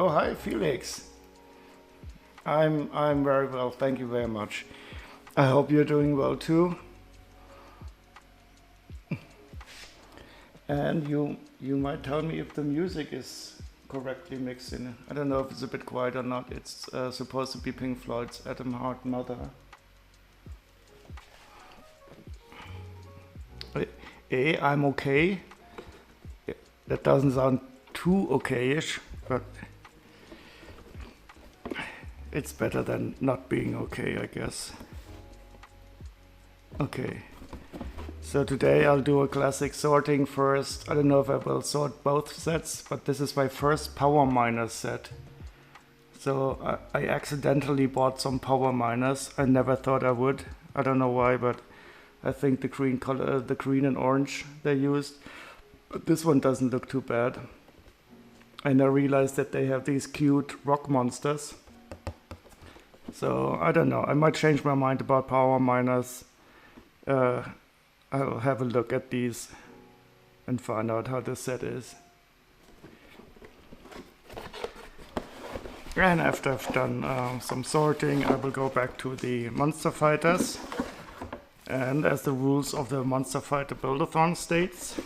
Oh, hi, Felix. I'm very well, thank you very much. I hope you're doing well too. And you might tell me if the music is correctly mixed in. I don't know if it's a bit quiet or not. It's supposed to be Pink Floyd's Atom Heart Mother. I'm okay. That doesn't sound too okayish, but it's better than not being okay, I guess. Okay. So today I'll do a classic sorting first. I don't know if I will sort both sets, but this is my first power miner set. So I accidentally bought some power miners. I never thought I would. I don't know why, but I think the green color, the green and orange they used. But this one doesn't look too bad. And I realized that they have these cute rock monsters. So I don't know. I might change my mind about power miners. I'll have a look at these and find out how this set is. And after I've done some sorting, I will go back to the monster fighters. And as the rules of the monster fighter Build-a-thon states,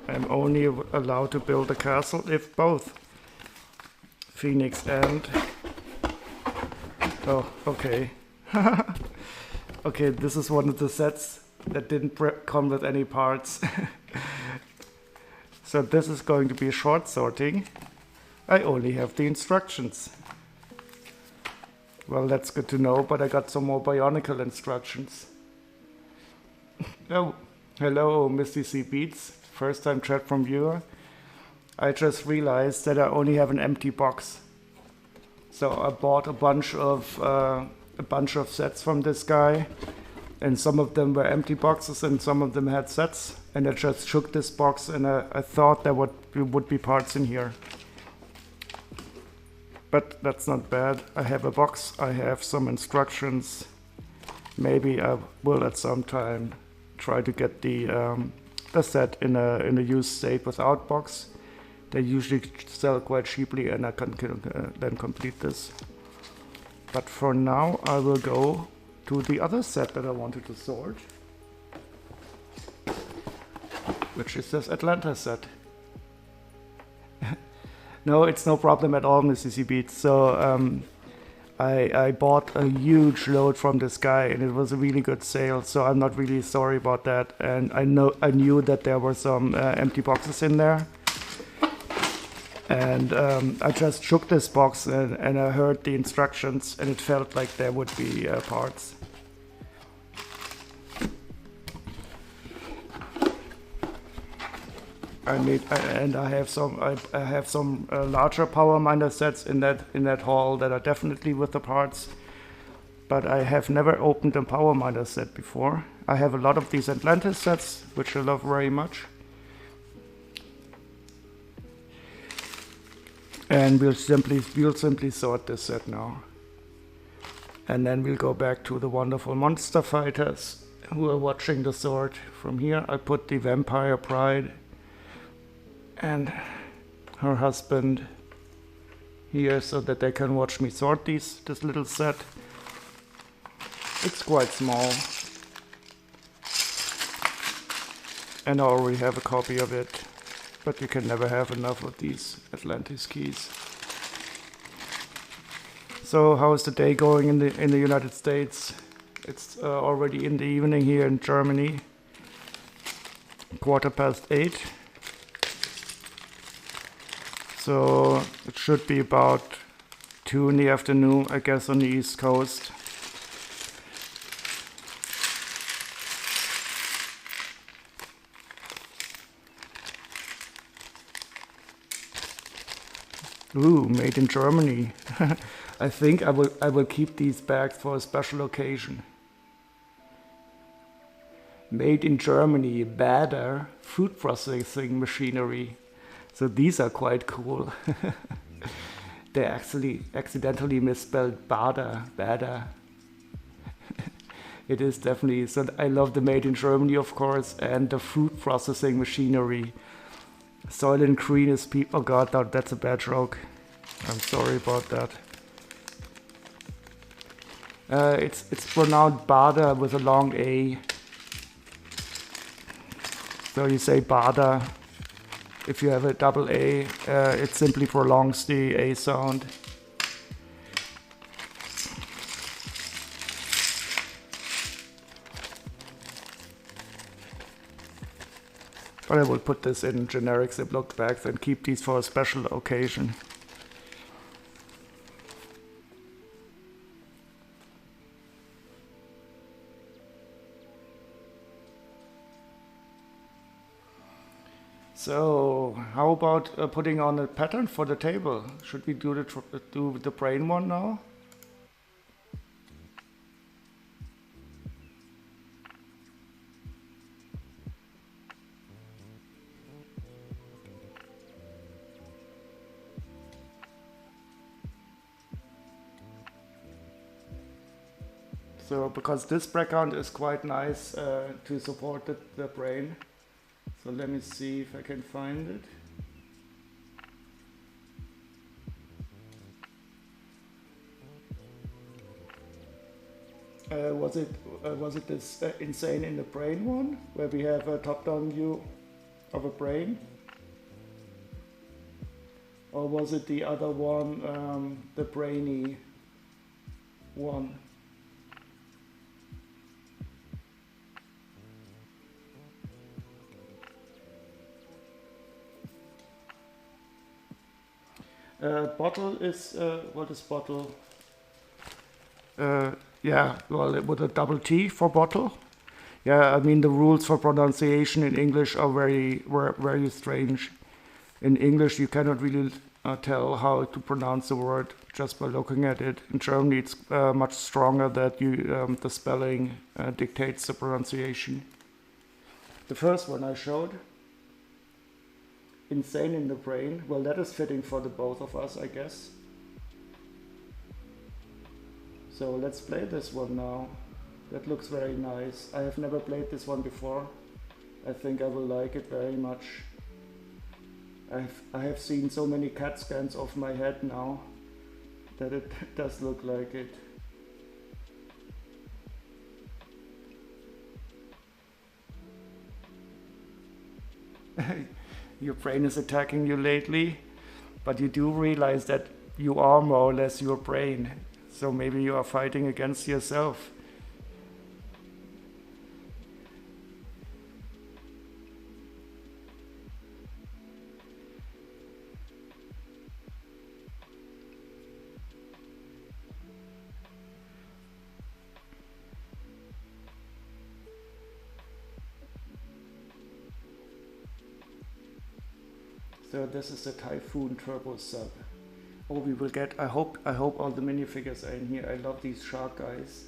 I'm only allowed to build a castle if both Phoenix and... Oh, okay. Okay, this is one of the sets that didn't come with any parts. So this is going to be short sorting. I only have the instructions. Well, that's good to know, but I got some more Bionicle instructions. Oh, hello, Misty C Beats. First time chat from viewer. I just realized that I only have an empty box. So I bought a bunch of sets from this guy. And some of them were empty boxes and some of them had sets. And I just shook this box and I thought there would be parts in here. But that's not bad. I have a box, I have some instructions. Maybe I will at some time try to get the set in a used state without box. They usually sell quite cheaply and I can then complete this. But for now I will go to the other set that I wanted to sort, which is this Atlantis set. No, it's no problem at all, Mrs. C Beats. So I bought a huge load from this guy and it was a really good sale, so I'm not really sorry about that. And I knew that there were some empty boxes in there. And I just shook this box and I heard the instructions and it felt like there would be parts. I have some larger power miner sets in that haul that are definitely with the parts. But I have never opened a power miner set before. I have a lot of these Atlantis sets, which I love very much. And we'll simply sort this set now. And then we'll go back to the wonderful monster fighters who are watching the sort. From here I put the Vampire Bride and her husband here so that they can watch me sort this little set. It's quite small. And I already have a copy of it. But you can never have enough of these Atlantis keys. So how is the day going in the United States? It's already in the evening here in Germany. 8:15. So it should be about 2 in the afternoon, I guess, on the East Coast. Ooh, made in Germany. I think I will keep these bags for a special occasion. Made in Germany, Bader food processing machinery. So these are quite cool. They actually accidentally misspelled Bader. It is definitely, so I love the made in Germany, of course, and the food processing machinery. Soylent Green is oh god, that's a bad joke. I'm sorry about that. It's pronounced Bada with a long A. So you say Bada. If you have a double A, it simply prolongs the A sound. But I will put this in generic Ziploc bags and keep these for a special occasion. So, how about putting on a pattern for the table? Should we do the brain one now? So, because this background is quite nice to support the brain. So let me see if I can find it. Was it this Insane in the Brain one, where we have a top-down view of a brain? Or was it the other one, the brainy one? Bottle is, what is bottle? Yeah, well, with a double T for bottle. Yeah, I mean, the rules for pronunciation in English are very strange. In English, you cannot really tell how to pronounce the word just by looking at it. In Germany, it's much stronger that the spelling dictates the pronunciation. The first one I showed, Insane in the Brain, well, that is fitting for the both of us, I guess. So let's play this one now. That looks very nice. I have never played this one before. I think I will like it very much. I have seen so many CAT scans of my head now that it does look like it. Your brain is attacking you lately, but you do realize that you are more or less your brain. So maybe you are fighting against yourself. So this is a Typhoon Turbo Sub. Oh, we will get, I hope all the minifigures are in here. I love these shark guys.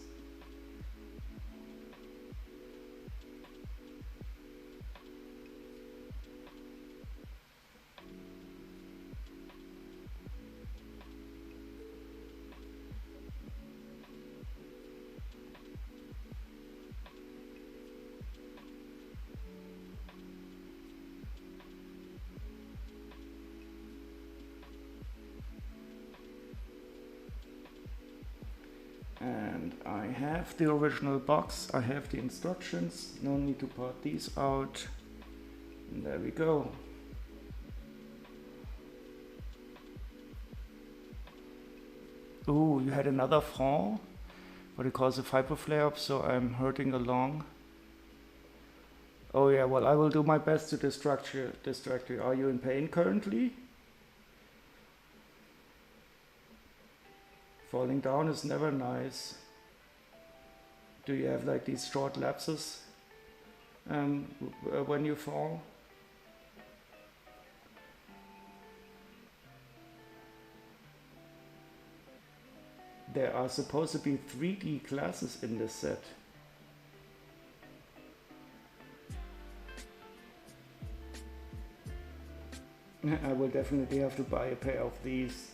And I have the original box, I have the instructions, no need to part these out. And there we go. Ooh, you had another fall? What it calls a fiber flare-up, so I'm hurting along. Oh yeah, well, I will do my best to distract you. Are you in pain currently? Falling down is never nice. Do you have like these short lapses when you fall? There are supposed to be 3D glasses in this set. I will definitely have to buy a pair of these.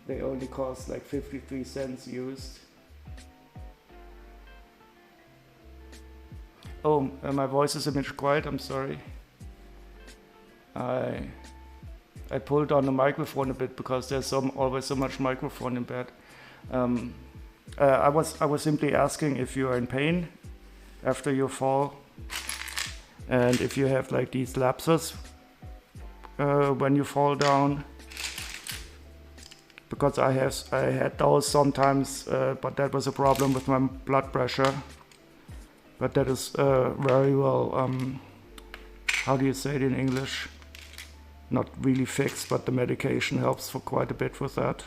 They only cost like 53 cents used. Oh, my voice is a bit quiet, I'm sorry. I pulled down the microphone a bit because there's always so much microphone in bed. I was simply asking if you are in pain after your fall, and if you have like these lapses when you fall down, because I had those sometimes, but that was a problem with my blood pressure. But that is very well, how do you say it in English? Not really fixed, but the medication helps for quite a bit with that.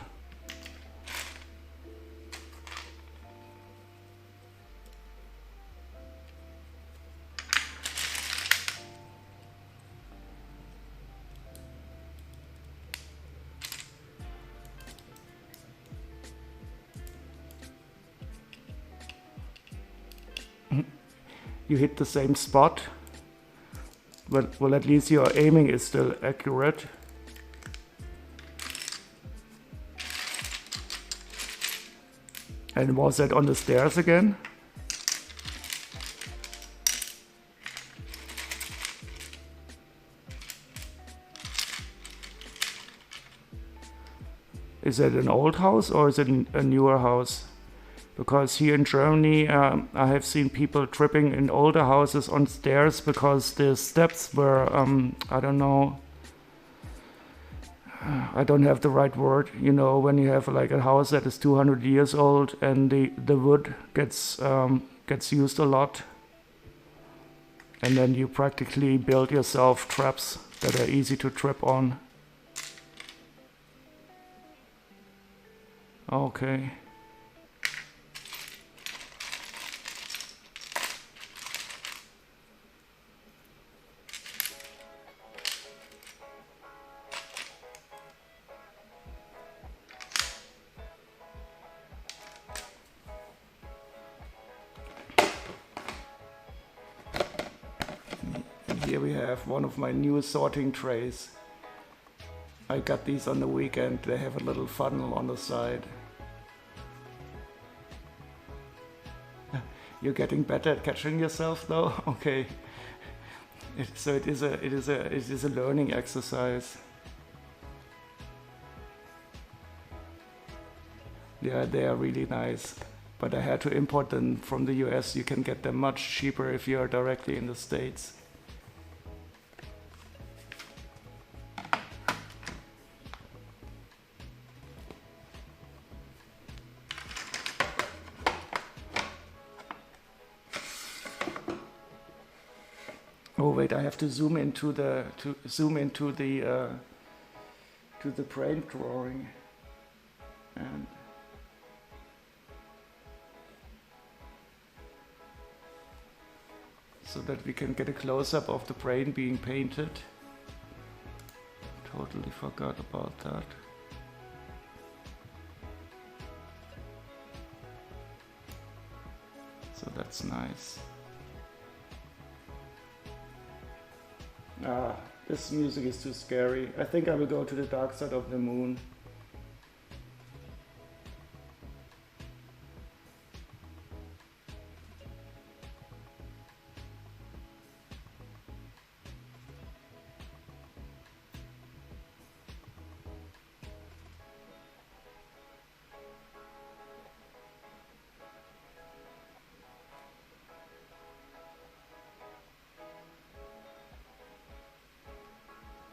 You hit the same spot, but well, at least your aiming is still accurate. And was that on the stairs again? Is it an old house or is it a newer house? Because here in Germany, I have seen people tripping in older houses on stairs because the steps were, I don't know, I don't have the right word. You know, when you have like a house that is 200 years old and the wood gets used a lot, and then you practically build yourself traps that are easy to trip on. Okay. Here we have one of my new sorting trays. I got these on the weekend. They have a little funnel on the side. You're getting better at catching yourself though? Okay. So it is a learning exercise. Yeah, they are really nice. But I had to import them from the US. You can get them much cheaper if you are directly in the States. Oh wait, I have to zoom into the brain drawing, and so that we can get a close-up of the brain being painted. Totally forgot about that. So that's nice. This music is too scary. I think I will go to the dark side of the moon.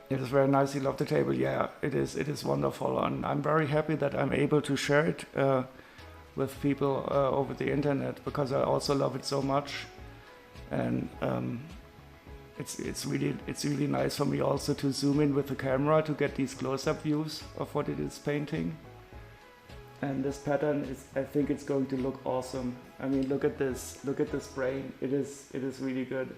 It is very nice. You love the table. Yeah, it is. It is wonderful, and I'm very happy that I'm able to share it with people over the internet, because I also love it so much, and it's really nice for me also to zoom in with the camera to get these close-up views of what it is painting. And this pattern is, I think it's going to look awesome. I mean, look at this. Look at this brain. It is really good.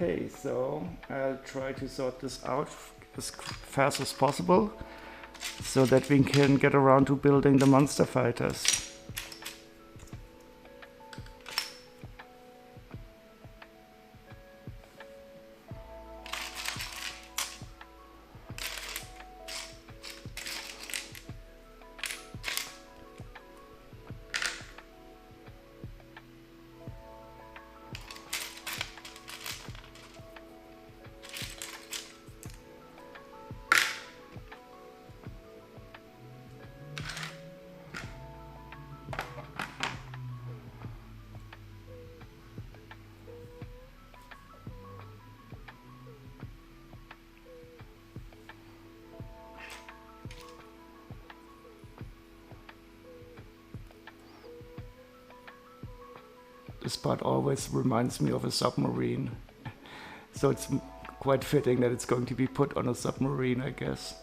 Okay, so I'll try to sort this out as fast as possible so that we can get around to building the monster fighters. This part always reminds me of a submarine, so it's quite fitting that it's going to be put on a submarine, I guess.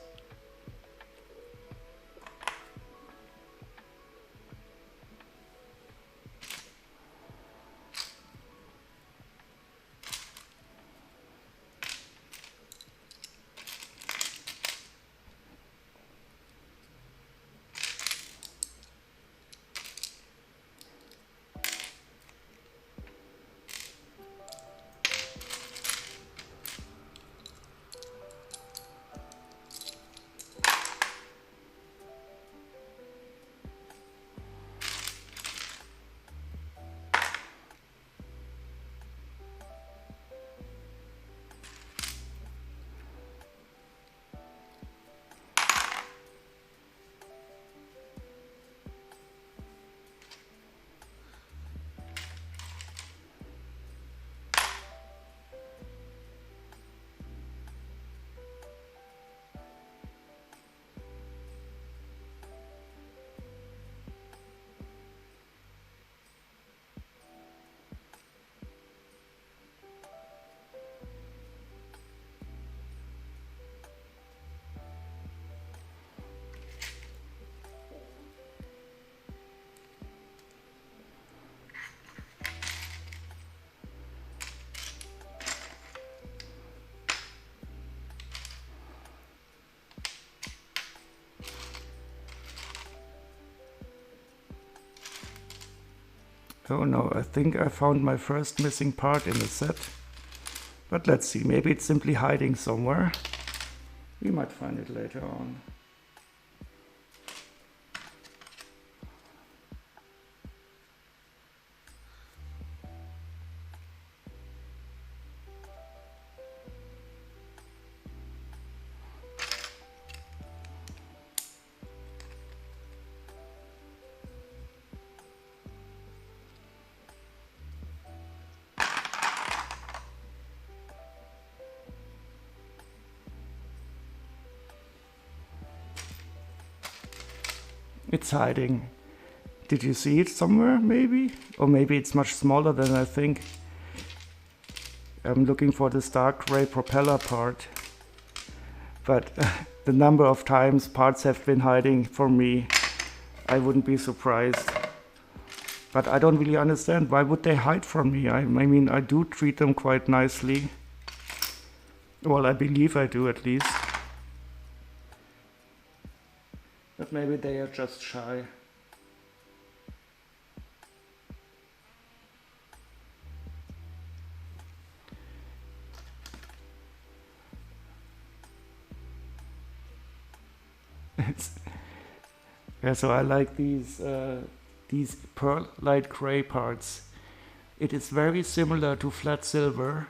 Oh no, I think I found my first missing part in the set. But let's see, maybe it's simply hiding somewhere. We might find it later on. It's hiding. Did you see it somewhere, maybe? Or maybe it's much smaller than I think. I'm looking for this dark gray propeller part. But the number of times parts have been hiding for me, I wouldn't be surprised. But I don't really understand, why would they hide from me? I mean, I do treat them quite nicely. Well, I believe I do at least. But maybe they are just shy. Yeah, so I like these pearl light gray parts. It is very similar to flat silver,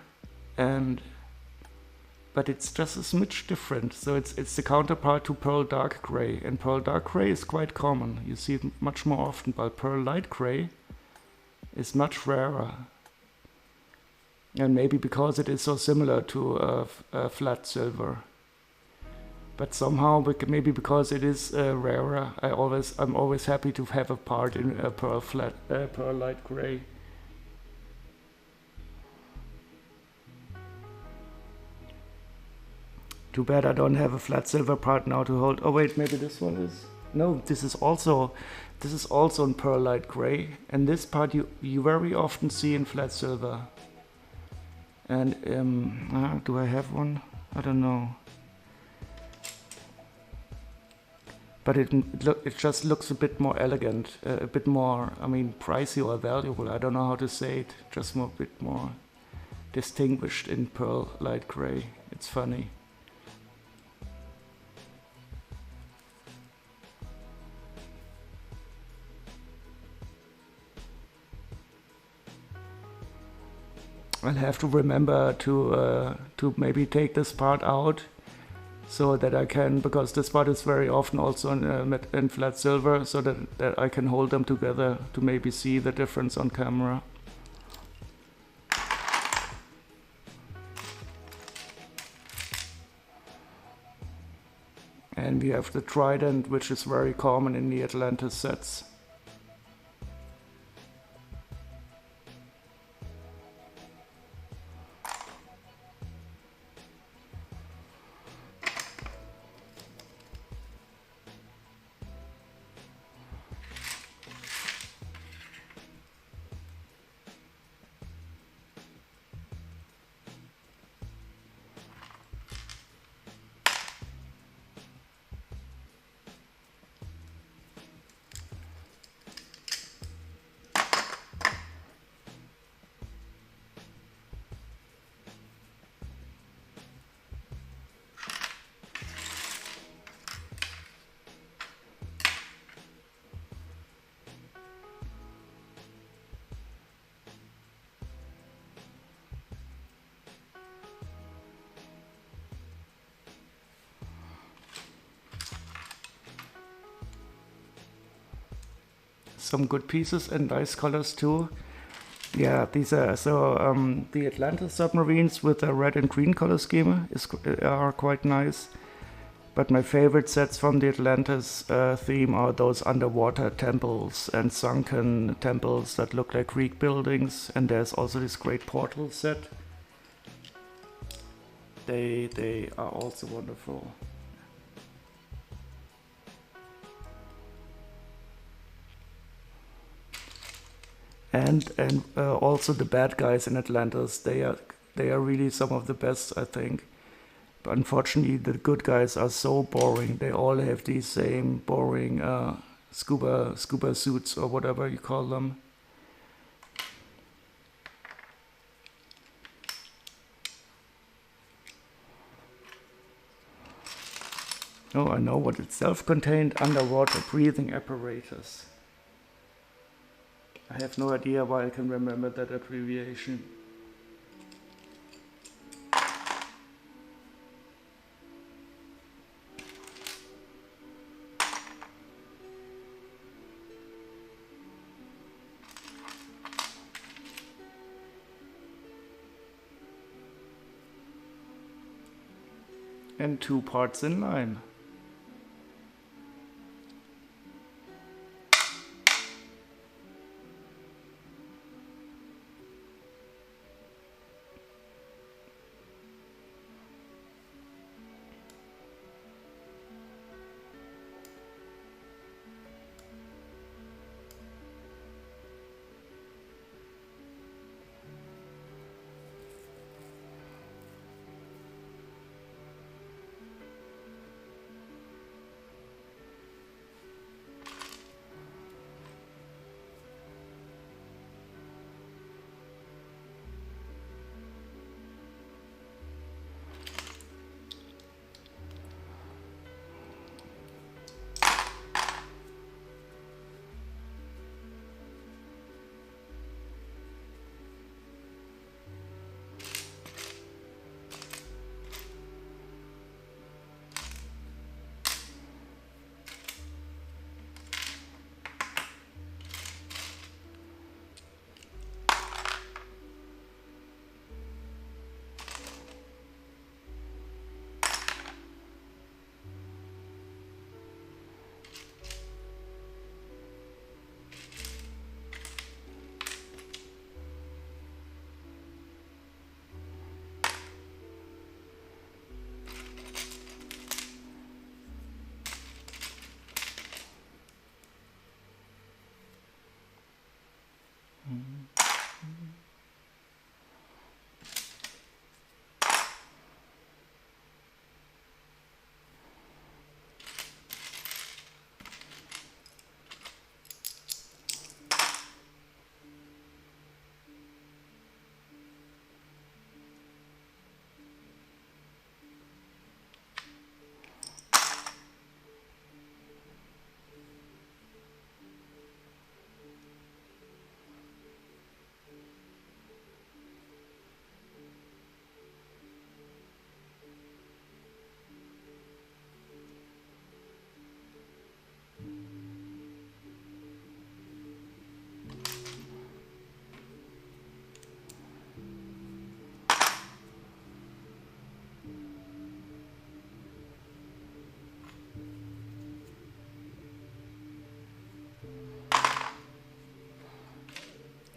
but it's just a smidge different. So it's the counterpart to pearl dark gray, and pearl dark gray is quite common. You see it much more often, but pearl light gray is much rarer. And maybe because it is so similar to flat silver. But somehow, maybe because it is rarer, I'm always happy to have a part in a pearl light gray. Too bad I don't have a flat silver part now to hold. Oh wait, maybe this one is. No, this is also in pearl light gray, and this part you very often see in flat silver. And do I have one? I don't know. but it just looks a bit more elegant, a bit more, I mean, pricey or valuable. I don't know how to say it. Just a bit more distinguished in pearl light gray. It's funny. I'll have to remember to maybe take this part out so that I can, because this part is very often also in flat silver, so that I can hold them together to maybe see the difference on camera. And we have the trident, which is very common in the Atlantis sets. Some good pieces and nice colors too. Yeah, these are the Atlantis submarines with a red and green color scheme are quite nice. But my favorite sets from the Atlantis theme are those underwater temples and sunken temples that look like Greek buildings. And there's also this great portal set. They are also wonderful. And also the bad guys in Atlantis, they are really some of the best, I think. But unfortunately, the good guys are so boring. They all have these same boring scuba suits or whatever you call them. Oh, I know what it's: self-contained underwater breathing apparatus. I have no idea why I can remember that abbreviation. And 2 parts in lime.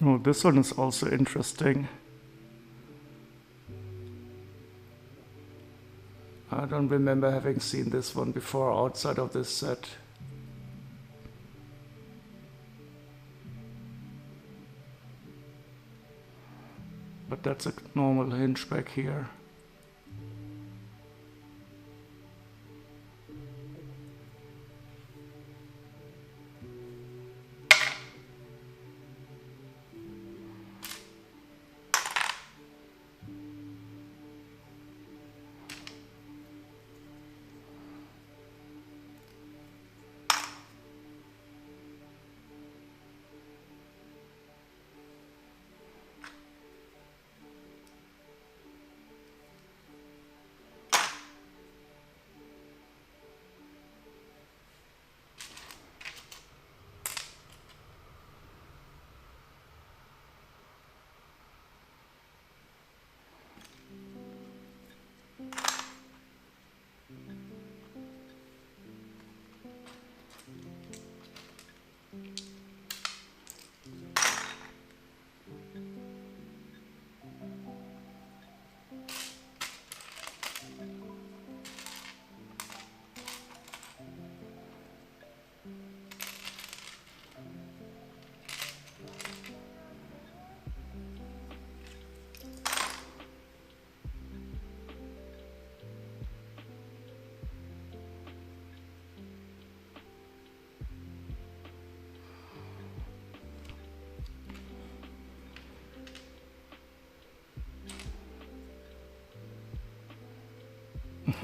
Oh, this one is also interesting. I don't remember having seen this one before outside of this set. But that's a normal hinge back here.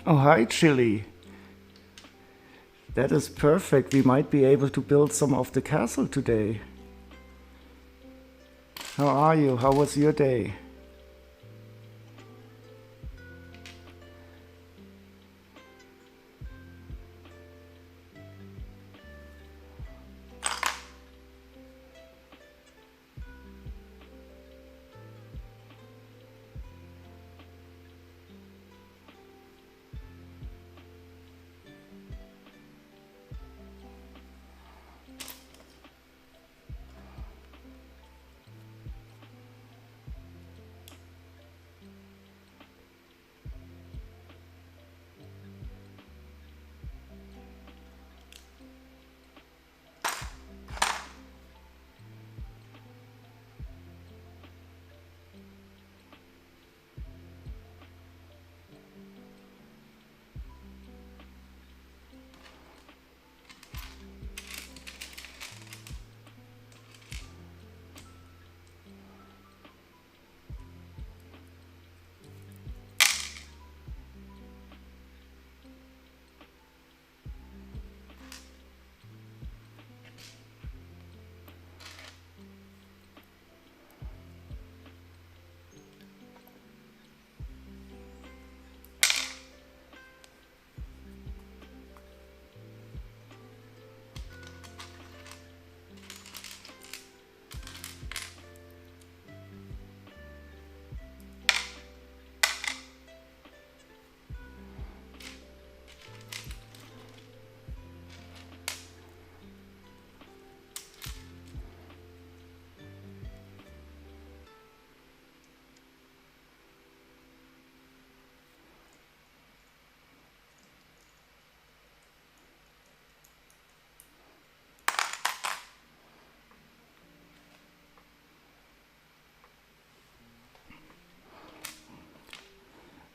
Oh, hi, Chili. That is perfect. We might be able to build some of the castle today. How are you? How was your day?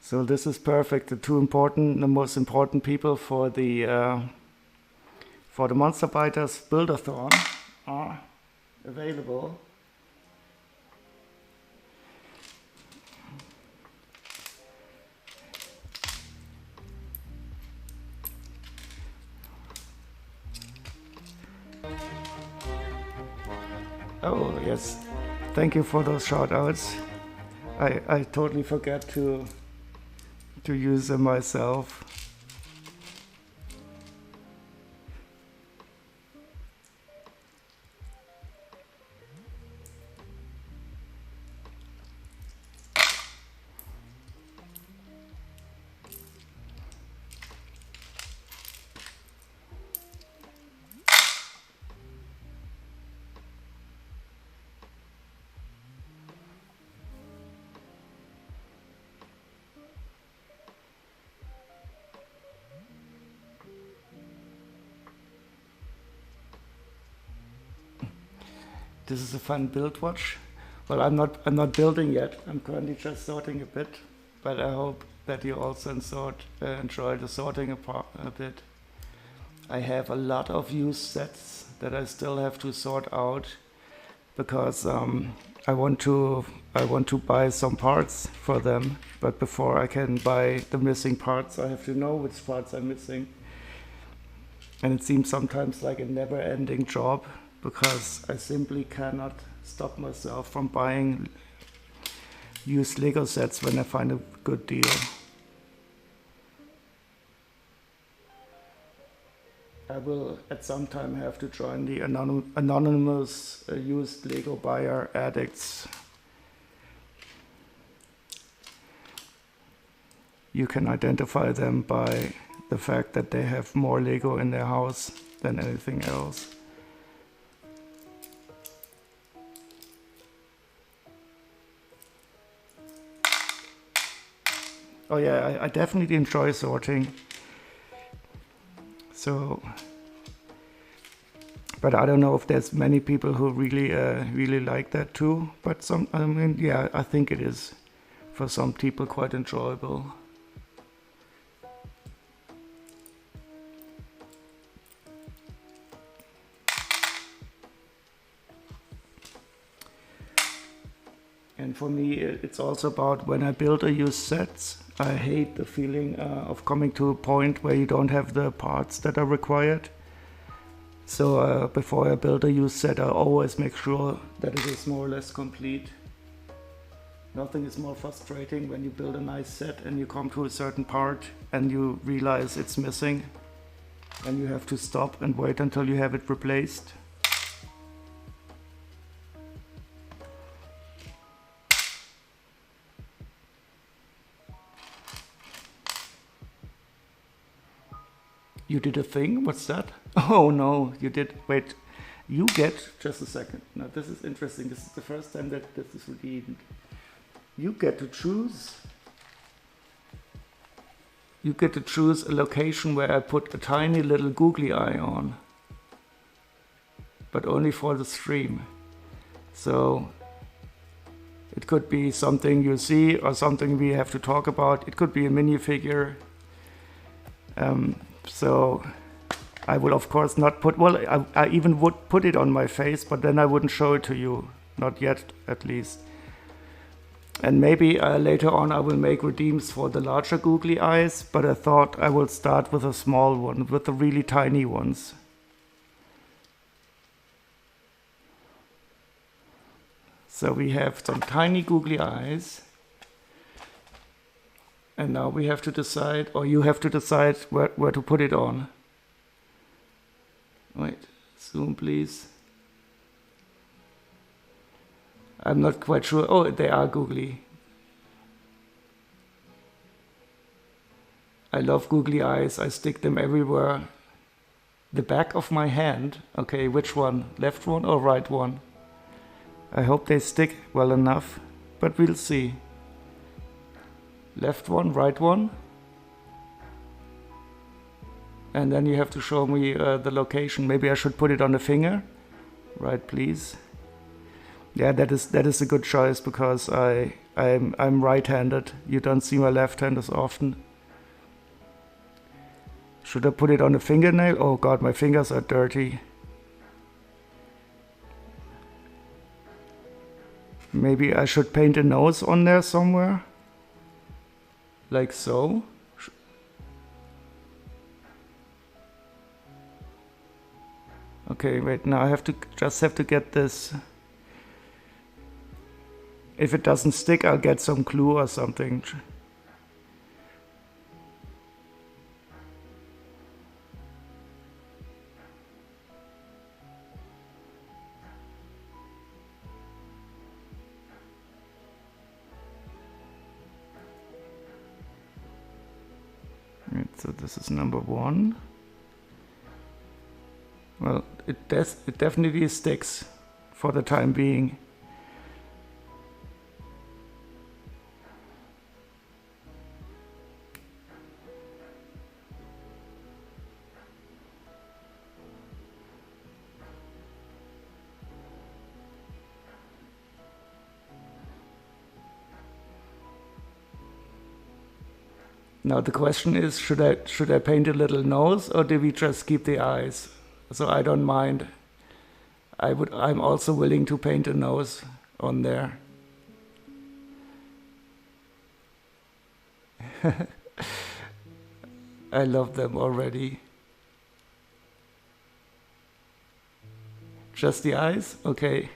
So this is perfect. The most important people for the Monster Biters Build-a-thon are available. Oh yes, thank you for those shout outs. I totally forgot to use them myself. this is a fun build watch. Well, I'm not building yet. I'm currently just sorting a bit, but I hope that you also enjoy the sorting a bit. I have a lot of used sets that I still have to sort out because I want to buy some parts for them. But before I can buy the missing parts, I have to know which parts I'm missing. And it seems sometimes like a never-ending job because I simply cannot stop myself from buying used Lego sets when I find a good deal. I will at some time have to join the anonymous used Lego buyer addicts. You can identify them by the fact that they have more Lego in their house than anything else. Oh yeah, I definitely enjoy sorting. So, but I don't know if there's many people who really like that too. But yeah, I think it is for some people quite enjoyable. And for me, it's also about when I build a used set, I hate the feeling of coming to a point where you don't have the parts that are required. So before I build a used set, I always make sure that it is more or less complete. Nothing is more frustrating when you build a nice set and you come to a certain part and you realize it's missing and you have to stop and wait until you have it replaced. You did a thing? What's that? Oh no, you did. Wait, you get. Just a second. Now this is interesting. This is the first time that this is redeemed. You get to choose. You get to choose a location where I put a tiny little googly eye on. But only for the stream. So it could be something you see or something we have to talk about. It could be a minifigure. So I will of course not put, well, I even would put it on my face, but then I wouldn't show it to you. Not yet, at least. And maybe later on I will make redeems for the larger googly eyes, but I thought I will start with a small one, with the really tiny ones. So we have some tiny googly eyes. And now we have to decide, or you have to decide where to put it on. Wait, zoom please. I'm not quite sure. Oh, they are googly. I love googly eyes. I stick them everywhere. The back of my hand. Okay, which one? Left one or right one? I hope they stick well enough, but we'll see. Left one, right one. And then you have to show me the location. Maybe I should put it on the finger. Right, please. Yeah, that is a good choice because I'm right-handed. You don't see my left hand as often. Should I put it on the fingernail? Oh god, my fingers are dirty. Maybe I should paint a nose on there somewhere. Like so. Okay, wait, now I just have to get this. If it doesn't stick, I'll get some glue or something. Right, so this is number 1. Well, it definitely sticks for the time being. Now the question is, should I paint a little nose, or do we just keep the eyes? So I don't mind. I'm also willing to paint a nose on there. I love them already. Just the eyes? Okay.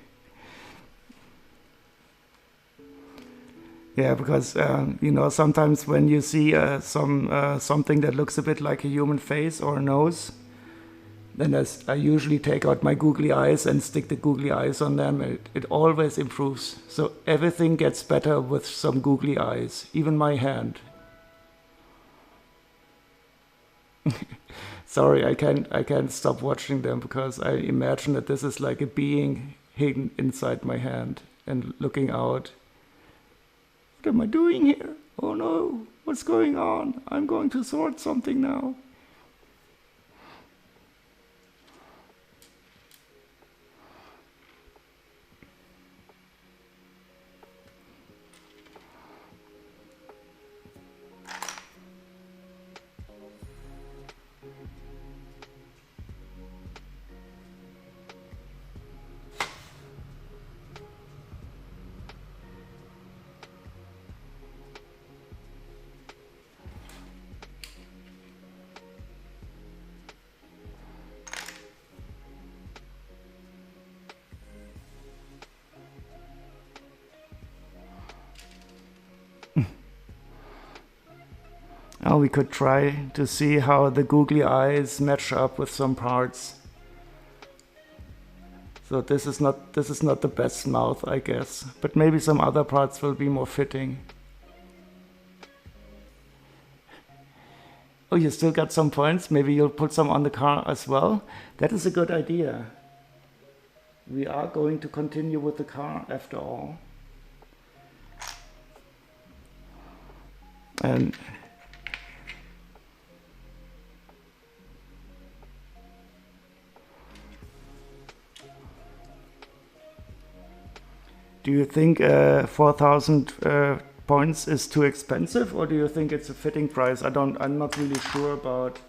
Yeah, because you know, sometimes when you see something that looks a bit like a human face or a nose, then I usually take out my googly eyes and stick the googly eyes on them. It always improves. So everything gets better with some googly eyes, even my hand. Sorry, I can't stop watching them because I imagine that this is like a being hidden inside my hand and looking out. What am I doing here? Oh no, what's going on? I'm going to sort something now. Now we could try to see how the googly eyes match up with some parts. So this is not the best mouth, I guess, but maybe some other parts will be more fitting. Oh, you still got some points? Maybe you'll put some on the car as well? That is a good idea. We are going to continue with the car after all. And do you think 4,000 points is too expensive, or do you think it's a fitting price? I'm not really sure about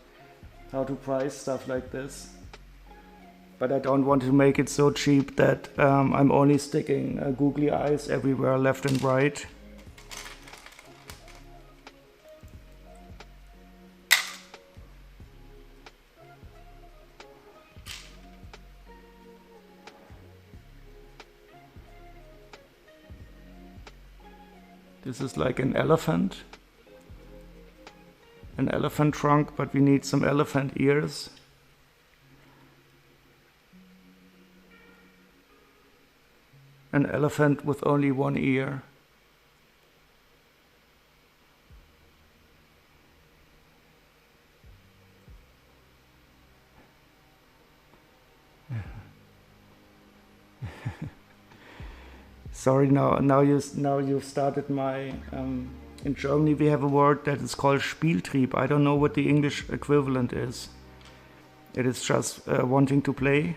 how to price stuff like this. But I don't want to make it so cheap that I'm only sticking googly eyes everywhere, left and right. This is like an elephant trunk, but we need some elephant ears. An elephant with only one ear. Sorry, now you've started my. In Germany we have a word that is called Spieltrieb. I don't know what the English equivalent is. It is just wanting to play.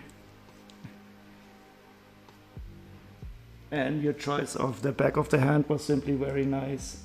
And your choice of the back of the hand was simply very nice.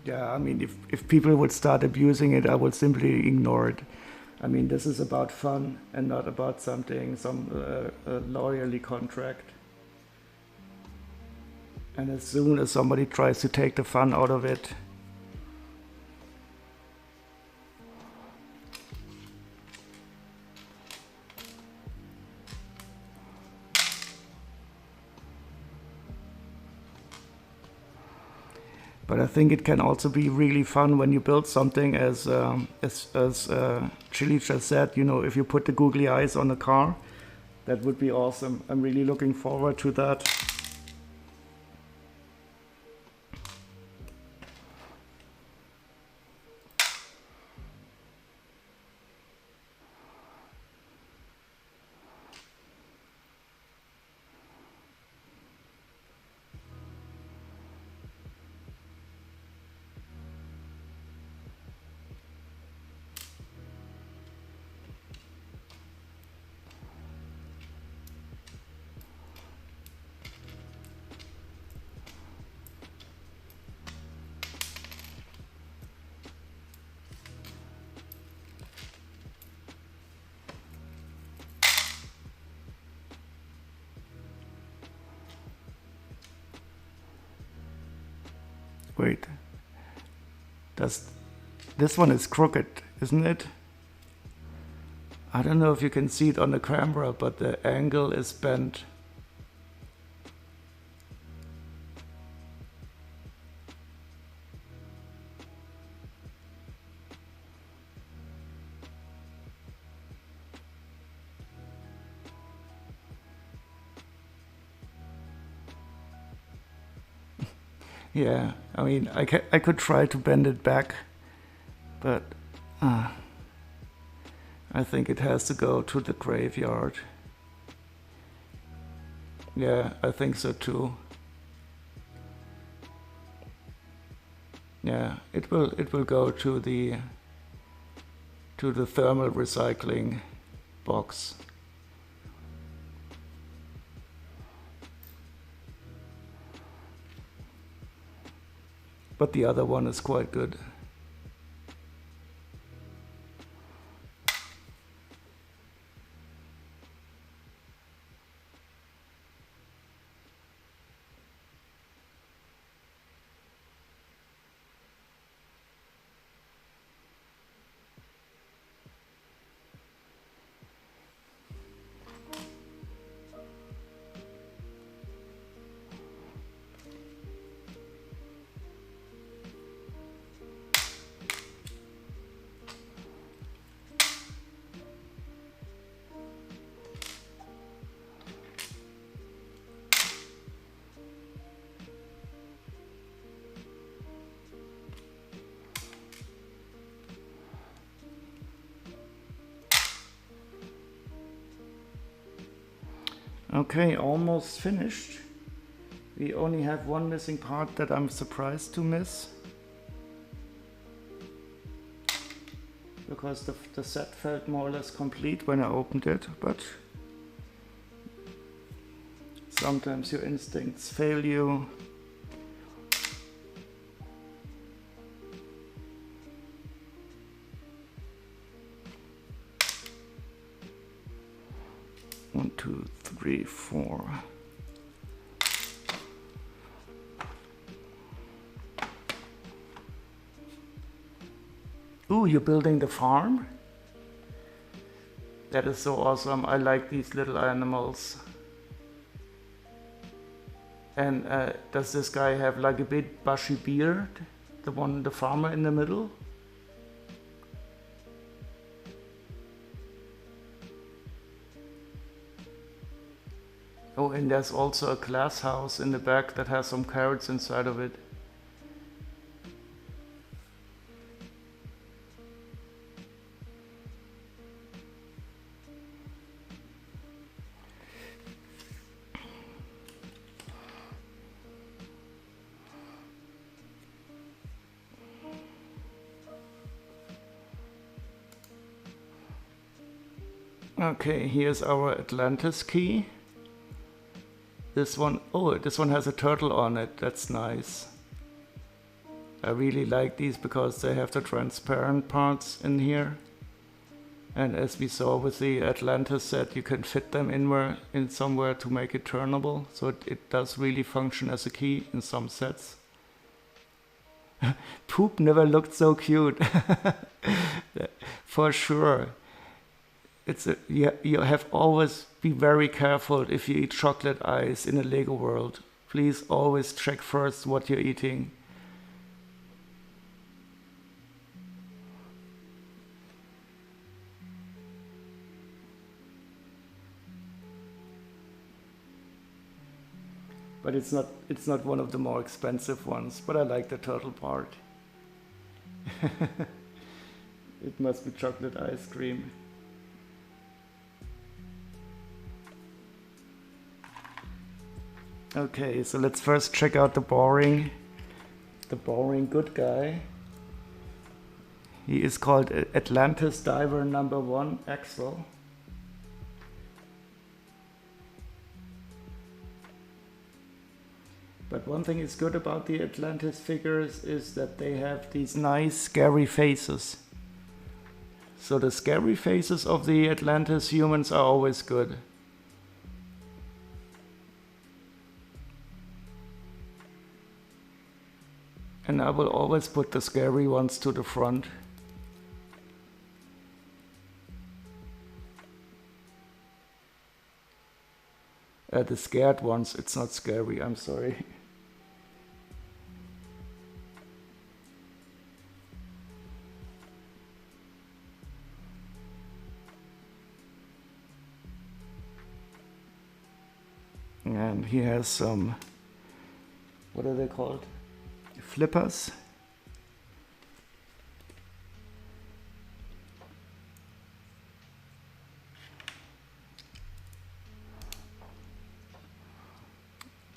Yeah, I mean, if people would start abusing it, I would simply ignore it. I mean, this is about fun and not about some lawyerly contract. And as soon as somebody tries to take the fun out of it, But I think it can also be really fun when you build something, as Chili just said, you know, if you put the googly eyes on a car, that would be awesome. I'm really looking forward to that. Wait, this one is crooked, isn't it? I don't know if you can see it on the camera, but the angle is bent. Yeah, I mean, I could try to bend it back, but I think it has to go to the graveyard. Yeah, I think so too. Yeah, it will go to the thermal recycling box. But the other one is quite good. Okay, almost finished. We only have one missing part that I'm surprised to miss, because the set felt more or less complete when I opened it, but sometimes your instincts fail you. One, two, three, four. Ooh, you're building the farm? That is so awesome. I like these little animals. And does this guy have like a big bushy beard? The farmer in the middle? Oh, and there's also a glass house in the back that has some carrots inside of it. Okay, here's our Atlantis Key. This one, oh, this one has a turtle on it. That's nice. I really like these because they have the transparent parts in here. And as we saw with the Atlantis set, you can fit them in somewhere to make it turnable. So it does really function as a key in some sets. Poop never looked so cute. For sure. You have always be very careful if you eat chocolate ice in a Lego world. Please always check first what you're eating. But it's not one of the more expensive ones, but I like the turtle part. It must be chocolate ice cream. Okay, so let's first check out the boring good guy. He is called Atlantis Diver number 1 Axel. But one thing is good about the Atlantis figures is that they have these nice scary faces. So the scary faces of the Atlantis humans are always good. And I will always put the scary ones to the front. The scared ones, it's not scary, I'm sorry. And he has some, what are they called? Flippers.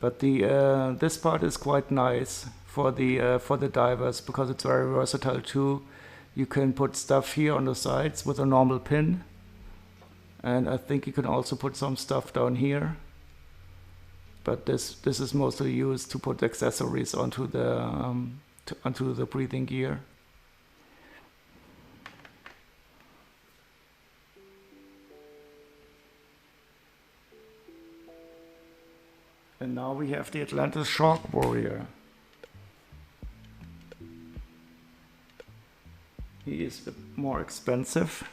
But the this part is quite nice for the divers because it's very versatile too. You can put stuff here on the sides with a normal pin, and I think you can also put some stuff down here. But this is mostly used to put accessories onto the breathing gear. And now we have the Atlantis Shark Warrior. He is a bit more expensive,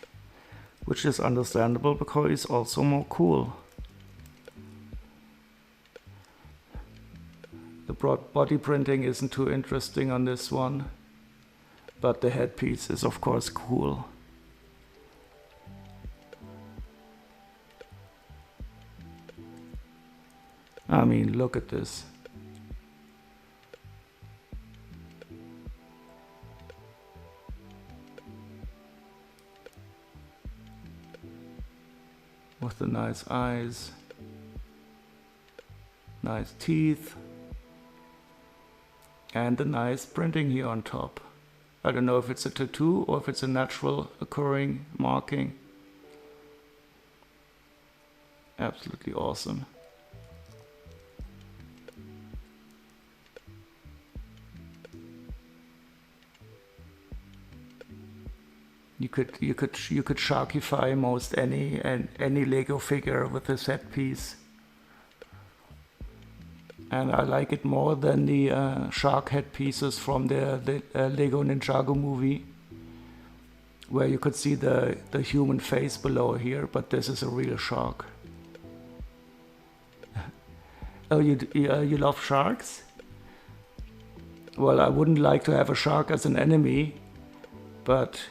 which is understandable because he's also more cool. The broad body printing isn't too interesting on this one, but the headpiece is of course cool. I mean, look at this. With the nice eyes, nice teeth, and the nice printing here on top. I don't know if it's a tattoo or if it's a natural occurring marking. Absolutely awesome. You could sharkify most any Lego figure with this set piece. And I like it more than the shark head pieces from the Lego Ninjago movie, where you could see the human face below here, but this is a real shark. Oh, you love sharks? Well, I wouldn't like to have a shark as an enemy, but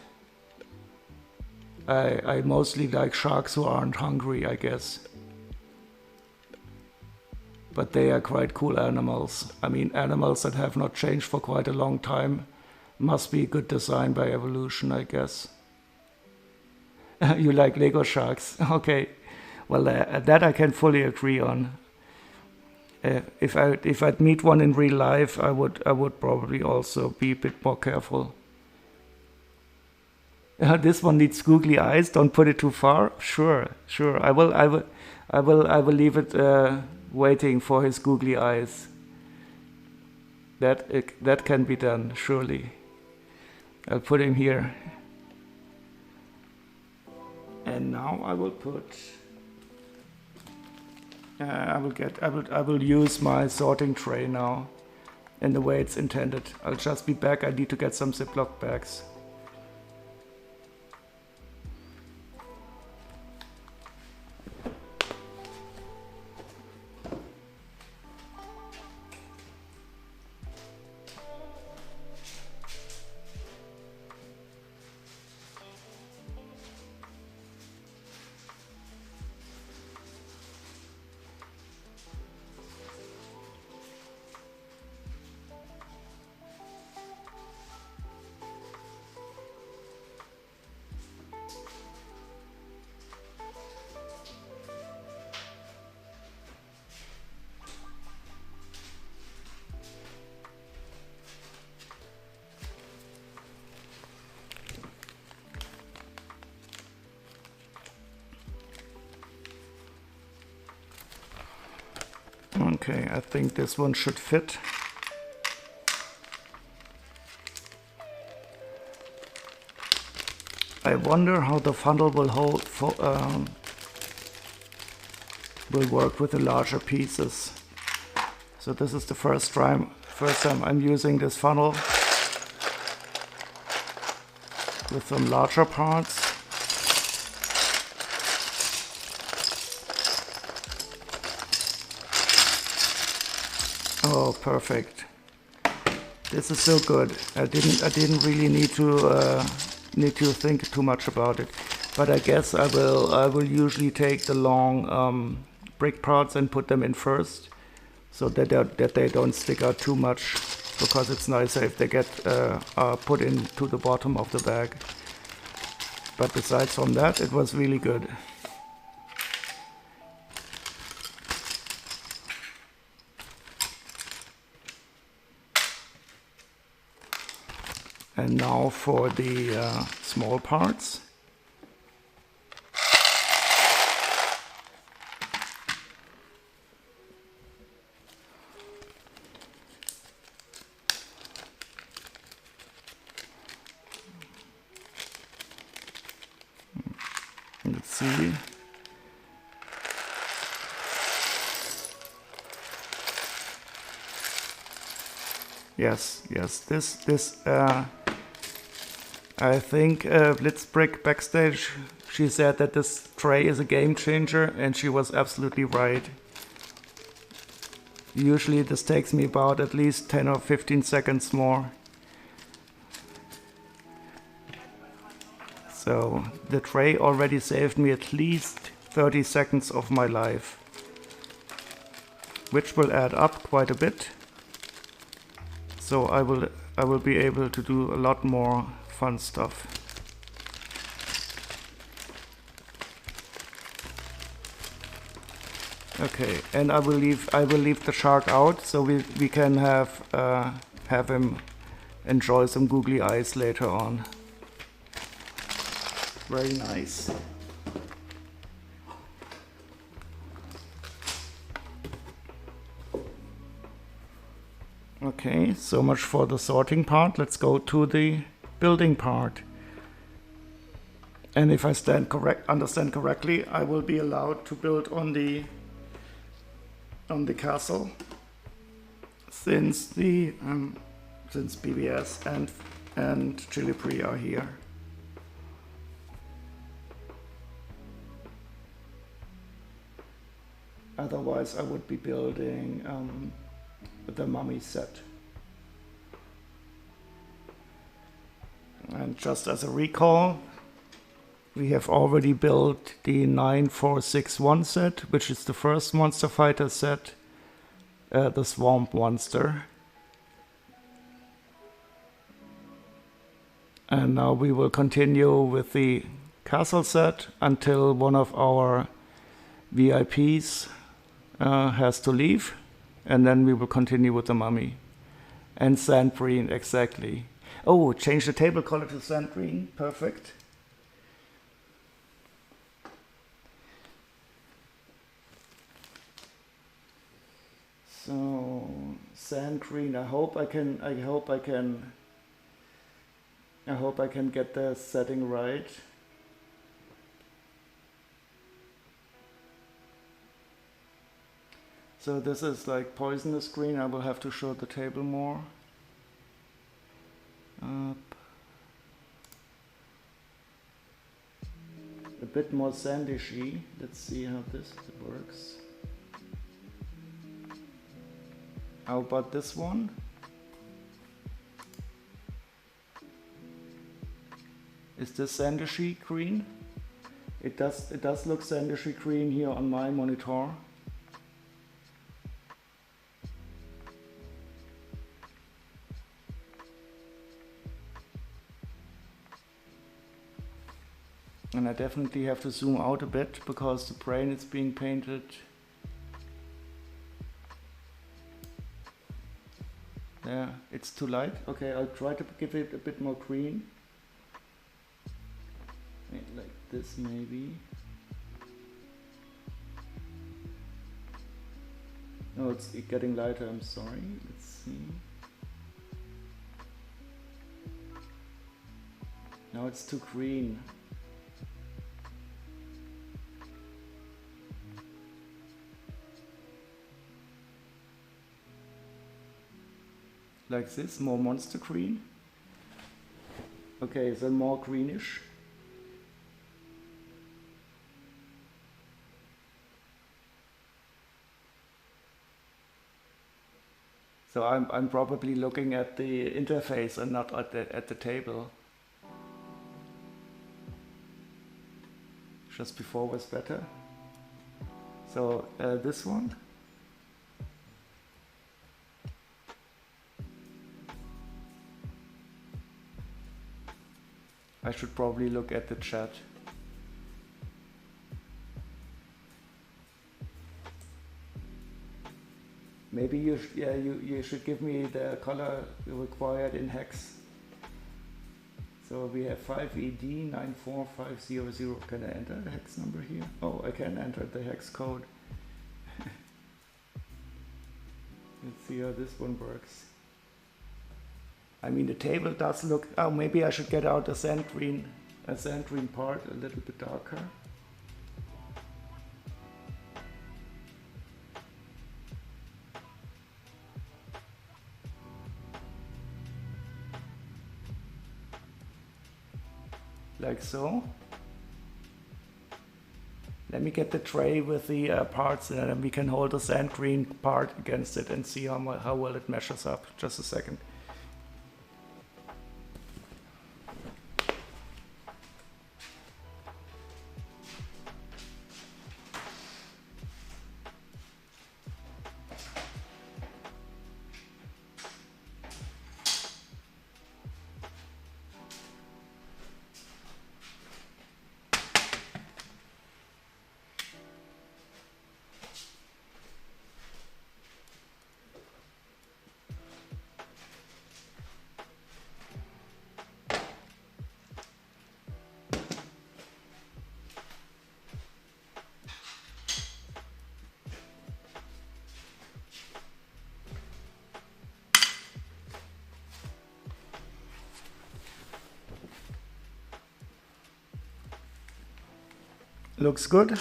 I mostly like sharks who aren't hungry, I guess. But they are quite cool animals. I mean, animals that have not changed for quite a long time must be good design by evolution, I guess. You like Lego sharks? Okay. Well, that I can fully agree on. If I'd meet one in real life, I would probably also be a bit more careful. This one needs googly eyes. Don't put it too far. Sure. I will leave it waiting for his googly eyes. That can be done, surely. I'll put him here. And now I will put. I will use my sorting tray now, in the way it's intended. I'll just be back. I need to get some Ziploc bags. Okay, I think this one should fit. I wonder how the funnel will will work with the larger pieces. So this is the first time I'm using this funnel with some larger parts. Oh, perfect! This is so good. I didn't really need to think too much about it, but I guess I will usually take the long brick parts and put them in first, so that they don't stick out too much, because it's nicer if they get put into the bottom of the bag. But besides from that, it was really good. And now for the small parts. Let's see. Yes, this I think Blitzbrick backstage, she said that this tray is a game changer, and she was absolutely right. Usually this takes me about at least 10 or 15 seconds more. So the tray already saved me at least 30 seconds of my life, which will add up quite a bit. So I will be able to do a lot more fun stuff. Okay, and I will leave the shark out, so we can have him enjoy some googly eyes later on. Very nice. Okay, so much for the sorting part. Let's go to the building part. And if I understand correctly, I will be allowed to build on the castle, since BBS and Chilipri are here. Otherwise, I would be building the mummy set. And just as a recall, we have already built the 9461 set, which is the first Monster Fighter set, the Swamp Monster. And now we will continue with the castle set until one of our VIPs has to leave, and then we will continue with the mummy. And sand green, exactly. Oh, change the table color to sand green, perfect. So sand green. I hope I can get the setting right. So this is like poisonous green. I will have to show the table more. Up. A bit more sandishy. Let's see how this works. How about this one? Is this sandishy green? It does look sandishy green here on my monitor. And I definitely have to zoom out a bit because the brain is being painted. Yeah, it's too light. Okay, I'll try to give it a bit more green. Like this maybe. Oh, it's getting lighter, I'm sorry. Let's see. Now it's too green. Like this, more monster green. Okay, then more greenish. So I'm probably looking at the interface and not at the table. Just before was better. So this one. I should probably look at the chat. Maybe you should give me the color required in hex. So we have 5ED94500. Can I enter the hex number here? Oh, I can enter the hex code. Let's see how this one works. I mean, the table does look. Oh, maybe I should get out a sand green part, a little bit darker. Like so. Let me get the tray with the parts in it, and we can hold the sand green part against it and see how well it measures up. Just a second. Looks good.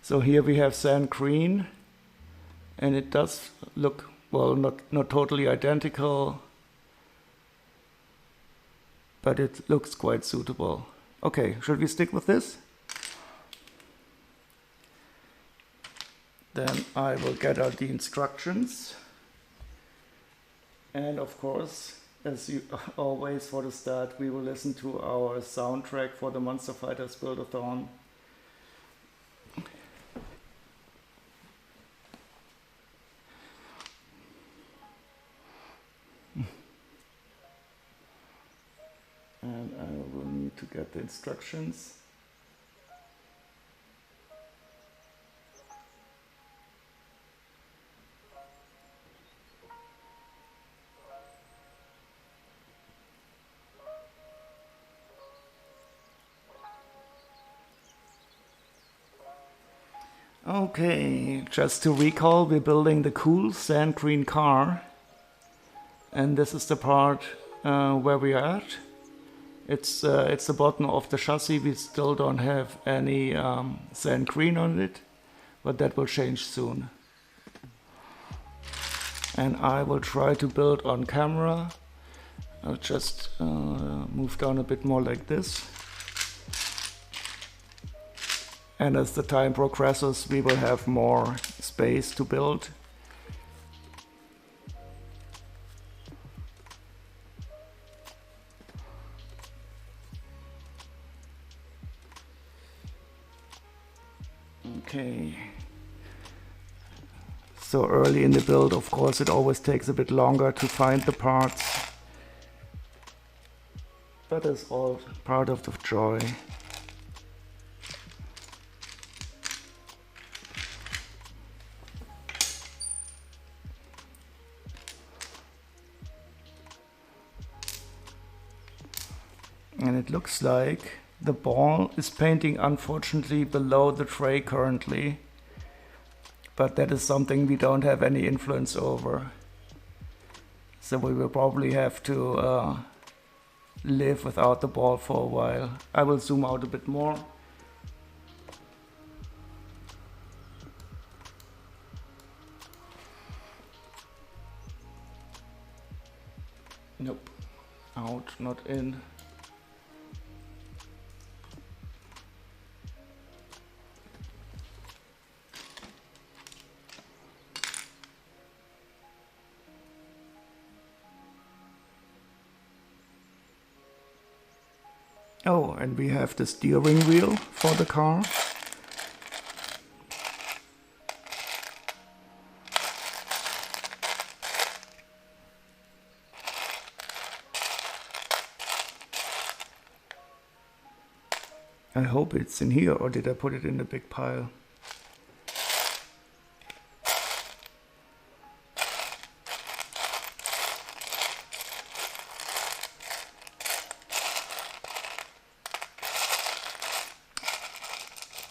So here we have sand green, and it does look, well, not totally identical, but it looks quite suitable. Okay, should we stick with this? Then I will get out the instructions. And of course, as you always for the start, we will listen to our soundtrack for the Monster Fighters Build-a-thon. And I will need to get the instructions. Okay, just to recall, we're building the cool sand green car. And this is the part where we are at. It's the bottom of the chassis. We still don't have any sand green on it, but that will change soon. And I will try to build on camera. I'll just move down a bit more like this. And as the time progresses, we will have more space to build. Okay. So early in the build, of course, it always takes a bit longer to find the parts. But it's all part of the joy. And it looks like the ball is painting unfortunately below the tray currently. but that is something we don't have any influence over. So we will probably have to live without the ball for a while. I will zoom out a bit more. Nope. Out, not in. Oh, and we have the steering wheel for the car. I hope it's in here, or did I put it in the big pile?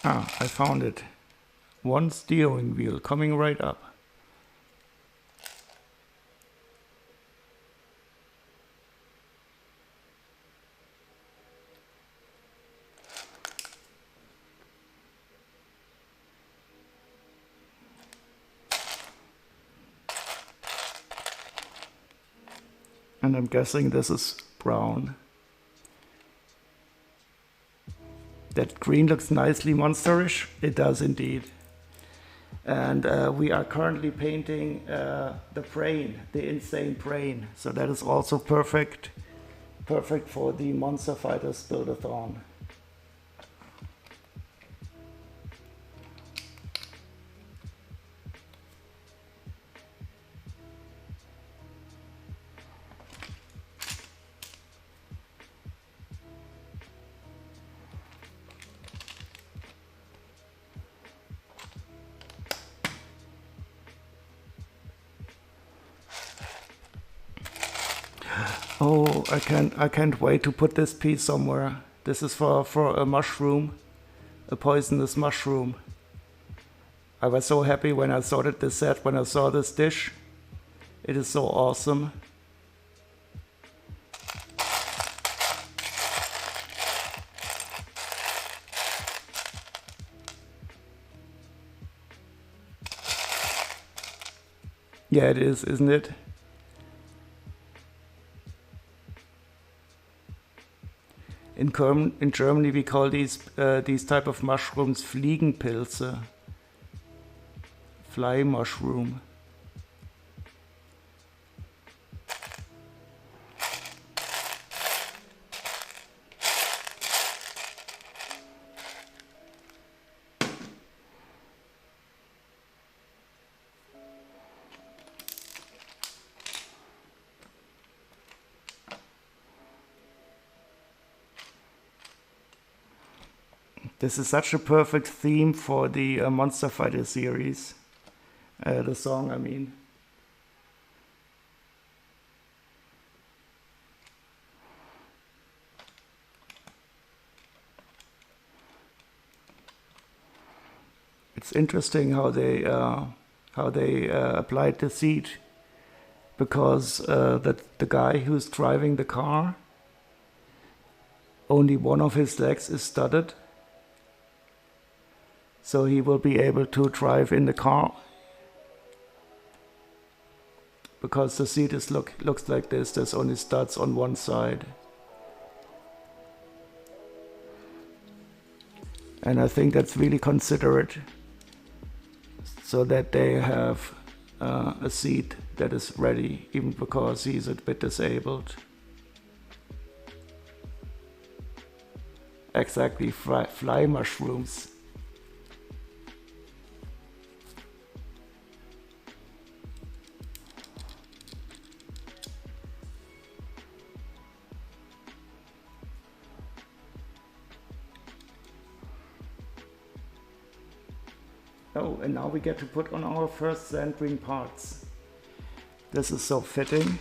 Ah, I found it. One steering wheel coming right up. And I'm guessing this is brown. That green looks nicely monsterish. It does indeed. And we are currently painting the brain, the insane brain. So that is also perfect for the Monster Fighters Build-a-thon. Oh, I can't wait to put this piece somewhere. This is for a mushroom, a poisonous mushroom. I was so happy when I started this set, when I saw this dish. It is so awesome. Yeah, it is, isn't it? In Germany we call these type of mushrooms Fliegenpilze, fly mushroom. This is such a perfect theme for the Monster Fighter series. The song, I mean. It's interesting how they applied the seat, because the guy who's driving the car, only one of his legs is studded. So he will be able to drive in the car, because the seat is looks like this. There's only studs on one side, and I think that's really considerate, so that they have a seat that is ready, even because he's a bit disabled. Exactly, fly mushrooms. Oh, and now we get to put on our first sand ring parts. This is so fitting.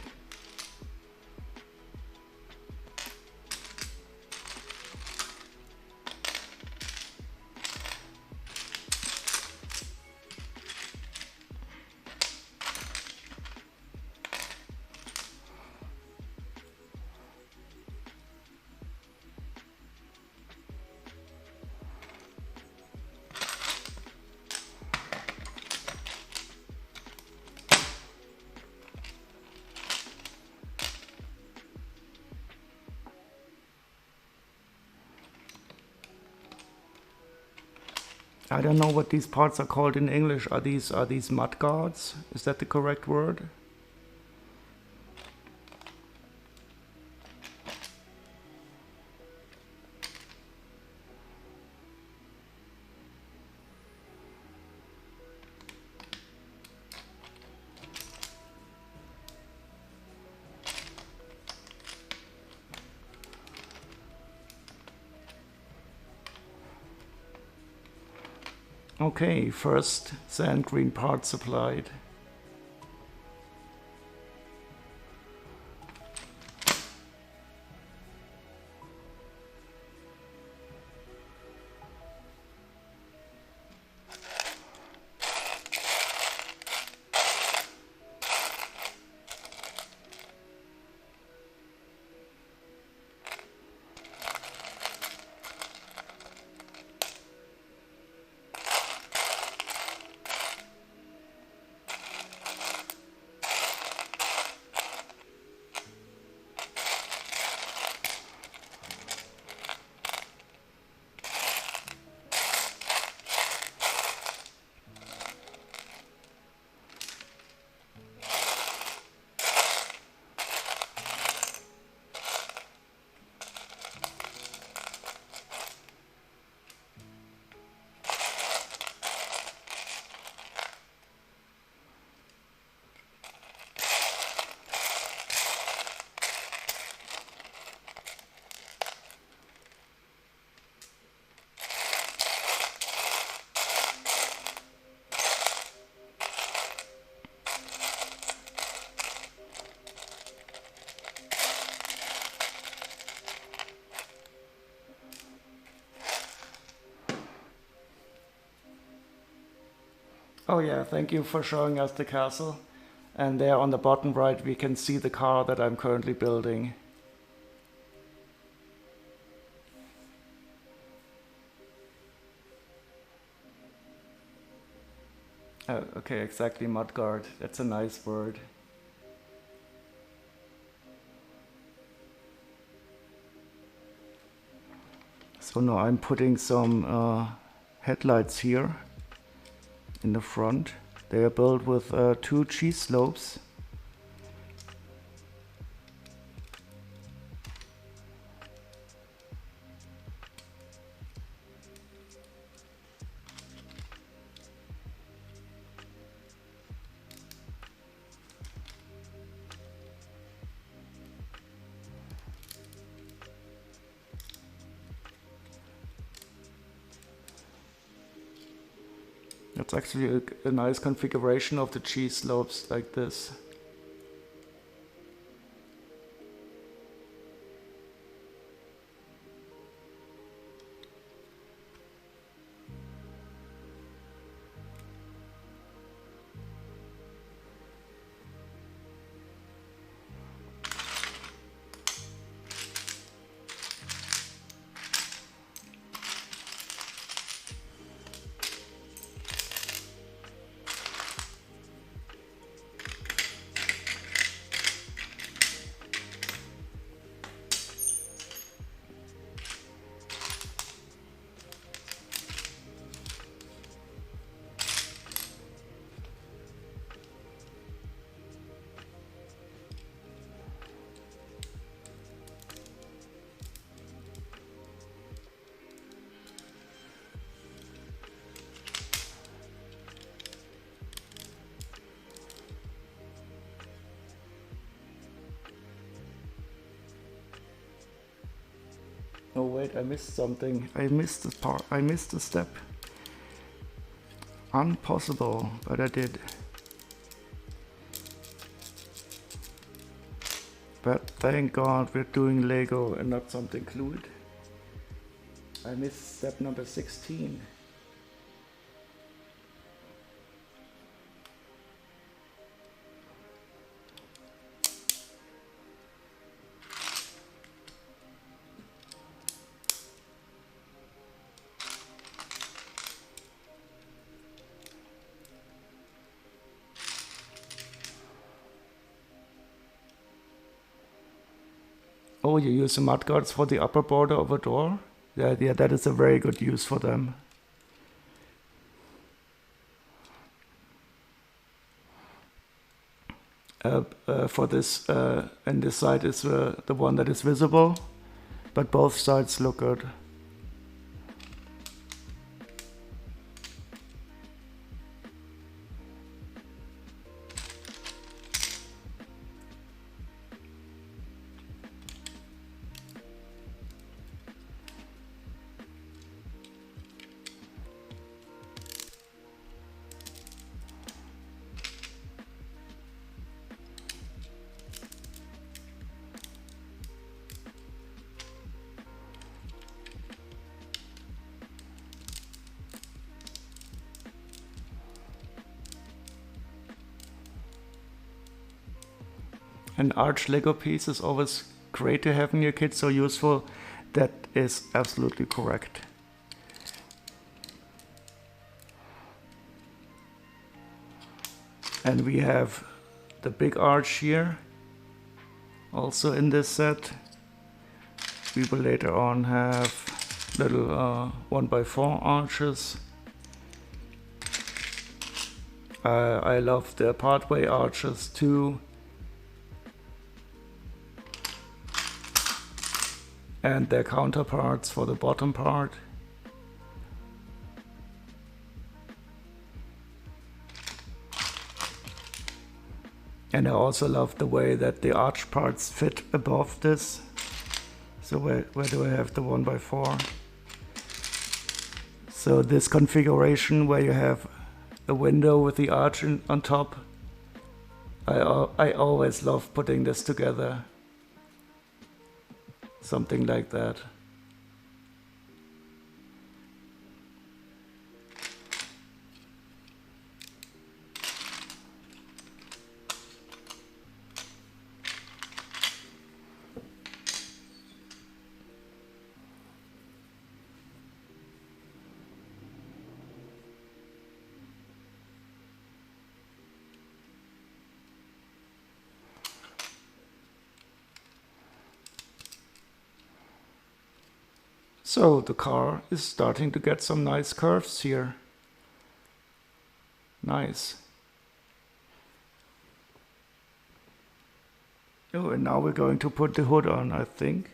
I don't know what these parts are called in English. Are these mud guards? Is that the correct word? Okay, first sand green part supplied. Oh yeah, thank you for showing us the castle. And there on the bottom right we can see the car that I'm currently building. Oh, okay, exactly, mudguard. That's a nice word. So now I'm putting some headlights here in the front. They are built with 2 cheese slopes. That's actually a nice configuration of the cheese slopes like this. Oh wait, I missed something. I missed the part. I missed a step. Impossible, but I did. But thank God we're doing Lego and not something fluid. I missed step number 16. Oh, you use the mudguards for the upper border of a door? Yeah, that is a very good use for them. for this, and this side is the one that is visible, but both sides look good. An arch Lego piece is always great to have in your kit, so useful. That is absolutely correct. And we have the big arch here, also in this set. We will later on have little 1x4 arches. I love the pathway arches too. And their counterparts for the bottom part. And I also love the way that the arch parts fit above this. So where do I have the 1x4? So this configuration where you have a window with the arch on top, I always love putting this together. Something like that. So the car is starting to get some nice curves here. Nice. Oh, and now we're going to put the hood on, I think.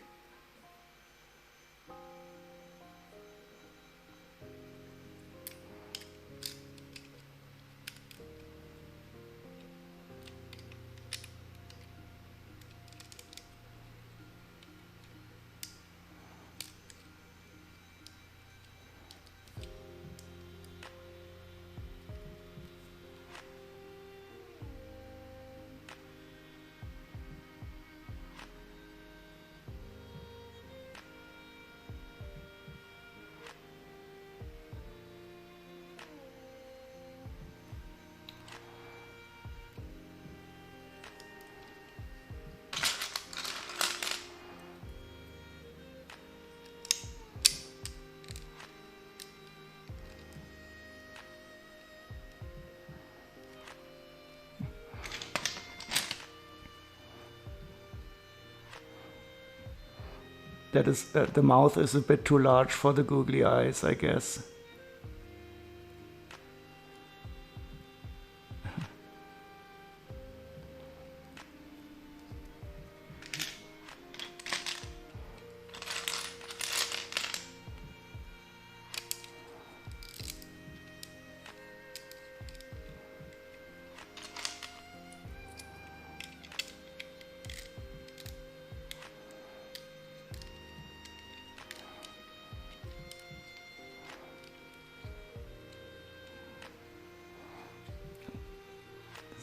That is, the mouth is a bit too large for the googly eyes, I guess.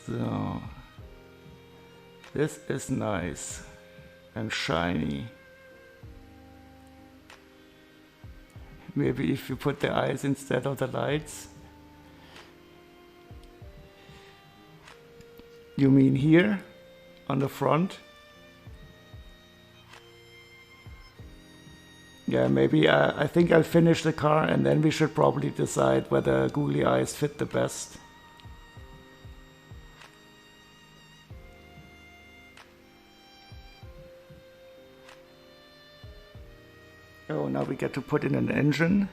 So, this is nice and shiny. Maybe if you put the eyes instead of the lights. You mean here on the front? Yeah, maybe I think I'll finish the car and then we should probably decide whether googly eyes fit the best. Oh, now we get to put in an engine.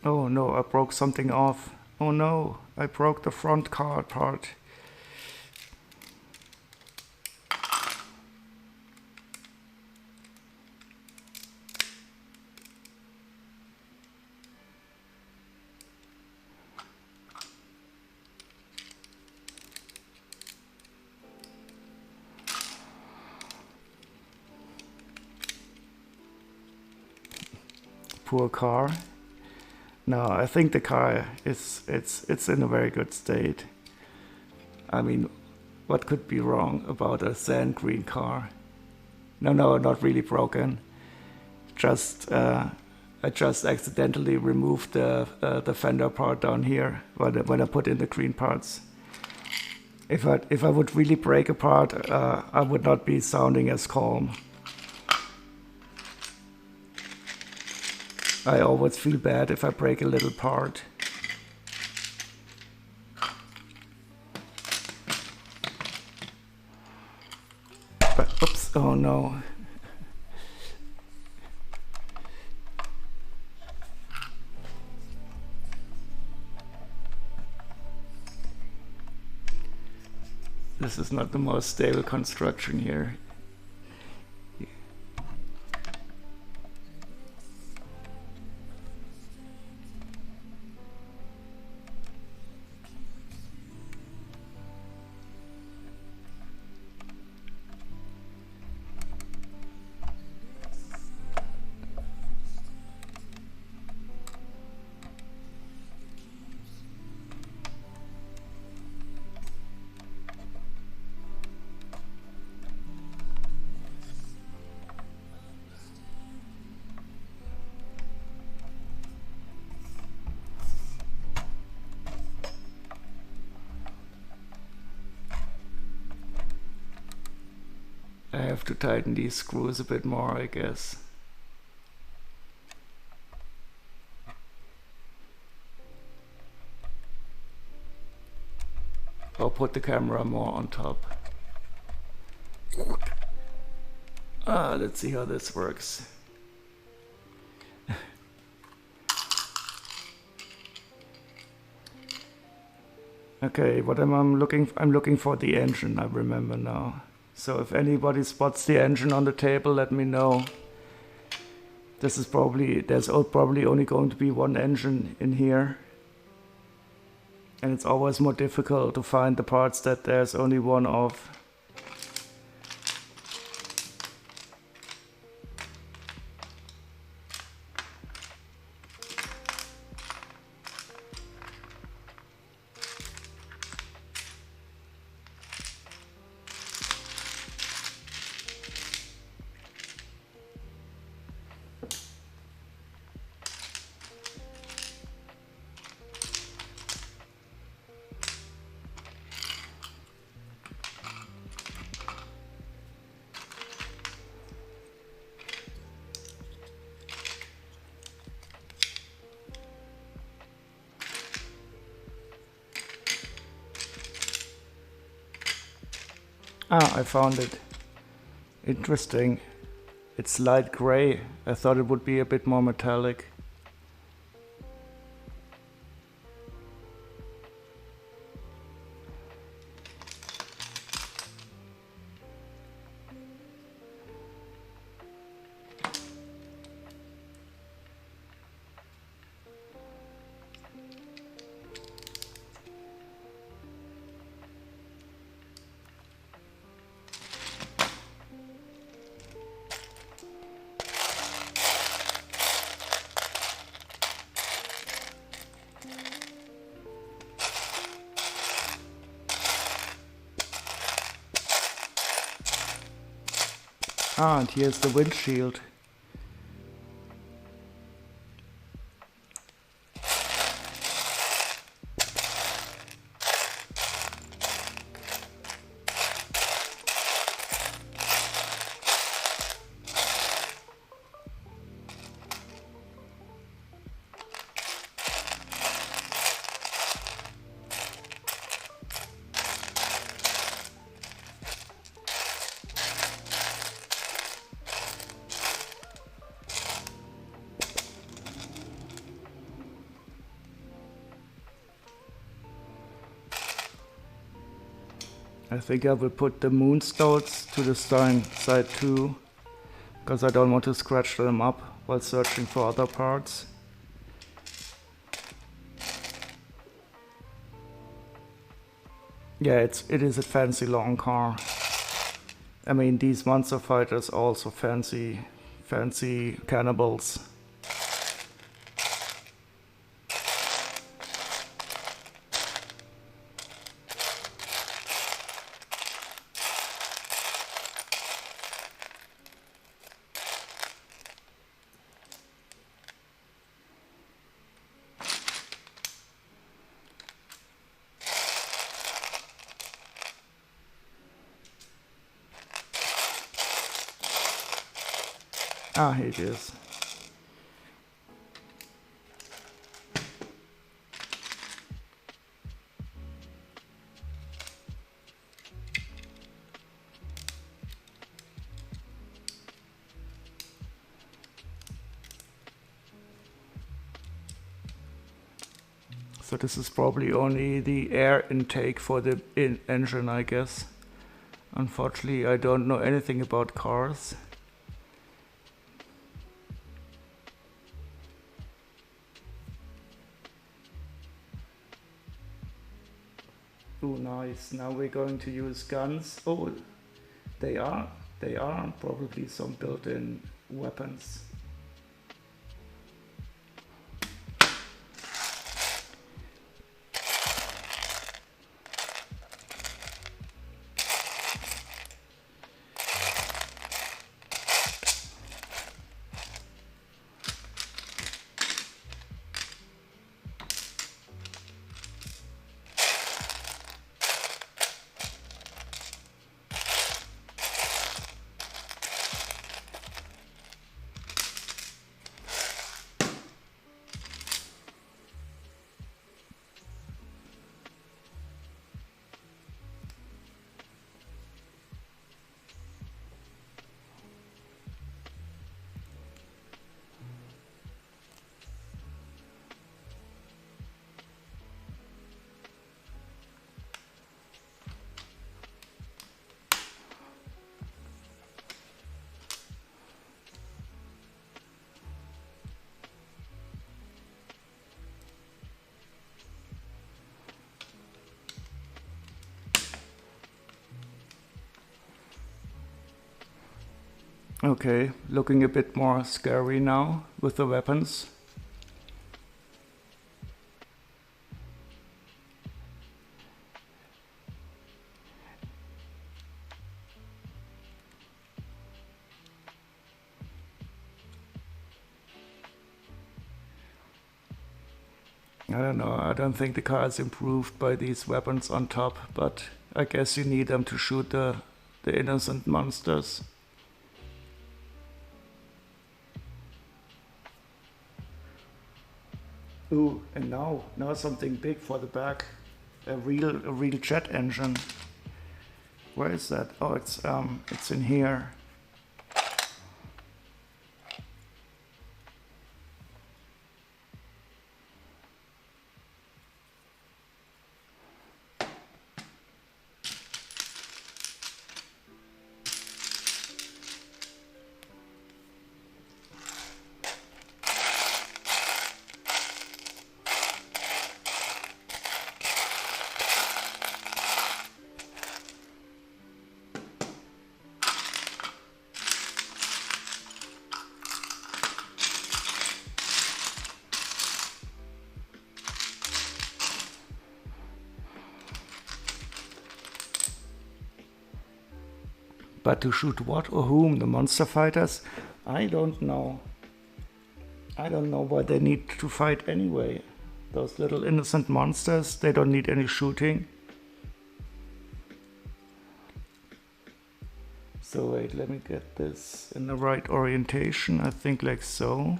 Oh no, I broke something off. Oh no, I broke the front card part. Poor car. No, I think the car it's in a very good state. I mean, what could be wrong about a sand green car? No, not really broken. Just I just accidentally removed the fender part down here when I put in the green parts. If I would really break a part, I would not be sounding as calm. I always feel bad if I break a little part. But, oops, oh no. This is not the most stable construction here. I have to tighten these screws a bit more, I guess. Or put the camera more on top. Let's see how this works. Okay, what I'm looking for the engine, I remember now. So if anybody spots the engine on the table, let me know. There's probably only going to be one engine in here. And it's always more difficult to find the parts that there's only one of. I found it. Interesting. It's light gray. I thought it would be a bit more metallic. And here's the windshield. I think I will put the moonstones to the side too, because I don't want to scratch them up while searching for other parts. Yeah, it is a fancy long car. I mean, these monster fighters are also fancy cannibals. Ah, here it is. So this is probably only the air intake for the engine, I guess. Unfortunately, I don't know anything about cars. Oh, nice. Now we're going to use guns. Oh, they are probably some built-in weapons. Okay, looking a bit more scary now with the weapons. I don't know, I don't think the car is improved by these weapons on top, but I guess you need them to shoot the innocent monsters. Ooh, and now something big for the back. A real jet engine. Where is that? Oh, it's in here. But to shoot what or whom? The monster fighters? I don't know. I don't know why they need to fight anyway. Those little innocent monsters, they don't need any shooting. So wait, let me get this in the right orientation. I think like so.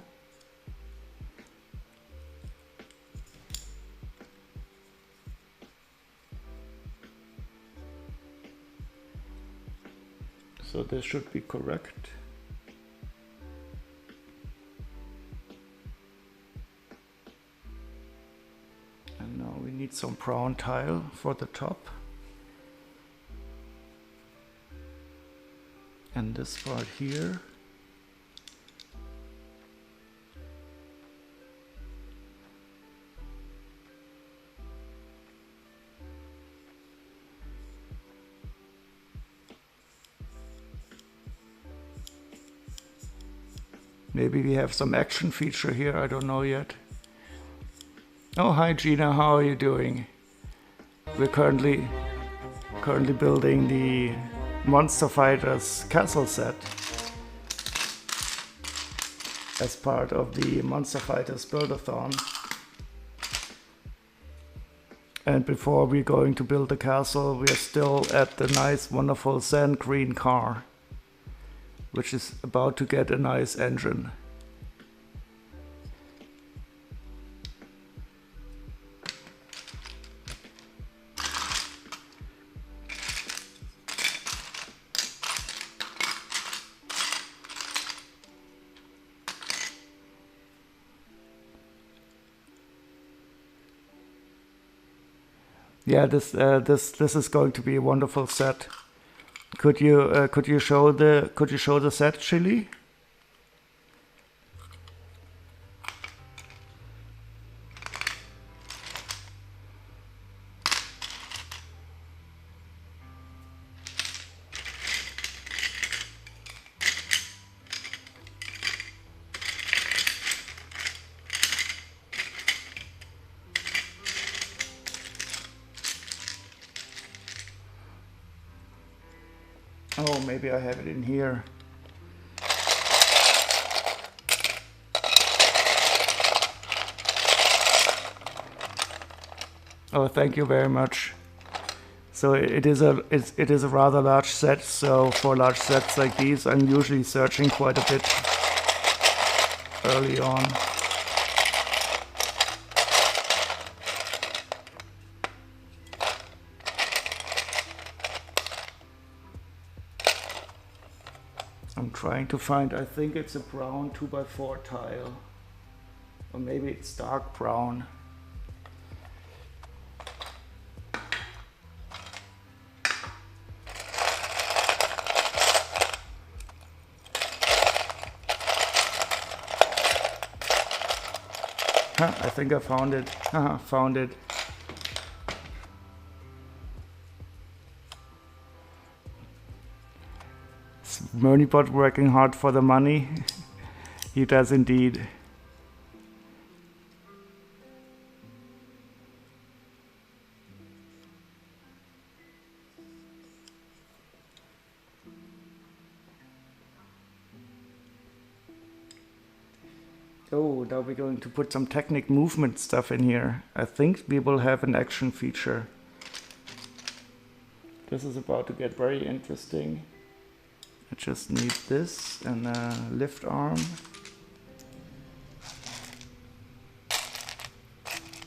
So this should be correct. And now we need some brown tile for the top. and this part here. Maybe we have some action feature here, I don't know yet. Oh, hi Gina, how are you doing? We're currently building the Monster Fighters castle set as part of the Monster Fighters Build-a-thon. And before we're going to build the castle, we are still at the nice, wonderful sand green car, which is about to get a nice engine. Yeah, this is going to be a wonderful set. Could you show the set, Chili? Oh, maybe I have it in here. Oh, thank you very much. So it is a rather large set. So for large sets like these, I'm usually searching quite a bit early on. I'm trying to find, I think it's a brown 2x4 tile. Or maybe it's dark brown. I think I found it. Found it. Is Mernibot working hard for the money? He does indeed. Oh, now we're going to put some Technic movement stuff in here. I think we will have an action feature. This is about to get very interesting. I just need this and a lift arm.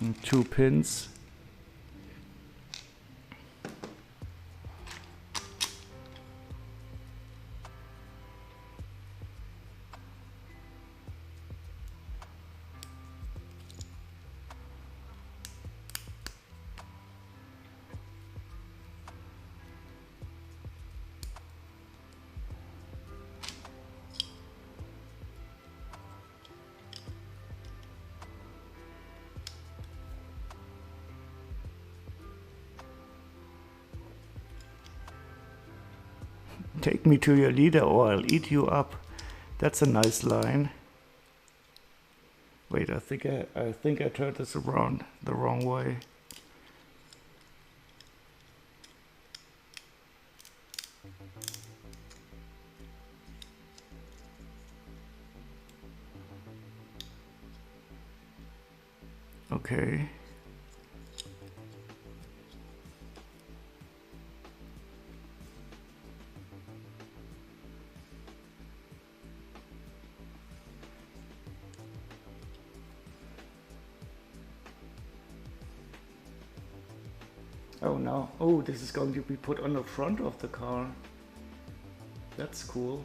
And 2 pins. Take me to your leader or I'll eat you up. That's a nice line. Wait, I think I turned this around the wrong way. Okay. Oh no. Oh, this is going to be put on the front of the car. That's cool.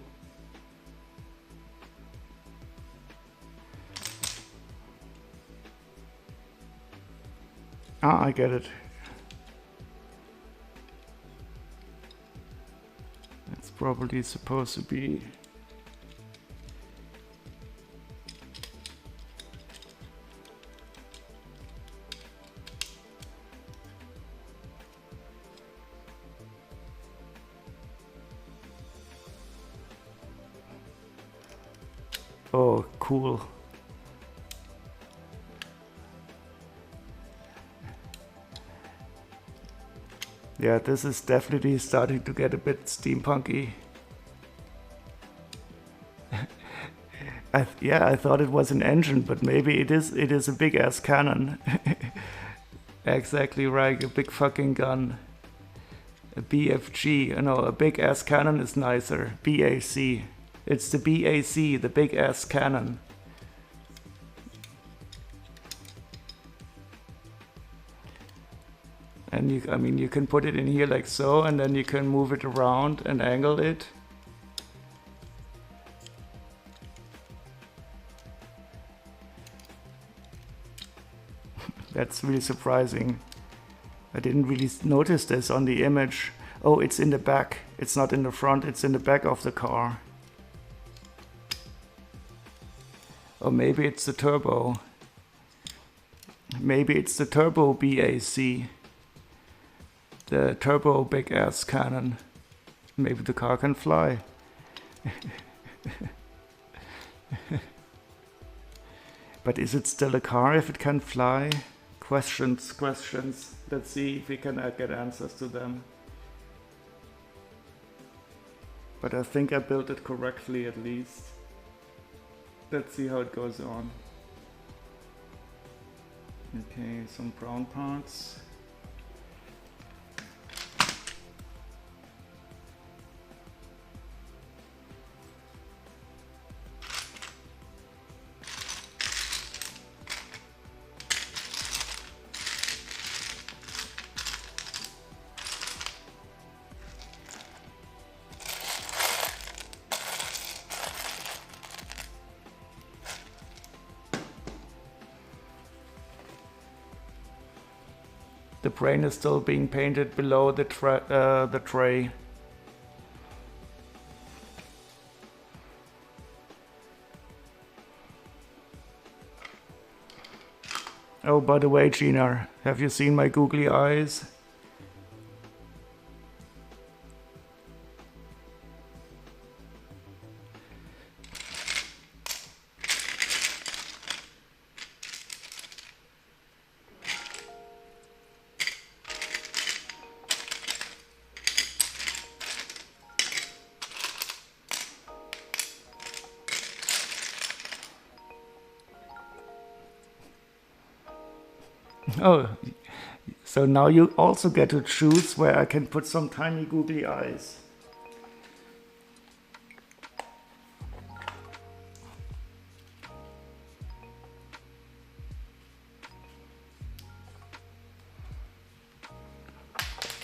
Ah, I get it. Let's probably supposed to be. Oh, cool. Yeah, this is definitely starting to get a bit steampunky. I thought it was an engine, but maybe it is a big ass cannon. Exactly right, a big fucking gun. A BFG, no, a big ass cannon is nicer. BAC. It's the BAC, the big ass cannon. And you can put it in here like so, and then you can move it around and angle it. That's really surprising. I didn't really notice this on the image. Oh, it's in the back. It's not in the front, it's in the back of the car. Or maybe it's the turbo. Maybe it's the turbo BAC. The turbo big ass cannon. Maybe the car can fly. But is it still a car if it can fly? Questions. Let's see if we can get answers to them. But I think I built it correctly at least. Let's see how it goes on. Okay, some brown parts. The brain is still being painted below the tray. Oh, by the way, Gina, have you seen my googly eyes? Oh, so now you also get to choose where I can put some tiny googly eyes.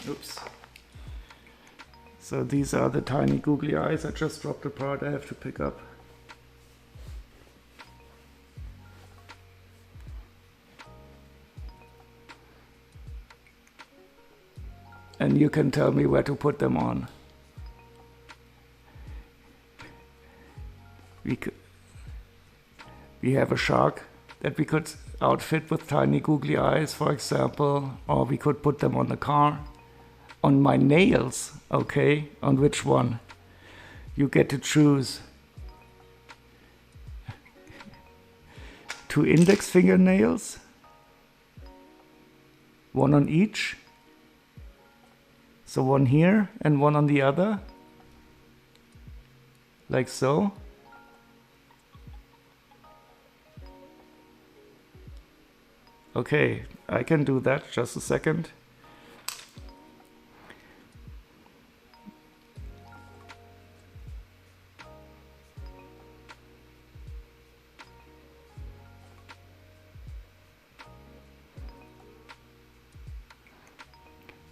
Oops. So these are the tiny googly eyes. I just dropped a part I have to pick up. And you can tell me where to put them on. We have a shark that we could outfit with tiny googly eyes, for example, or we could put them on the car. On my nails, okay, on which one? You get to choose. 2 index fingernails, 1 on each. So 1 here and 1 on the other, like so. Okay, I can do that, just a second.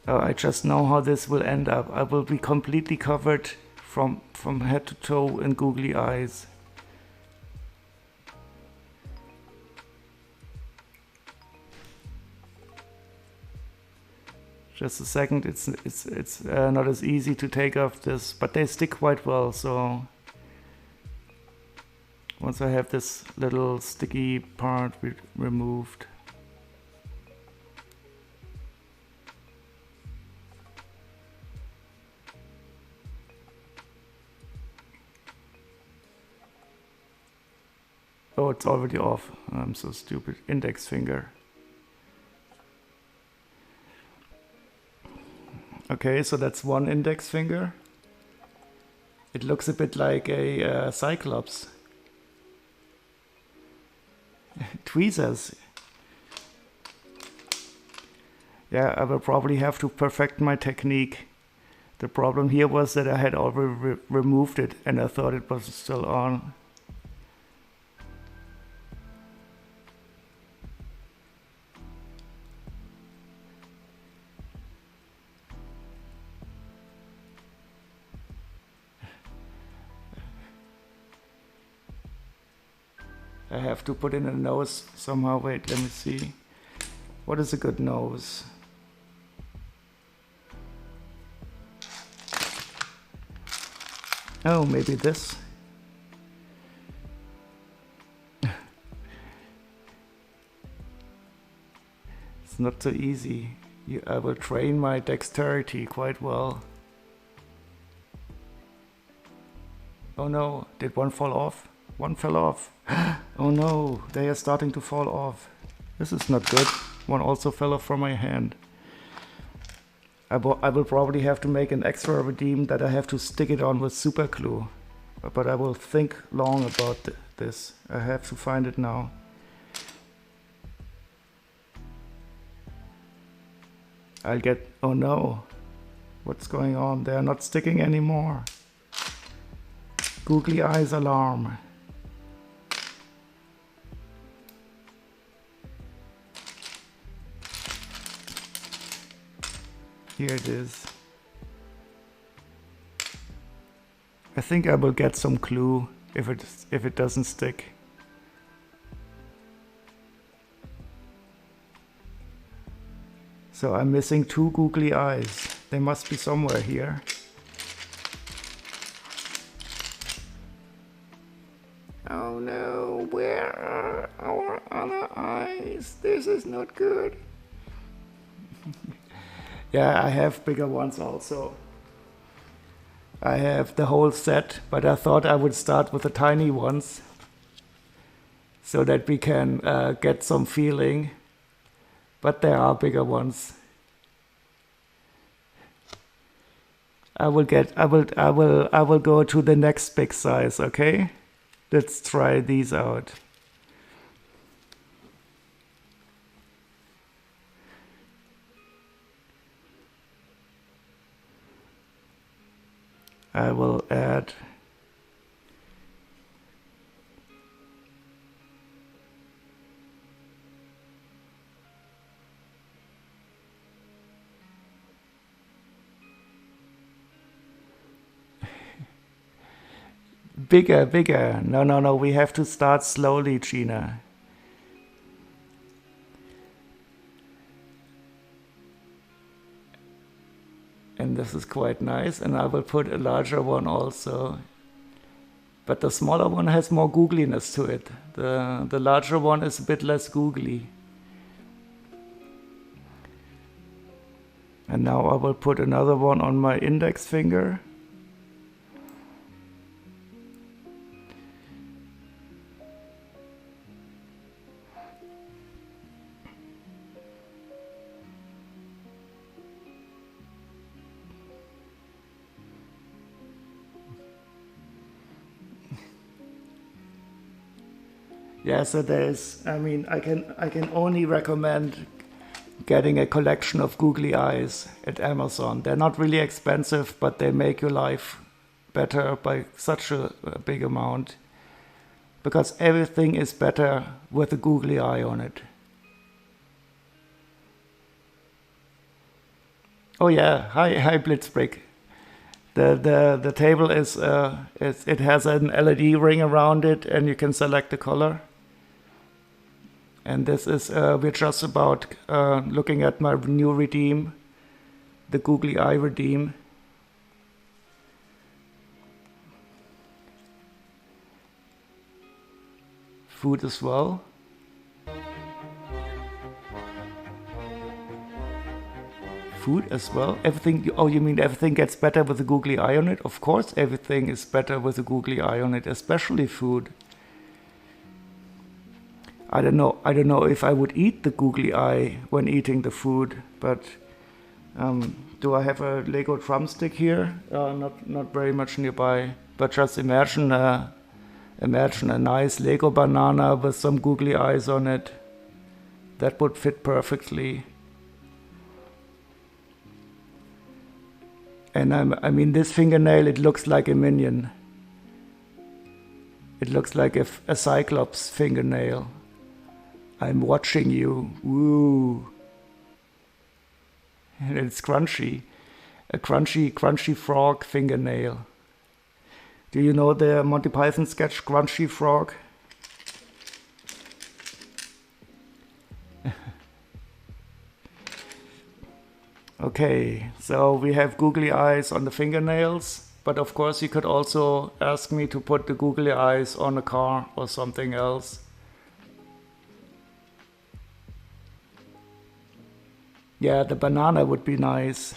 Oh, I just know how this will end up. I will be completely covered from head to toe in googly eyes. Just a second. It's not as easy to take off this, but they stick quite well. So once I have this little sticky part removed. Oh, it's already off. I'm so stupid. Index finger. Okay, so that's one index finger. It looks a bit like a Cyclops. Tweezers. Yeah, I will probably have to perfect my technique. The problem here was that I had already removed it and I thought it was still on. I have to put in a nose somehow. Wait, let me see. What is a good nose? Oh, maybe this. It's not so easy. I will train my dexterity quite well. Oh no, did one fall off? One fell off. Oh no, they are starting to fall off. This is not good. One also fell off from my hand. I will probably have to make an extra redeem that I have to stick it on with super glue. But I will think long about this. I have to find it now. I'll get... Oh no. What's going on? They are not sticking anymore. Googly eyes alarm. Here it is. I think I will get some glue if it doesn't stick. So I'm missing two googly eyes. They must be somewhere here. Oh no, where are our other eyes? This is not good. Yeah, I have bigger ones also. I have the whole set, but I thought I would start with the tiny ones so that we can get some feeling. But there are bigger ones. I will go to the next big size, okay? Let's try these out. I will add bigger. No, we have to start slowly, Gina. And this is quite nice, and I will put a larger one also. But the smaller one has more googliness to it. The larger one is a bit less googly. And now I will put another one on my index finger. Yeah, so there's, I mean, I can only recommend getting a collection of googly eyes at Amazon. They're not really expensive, but they make your life better by such a big amount. Because everything is better with a googly eye on it. Oh yeah, hi Blitzbrick. The table is, it has an LED ring around it and you can select the color. And this is, we're just about looking at my new redeem. the googly eye redeem. Food as well. Food as well. Everything. Oh, you mean everything gets better with a googly eye on it? Of course, everything is better with a googly eye on it, especially food. I don't know if I would eat the googly eye when eating the food, but do I have a Lego drumstick here? Not very much nearby. But just imagine a nice Lego banana with some googly eyes on it. That would fit perfectly. And I mean, this fingernail, it looks like a minion. It looks like a Cyclops fingernail. I'm watching you. Woo. And it's crunchy. A crunchy frog fingernail. Do you know the Monty Python sketch Crunchy Frog? Okay, so we have googly eyes on the fingernails, but of course you could also ask me to put the googly eyes on a car or something else. Yeah, the banana would be nice.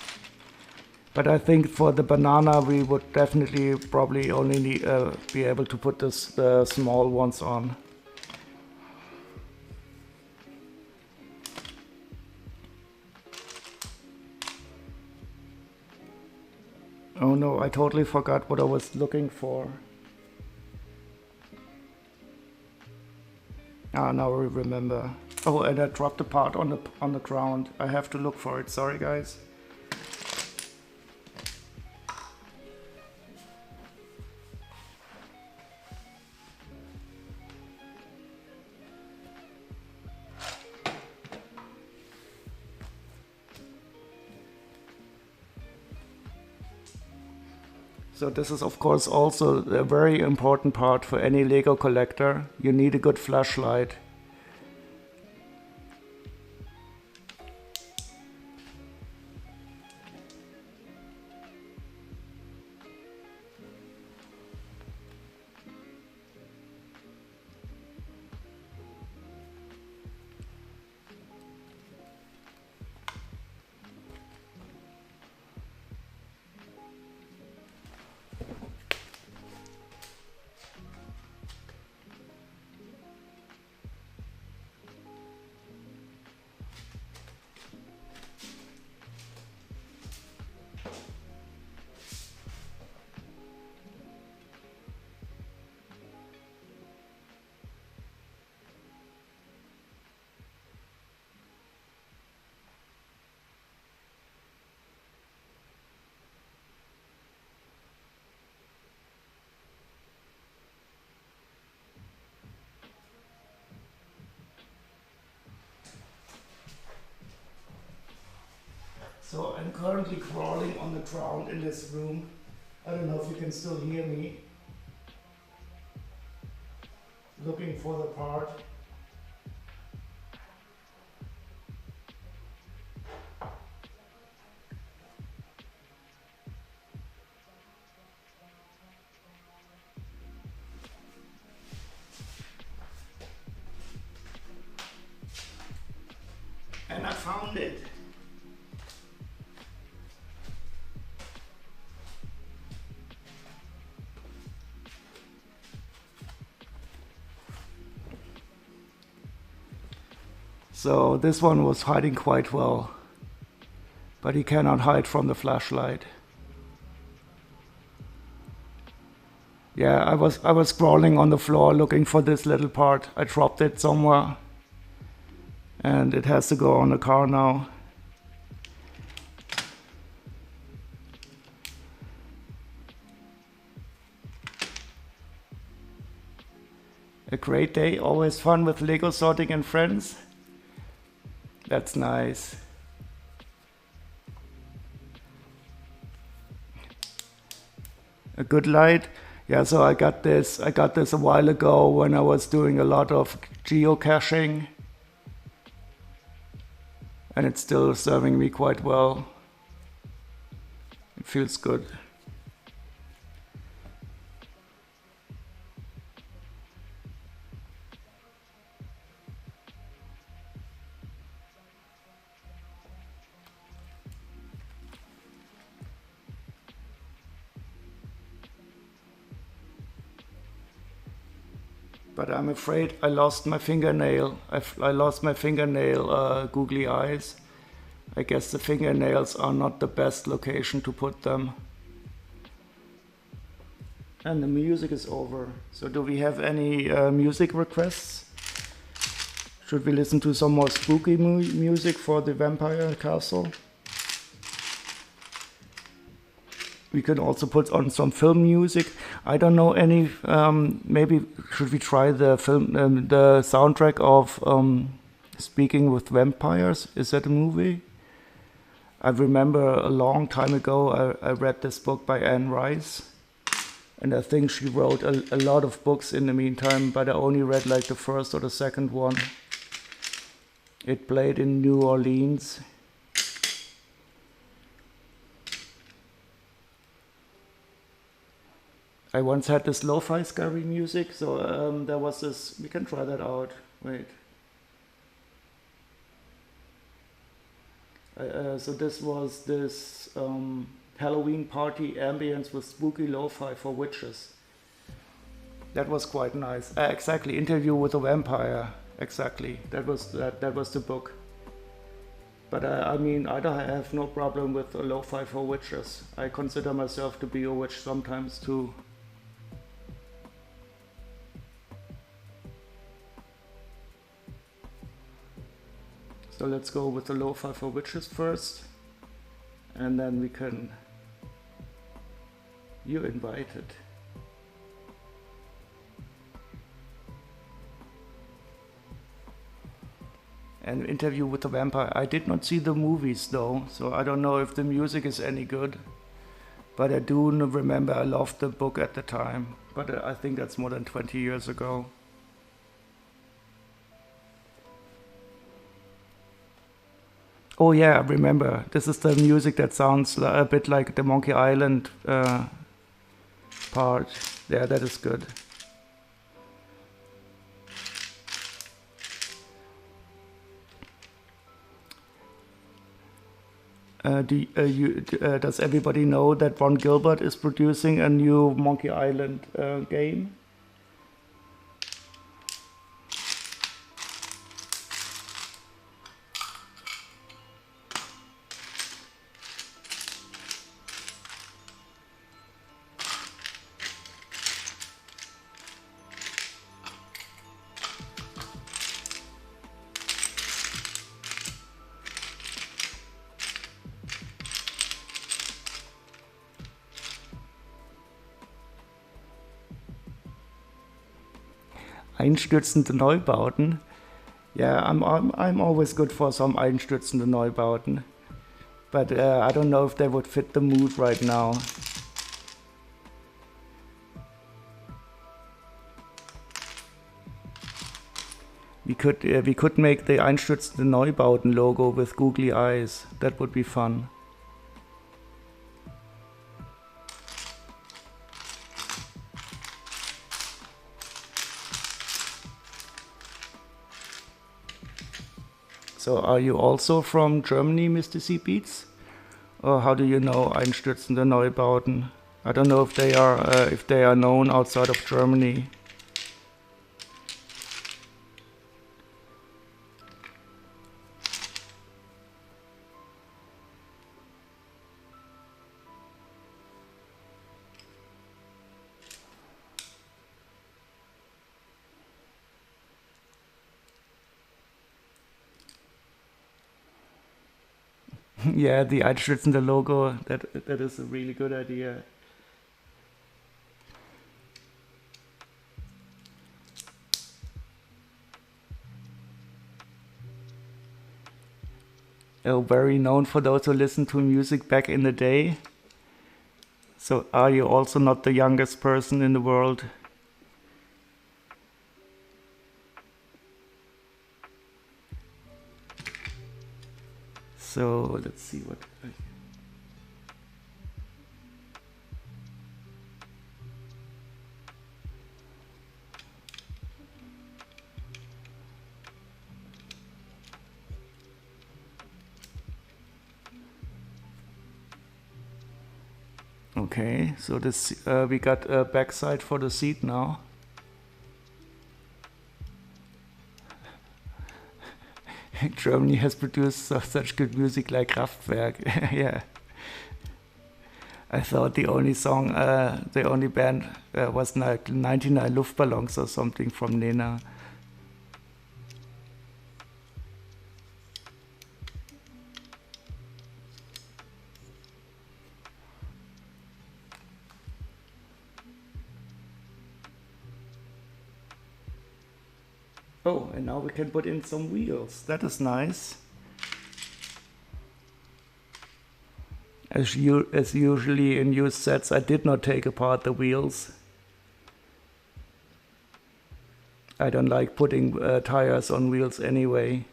But I think for the banana we would definitely probably only be able to put the small ones on. Oh no, I totally forgot what I was looking for. Ah, now I remember. Oh, and I dropped the part on the ground. I have to look for it. Sorry, guys. So this is of course also a very important part for any Lego collector. You need a good flashlight. So I'm currently crawling on the ground in this room. I don't know if you can still hear me. Looking for the part. And I found it. So this one was hiding quite well, but he cannot hide from the flashlight. Yeah, I was crawling on the floor looking for this little part. I dropped it somewhere, and it has to go on the car now. A great day, always fun with Lego sorting and friends. That's nice. A good light. Yeah, so I got this a while ago when I was doing a lot of geocaching. And it's still serving me quite well. It feels good. But I'm afraid I lost my fingernail. I lost my fingernail googly eyes. I guess the fingernails are not the best location to put them. And the music is over. So do we have any music requests? Should we listen to some more spooky music for the vampire castle? We can also put on some film music. I don't know any. Maybe should we try the film, the soundtrack of Speaking with Vampires? Is that a movie? I remember a long time ago I read this book by Anne Rice, and I think she wrote a lot of books in the meantime, but I only read like the first or the second one. It played in New Orleans. I once had this lo-fi scary music, so there was this. We can try that out. Wait. So this was this Halloween party ambience with spooky lo-fi for witches. That was quite nice. Exactly, Interview with a Vampire. Exactly, that was the book. But I mean, I have no problem with a lo-fi for witches. I consider myself to be a witch sometimes too. So let's go with the lo-fi for witches first, and then we can. You're invited. An Interview with the Vampire. I did not see the movies though, so I don't know if the music is any good. But I do remember I loved the book at the time. But I think that's more than 20 years ago. Oh yeah, I remember. This is the music that sounds a bit like the Monkey Island part. Yeah, that is good. Does everybody know that Ron Gilbert is producing a new Monkey Island game? Einstürzende Neubauten. Yeah, I'm always good for some einstürzende Neubauten. But I don't know if they would fit the mood right now. We could make the Einstürzende Neubauten logo with googly eyes. That would be fun. So are you also from Germany, Mr. C Beats? Or how do you know Einstürzende Neubauten? I don't know if they are known outside of Germany. Yeah, the Einstürzende logo, that is a really good idea. Very known for those who listened to music back in the day. So are you also not the youngest person in the world? So let's see what. Okay, so this we got a backside for the seat now. Germany has produced such good music like Kraftwerk. Yeah. I thought the only song, the only band was like 99 Luftballons or something from Nena. Oh, and now we can put in some wheels. That is nice. As usually in used sets, I did not take apart the wheels. I don't like putting tires on wheels anyway.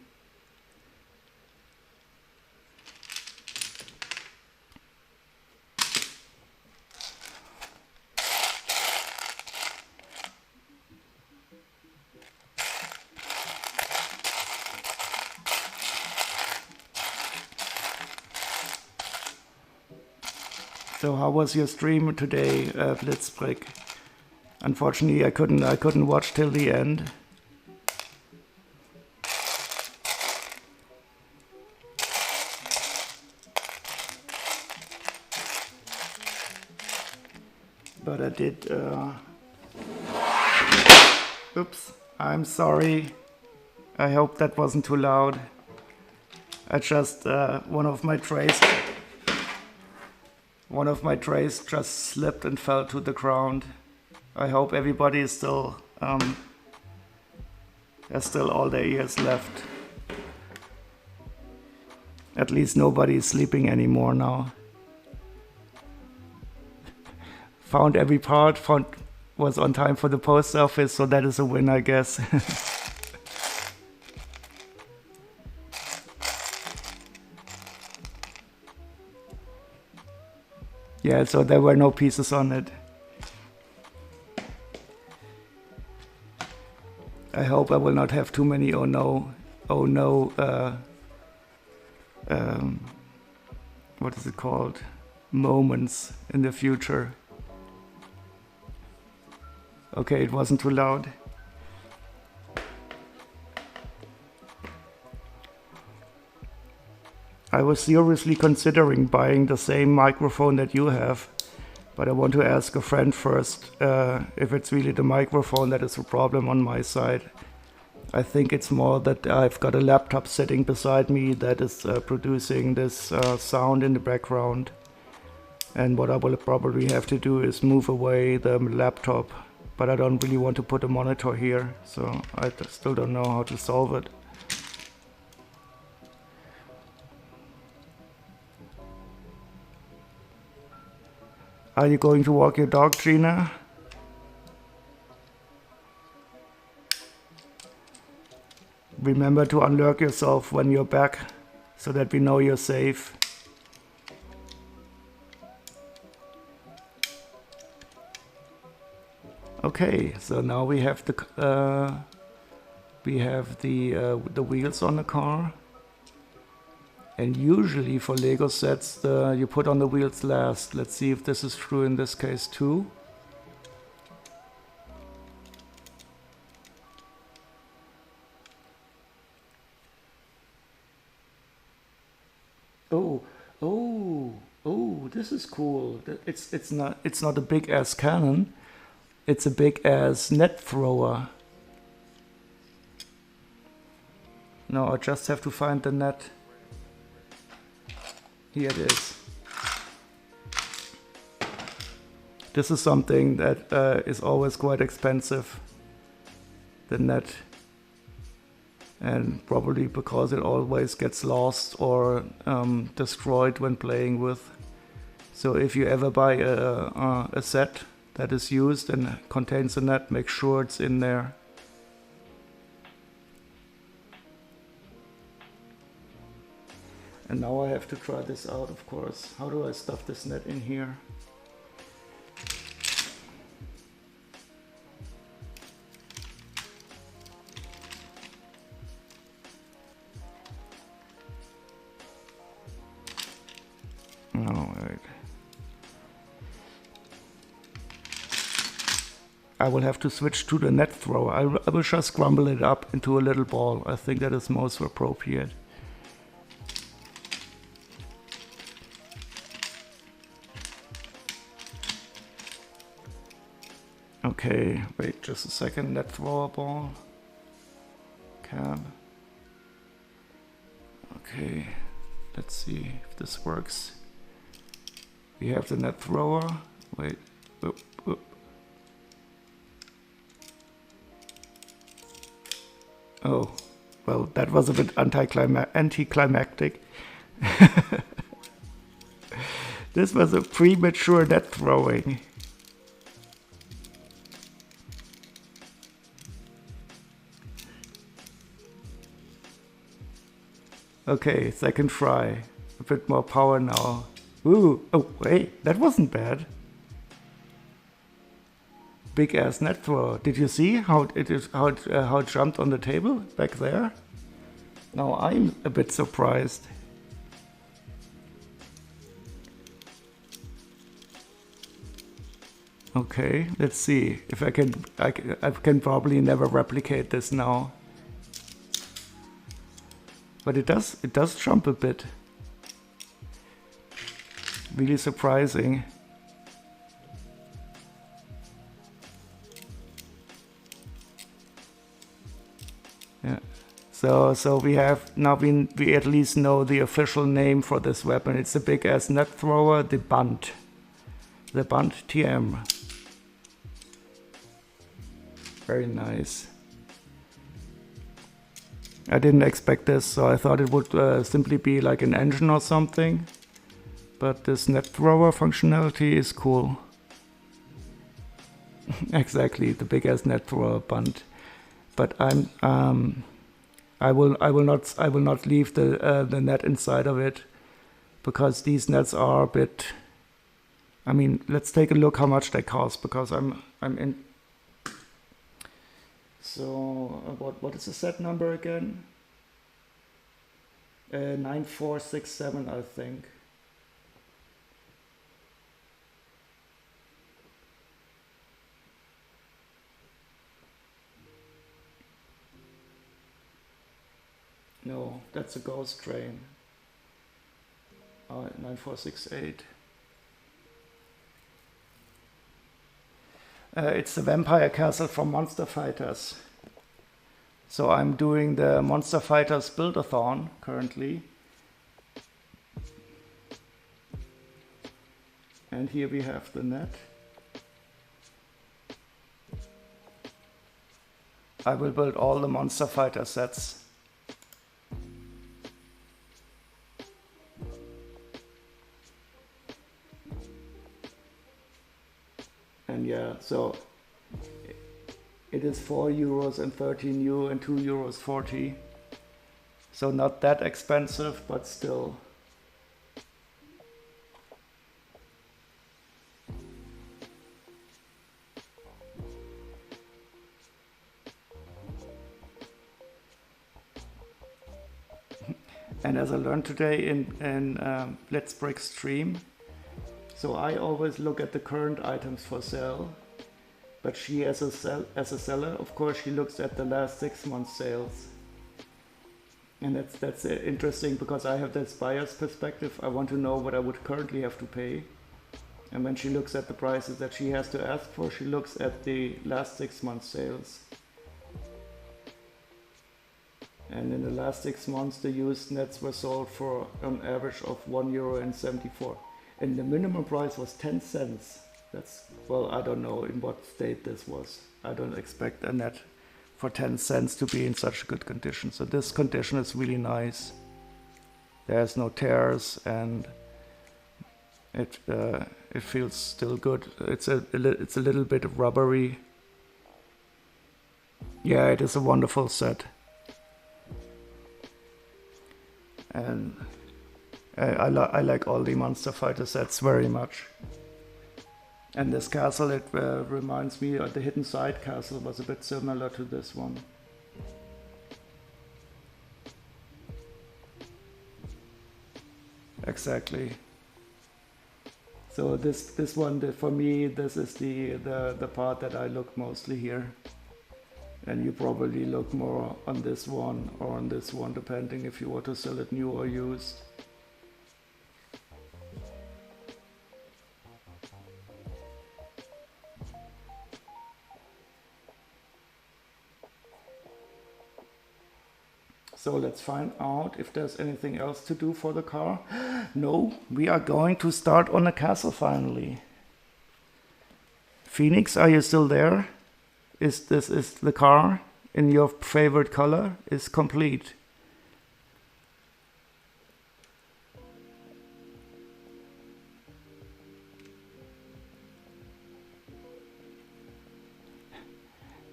So how was your stream today, Blitzbrick? Unfortunately, I couldn't watch till the end. But I did. Oops, I'm sorry. I hope that wasn't too loud. I just one of my trays just slipped and fell to the ground. I hope everybody is still has still all their ears left. At least nobody is sleeping anymore now. Found every part, was on time for the post office, so that is a win, I guess. Yeah, so there were no pieces on it. I hope I will not have too many oh no, what is it called? Moments in the future. Okay, it wasn't too loud. I was seriously considering buying the same microphone that you have, but I want to ask a friend first if it's really the microphone that is a problem on my side. I think it's more that I've got a laptop sitting beside me that is producing this sound in the background. And what I will probably have to do is move away the laptop, but I don't really want to put a monitor here, so I still don't know how to solve it. Are you going to walk your dog, Gina? Remember to unlurk yourself when you're back, so that we know you're safe. Okay, so now we have the wheels on the car. And usually for Lego sets, you put on the wheels last. Let's see if this is true in this case too. Oh, this is cool. It's not a big ass cannon. It's a big ass net thrower. No, I just have to find the net. Here it is. This is something that is always quite expensive, the net. And probably because it always gets lost or destroyed when playing with. So if you ever buy a set that is used and contains a net, make sure it's in there. And now I have to try this out, of course. How do I stuff this net in here? Alright. I will have to switch to the net thrower. I will just crumble it up into a little ball. I think that is most appropriate. Okay, wait just a second. Net thrower ball. Cab. Okay, let's see if this works. We have the net thrower. Wait. Oop, oop. Oh, well, that was a bit anticlimactic. This was a premature net throwing. Okay, second try. A bit more power now. Ooh, oh wait, that wasn't bad. Big ass net thrower. Did you see how it jumped on the table back there? Now I'm a bit surprised. Okay, let's see if I can probably never replicate this now. But it does jump a bit. Really surprising. Yeah. So we have now we at least know the official name for this weapon. It's a big ass net thrower, the Bunt. The Bunt TM. Very nice. I didn't expect this, so I thought it would simply be like an engine or something. But this net thrower functionality is cool. Exactly, the big ass net thrower Bunt. But I will not leave the net inside of it, because these nets are a bit. I mean, let's take a look how much they cost, because I'm in. So what is the set number again? 9467, I think. No, that's a ghost train. 9468. It's the vampire castle from Monster Fighters. So I'm doing the Monster Fighters Build-a-thon currently. And here we have the net. I will build all the Monster Fighter sets. And yeah, so it is €4 and 13U and €2.40. So not that expensive, but still. And as I learned today in Let's Break Stream, so I always look at the current items for sale, but she as a seller, of course, she looks at the last 6 months sales. And that's interesting, because I have this buyer's perspective. I want to know what I would currently have to pay. And when she looks at the prices that she has to ask for, she looks at the last 6 months sales. And in the last 6 months, the used nets were sold for an average of €1.74. And the minimum price was 10 cents. That's, well, I don't know in what state this was. I don't expect a net for 10 cents to be in such good condition. So this condition is really nice. There's no tears, and it feels still good. It's a little bit rubbery. Yeah, it is a wonderful set. And I like all the Monster Fighter sets very much. And this castle, it reminds me, the Hidden Side castle was a bit similar to this one. Exactly. So this one, for me, this is the part that I look mostly here. And you probably look more on this one or on this one, depending if you want to sell it new or used. So let's find out if there's anything else to do for the car. No, we are going to start on the castle finally. Phoenix, are you still there? Is the car in your favorite color is complete.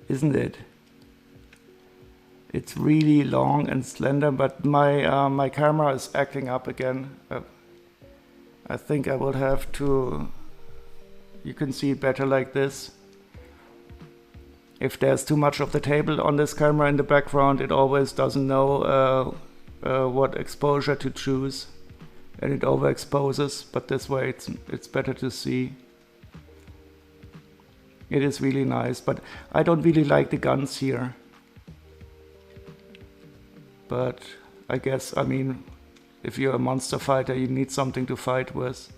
Isn't it? It's really long and slender, but my camera is acting up again. I think I will have to. You can see it better like this. If there's too much of the table on this camera in the background, it always doesn't know what exposure to choose, and it overexposes. But this way, it's better to see. It is really nice, but I don't really like the guns here. But I guess, I mean, if you're a monster fighter, you need something to fight with.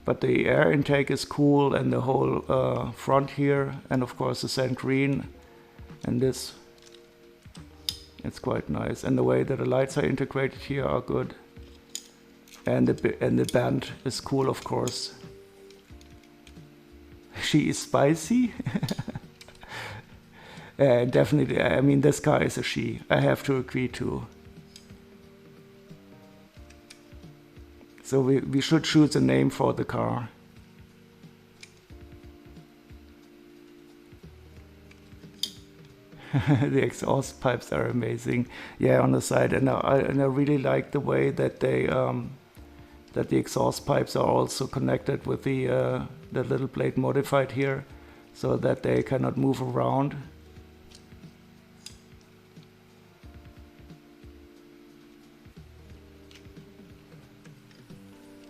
But the air intake is cool, and the whole front here, and of course the sand green, and this, it's quite nice. And the way that the lights are integrated here are good. And the band is cool, of course. She is spicy. Definitely, I mean, this car is a she. I have to agree too. So we should choose a name for the car. The exhaust pipes are amazing. Yeah, on the side, and I really like the way that they that the exhaust pipes are also connected with the little blade modified here, so that they cannot move around.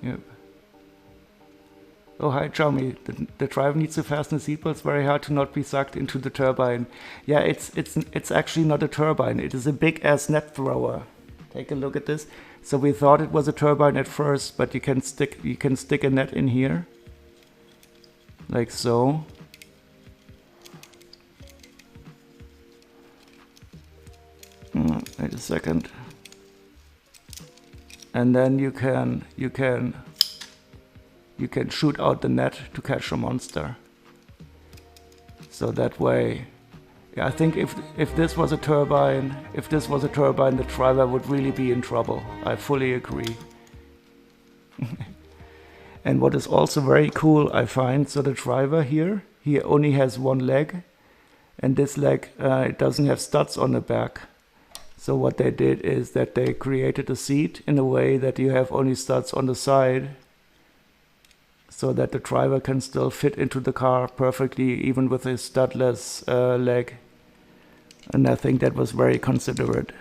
Yep. Oh, hi, Xiaomi. The driver needs to fasten the seatbelts very hard to not be sucked into the turbine. Yeah, it's actually not a turbine. It is a big-ass net thrower. Take a look at this. So we thought it was a turbine at first, but you can stick a net in here, like so. Wait a second. And then you can shoot out the net to catch a monster. So that way, yeah, I think if this was a turbine, the driver would really be in trouble. I fully agree. And what is also very cool, I find, so the driver here, he only has one leg, and this leg it doesn't have studs on the back. So what they did is that they created a seat in a way that you have only studs on the side, so that the driver can still fit into the car perfectly, even with his studless leg. And I think that was very considerate.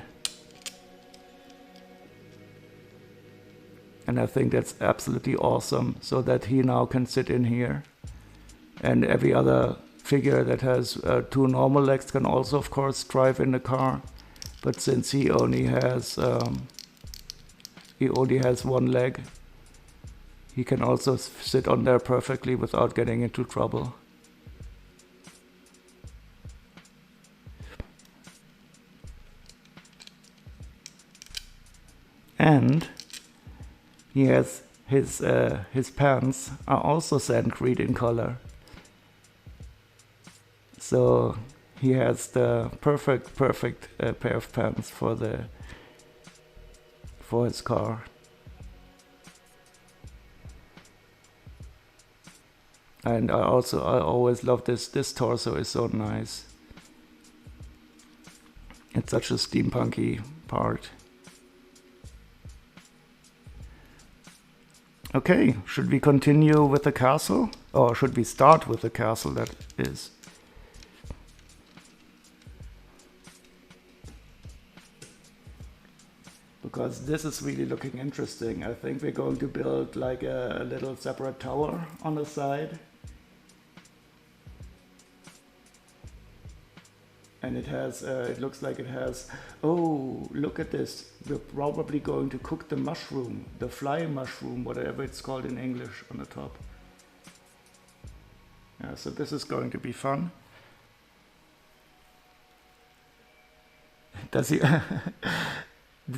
And I think that's absolutely awesome, so that he now can sit in here. And every other figure that has two normal legs can also, of course, drive in the car. But since he only has one leg, he can also sit on there perfectly without getting into trouble. And he has his pants are also sand green in color. So he has the perfect pair of pants for his car. And I always love this torso is so nice. It's such a steampunky part. Okay, should we continue with the castle? Or should we start with the castle, that is? because this is really looking interesting. I think we're going to build like a little separate tower on the side. And it has, it looks like it has, oh, look at this. We're probably going to cook the mushroom, the fly mushroom, whatever it's called in English, on the top. Yeah, so this is going to be fun. Does he,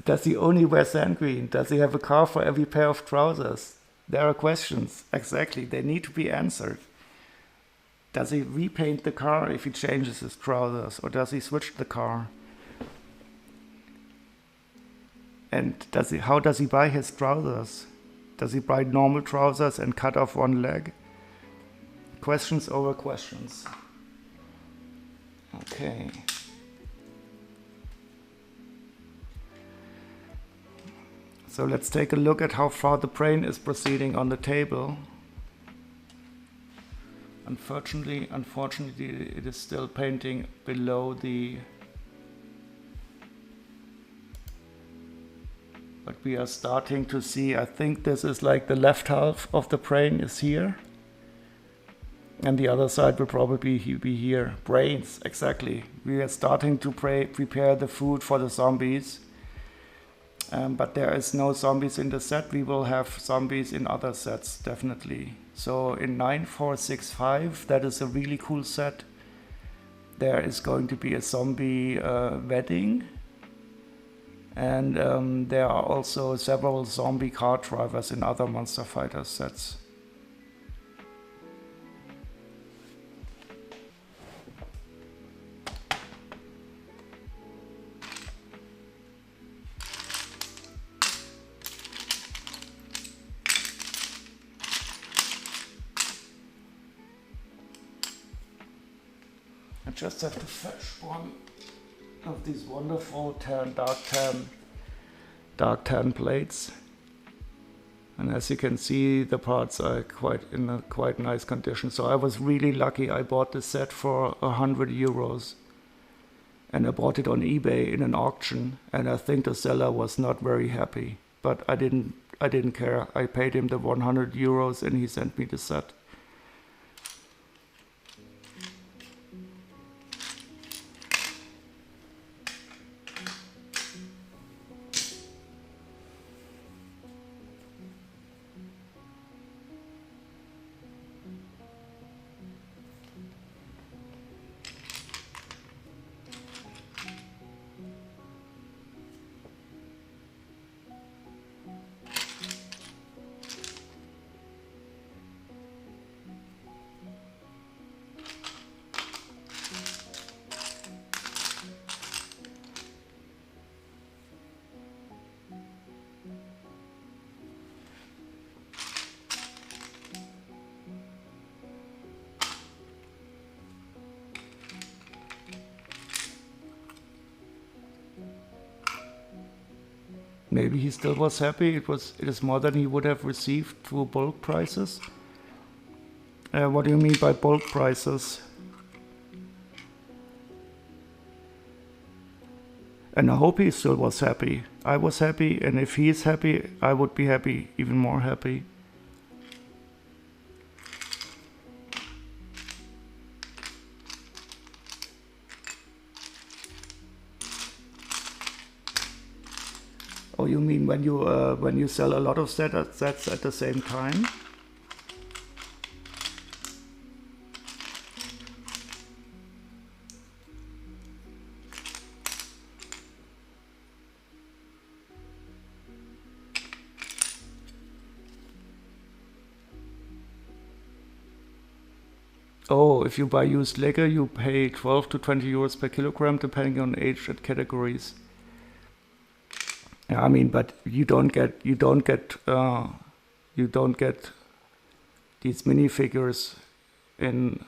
does he only wear sand green? Does he have a car for every pair of trousers? There are questions, exactly, they need to be answered. Does he repaint the car if he changes his trousers, or does he switch the car? And how does he buy his trousers? Does he buy normal trousers and cut off one leg? Questions over questions. Okay. So let's take a look at how far the brain is proceeding on the table. Unfortunately, it is still painting below the... But we are starting to see, I think this is like the left half of the brain is here. And the other side will probably be here. Brains, exactly. We are starting to prepare the food for the zombies. But there is no zombies in the set. We will have zombies in other sets, definitely. So in 9465, that is a really cool set. There is going to be a zombie wedding. And there are also several zombie car drivers in other Monster Fighter sets. I just have to fetch one of these wonderful dark tan plates. And as you can see, the parts are in a quite nice condition. So I was really lucky. I bought this set for €100. And I bought it on eBay in an auction. And I think the seller was not very happy. But I didn't care. I paid him the €100 and he sent me the set. Maybe he still was happy. It is more than he would have received through bulk prices. What do you mean by bulk prices? And I hope he still was happy. I was happy, and if he is happy, I would be happy, even more happy. Oh, you mean when you sell a lot of sets at the same time? Oh, if you buy used Lego, you pay 12 to 20 euros per kilogram, depending on age and categories. I mean, but you don't get these minifigures in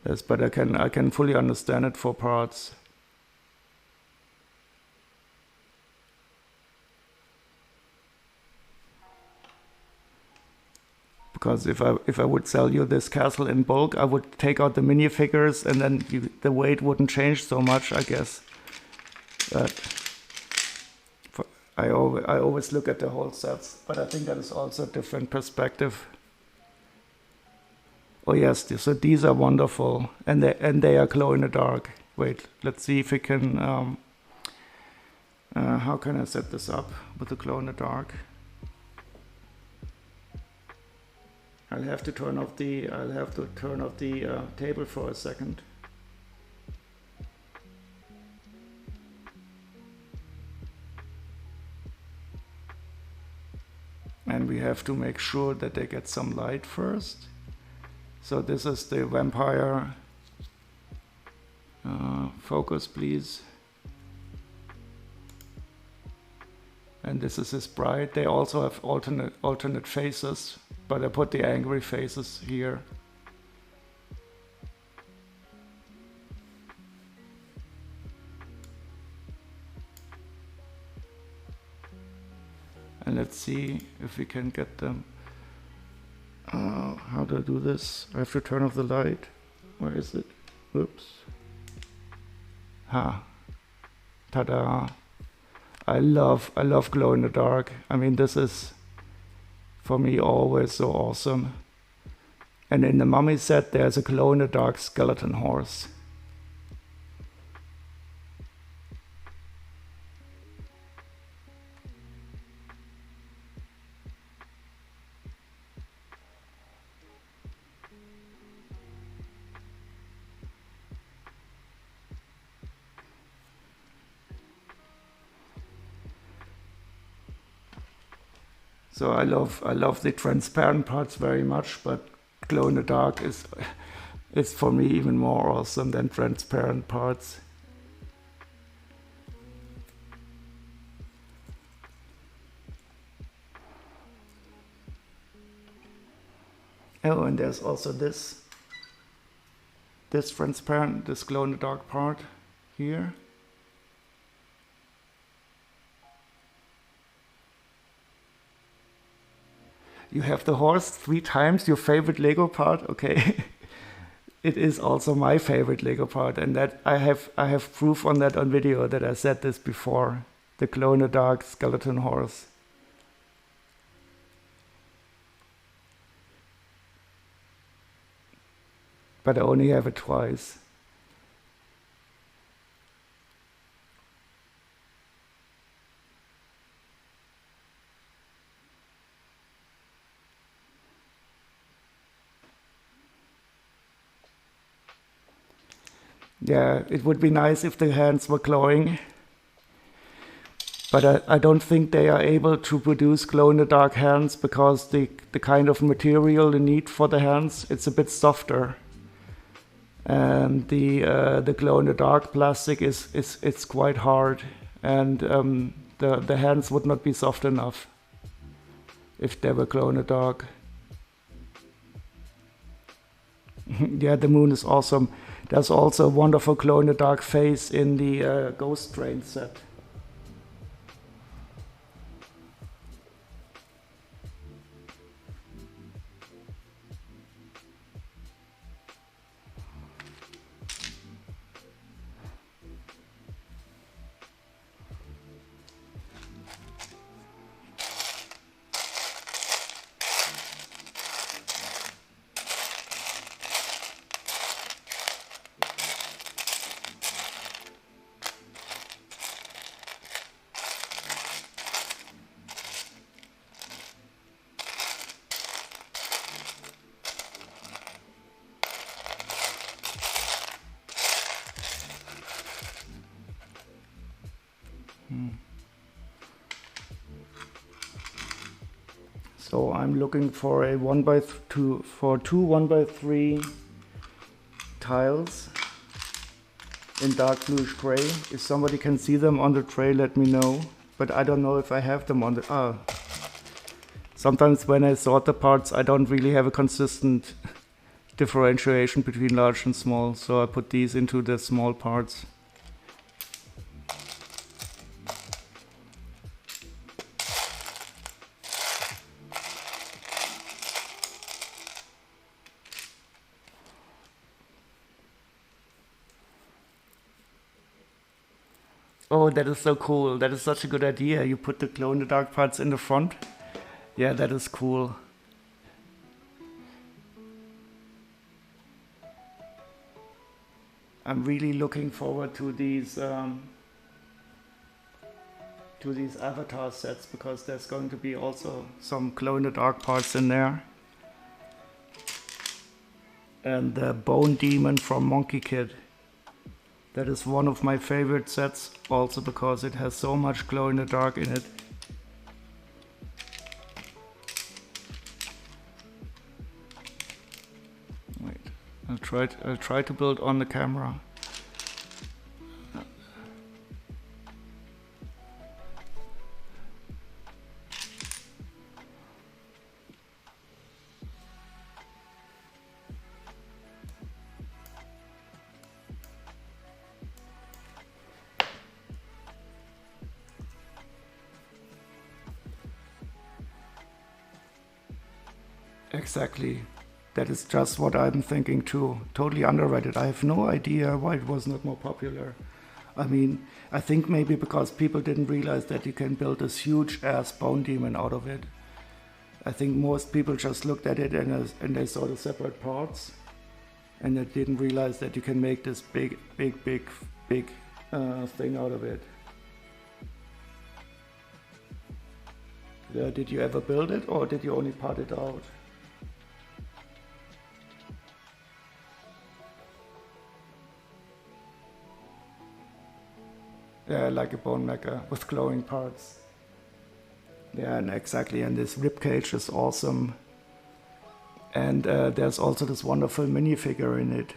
this, but I can fully understand it for parts. Because if I would sell you this castle in bulk, I would take out the minifigures, and then the weight wouldn't change so much, I guess. But I always look at the whole sets, but I think that is also a different perspective. Oh yes, so these are wonderful, and they are glow in the dark. Wait, let's see if we can. How can I set this up with the glow in the dark? I'll have to turn off the table for a second. And we have to make sure that they get some light first. So this is the vampire. Focus, please. And this is his bride. They also have alternate faces, but I put the angry faces here. And let's see if we can get them. How do I do this? I have to turn off the light. Where is it? Oops. Ta-da. I love glow in the dark. I mean, this is for me always so awesome. And in the mummy set, there's a glow in the dark skeleton horse. So I love the transparent parts very much, but glow in the dark is for me even more awesome than transparent parts. Oh, and there's also this transparent, this glow in the dark part here. You have the horse 3 times, your favorite Lego part, okay. It is also my favorite Lego part, and that I have proof on that on video that I said this before. The glow in the dark skeleton horse. But I only have it twice. Yeah, it would be nice if the hands were glowing, but I don't think they are able to produce glow-in-the-dark hands because the kind of material they need for the hands, it's a bit softer. And the glow-in-the-dark plastic it's quite hard, and the hands would not be soft enough if they were glow-in-the-dark. Yeah, the moon is awesome. There's also a wonderful glow-in-the-dark face in the Ghost Train set. So I'm looking for a 1x2 for 2 1x3 tiles in dark bluish gray. If somebody can see them on the tray, let me know. But I don't know if I have them on the sometimes when I sort the parts, I don't really have a consistent differentiation between large and small, so I put these into the small parts. Oh, that is so cool. That is such a good idea. You put the glow-in-the-dark parts in the front. Yeah, that is cool. I'm really looking forward to these avatar sets, because there's going to be also some glow-in-the-dark parts in there. And the Bone Demon from Monkey Kid. That is one of my favorite sets, also because it has so much glow-in-the-dark in it. Wait, I'll try to build on the camera. Exactly. That is just what I'm thinking too. Totally underrated. I have no idea why it was not more popular. I mean, I think maybe because people didn't realize that you can build this huge ass bone demon out of it. I think most people just looked at it and they saw the separate parts, and they didn't realize that you can make this big thing out of it. Did you ever build it, or did you only part it out? Yeah, like a bone mecha with glowing parts. Yeah, and exactly, and this ribcage is awesome. And there's also this wonderful minifigure in it.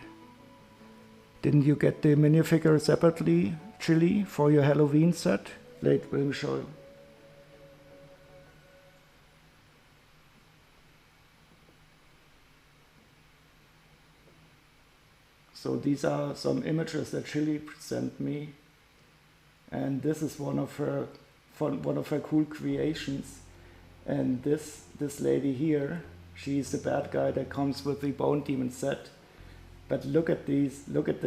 Didn't you get the minifigure separately, Chili, for your Halloween set? Wait, let me show you. So these are some images that Chili sent me. And this is one of her cool creations. And this lady here, she's the bad guy that comes with the Bone Demon set. But look at this. Look at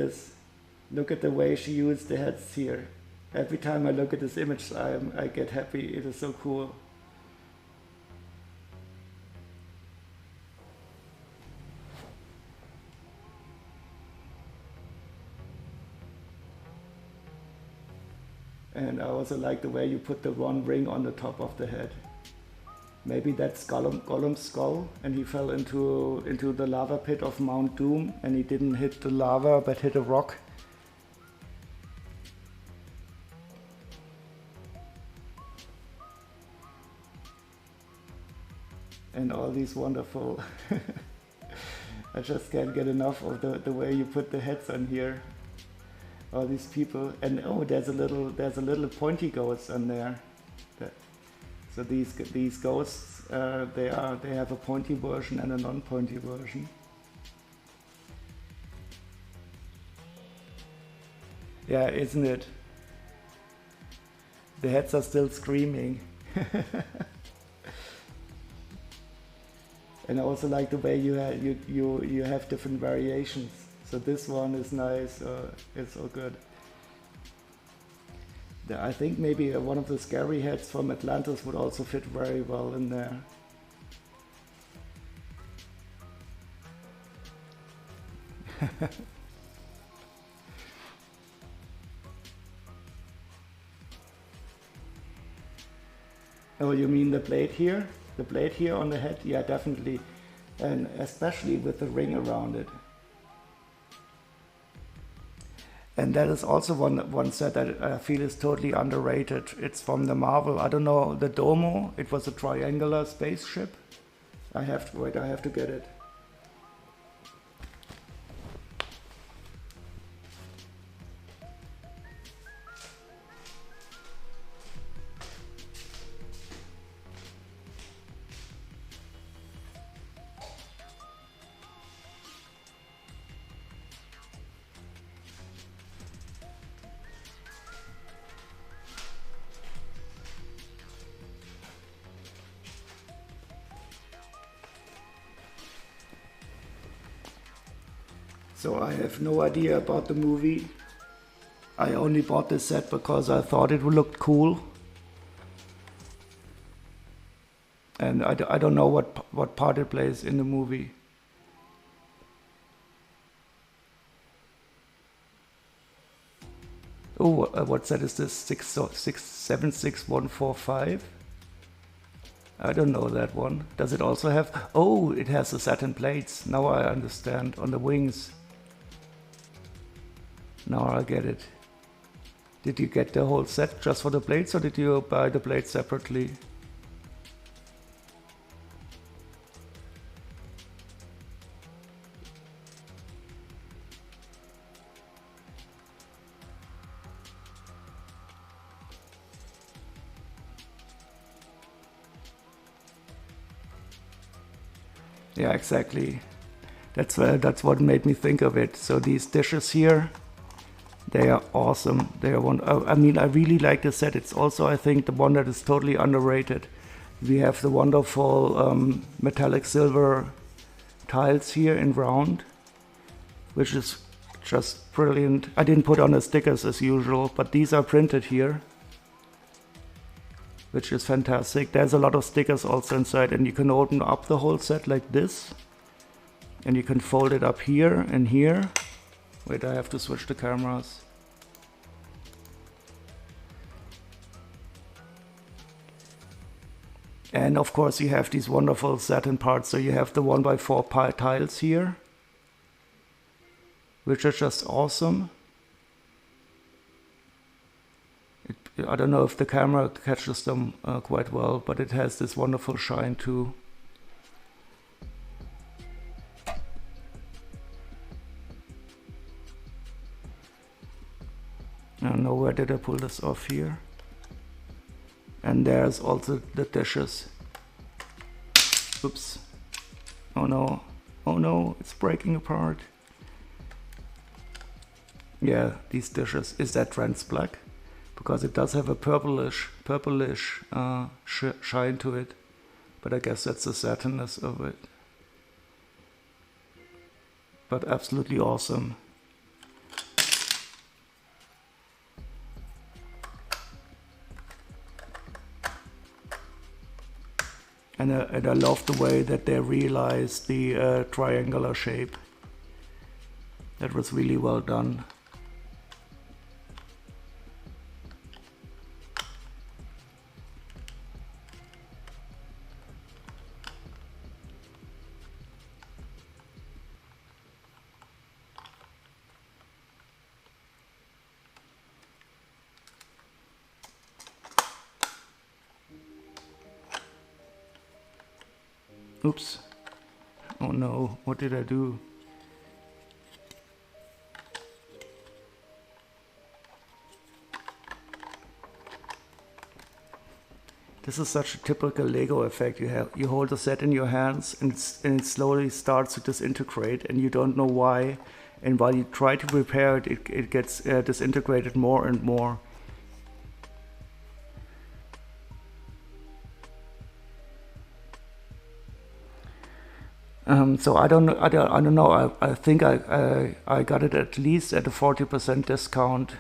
the way she used the heads here. Every time I look at this image, I get happy. It is so cool. And I also like the way you put the one ring on the top of the head. Maybe that's Gollum's skull, and he fell into the lava pit of Mount Doom, and he didn't hit the lava but hit a rock. And all these wonderful... I just can't get enough of the way you put the heads on here. All these people, and oh, there's a little pointy ghost on there. So these ghosts, they have a pointy version and a non-pointy version. Yeah, isn't it? The heads are still screaming. And I also like the way you have different variations. So this one is nice, it's all good. I think maybe one of the scary heads from Atlantis would also fit very well in there. Oh, you mean the blade here? The blade here on the head? Yeah, definitely. And especially with the ring around it. And that is also one set that I feel is totally underrated. It's from the Marvel, I don't know, the Domo. It was a triangular spaceship. I have to get it. So I have no idea about the movie. I only bought this set because I thought it would look cool. And I don't know what part it plays in the movie. Oh, what set is this? 676145? I don't know that one. Does it also have... Oh, it has the satin plates. Now I understand. On the wings. Now I get it. Did you get the whole set just for the plates, or did you buy the plates separately? Yeah, exactly. That's what made me think of it. So these dishes here, they are awesome. They are one. I mean, I really like this set. It's also, I think, the one that is totally underrated. We have the wonderful metallic silver tiles here in round, which is just brilliant. I didn't put on the stickers as usual, but these are printed here, which is fantastic. There's a lot of stickers also inside, and you can open up the whole set like this, and you can fold it up here and here. Wait, I have to switch the cameras. And of course you have these wonderful satin parts. So you have the 1x4 tiles here, which are just awesome. I don't know if the camera catches them quite well, but it has this wonderful shine too. I don't know, where did I pull this off here? And there's also the dishes. Oops. Oh no. Oh no, it's breaking apart. Yeah, these dishes. Is that trans black? Because it does have a purplish shine to it. But I guess that's the satinness of it. But absolutely awesome. And I love the way that they realized the triangular shape. That was really well done. Oops. Oh no, what did I do? This is such a typical Lego effect. You hold the set in your hands and it slowly starts to disintegrate, and you don't know why. And while you try to repair it, it gets disintegrated more and more. So I don't know. I think I got it at least at a 40% discount.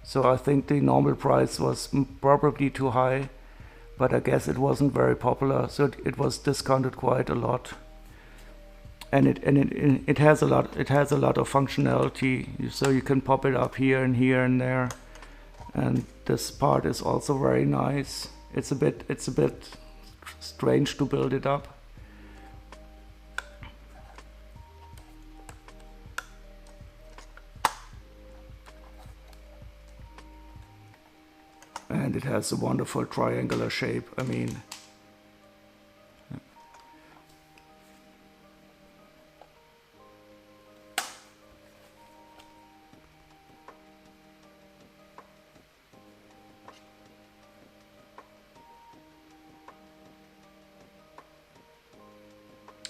So I think the normal price was probably too high, but I guess it wasn't very popular. So it was discounted quite a lot. And it has a lot. It has a lot of functionality. So you can pop it up here and there. And this part is also very nice. It's a bit strange to build it up. And it has a wonderful triangular shape. I mean,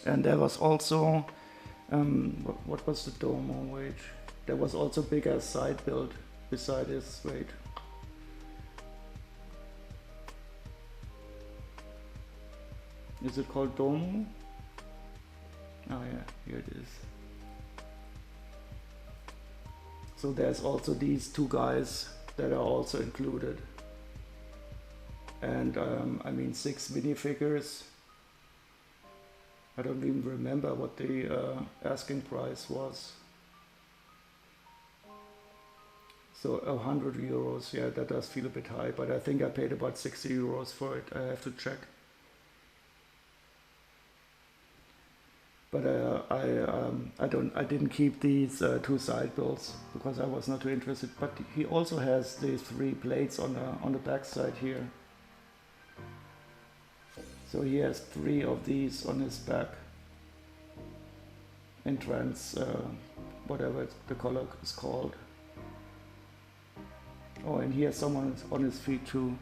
and there was also, what was the dome? Oh wait, there was also bigger side build beside this. Wait. Is it called Domo? Oh yeah, here it is. So there's also these two guys that are also included. And I mean 6 minifigures. I don't even remember what the asking price was. So 100 euros, yeah, that does feel a bit high, but I think I paid about 60 euros for it. I have to check. But I didn't keep these 2 side builds because I was not too interested. But he also has these 3 plates on the back side here. So he has 3 of these on his back. In trans, whatever the color is called. Oh, and he has someone on his feet too.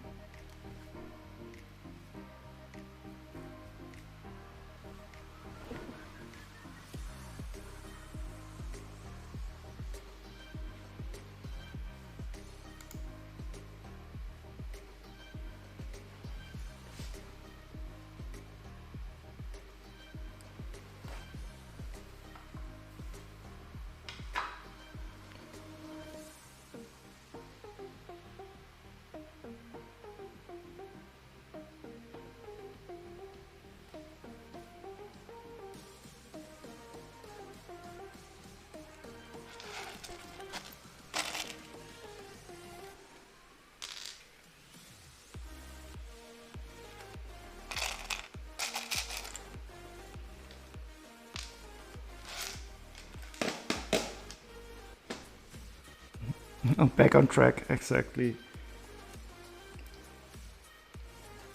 Back on track, exactly.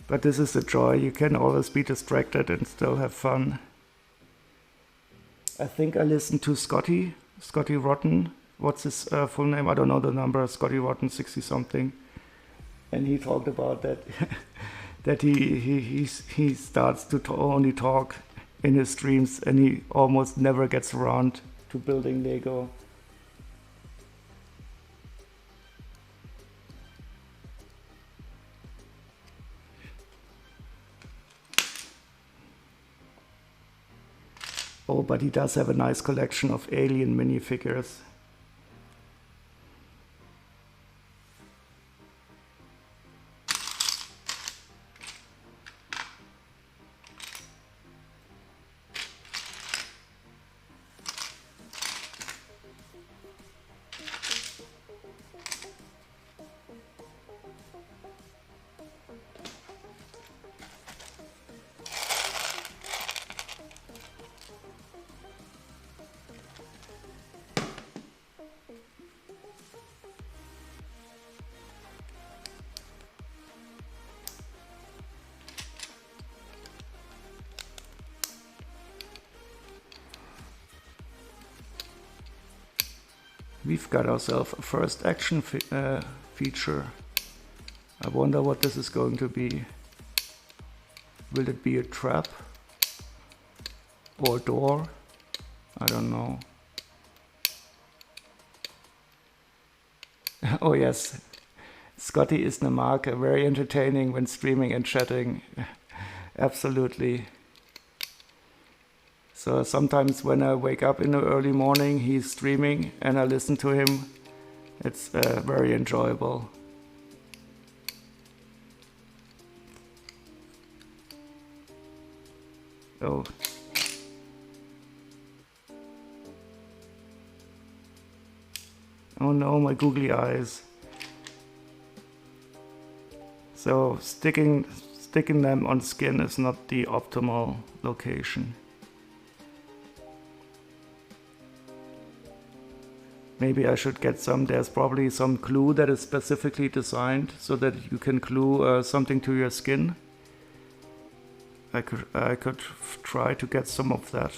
But this is the joy, you can always be distracted and still have fun. I think I listened to Scotty Rotten. What's his full name? I don't know the number, Scotty Rotten 60 something. And he talked about that that he starts to only talk in his streams and he almost never gets around to building Lego. Oh, but he does have a nice collection of alien minifigures. We've got ourselves a first action feature. I wonder what this is going to be. Will it be a trap? Or a door? I don't know. Oh yes, Scotty is Namarke, very entertaining when streaming and chatting. Absolutely. So sometimes when I wake up in the early morning, he's streaming and I listen to him. It's very enjoyable. Oh. Oh no, my googly eyes. So sticking them on skin is not the optimal location. Maybe I should get some, there's probably some glue that is specifically designed so that you can glue something to your skin. I could try to get some of that.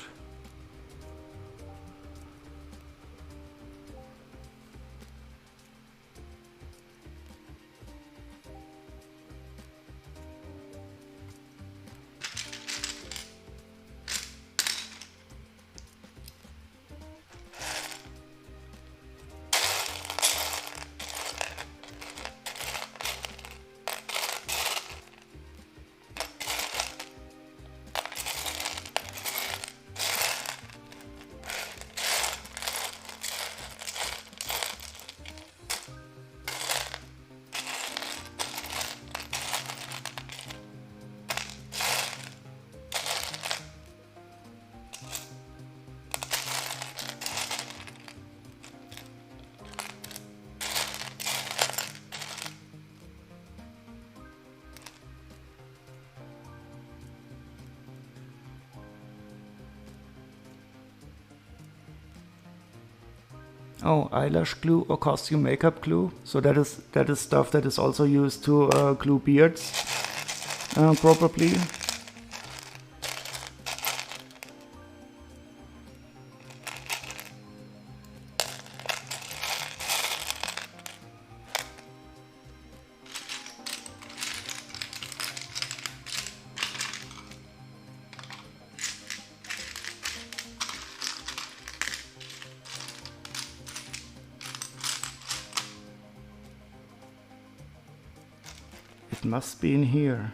Oh, eyelash glue or costume makeup glue. So that is stuff that is also used to glue beards, probably. It must be in here.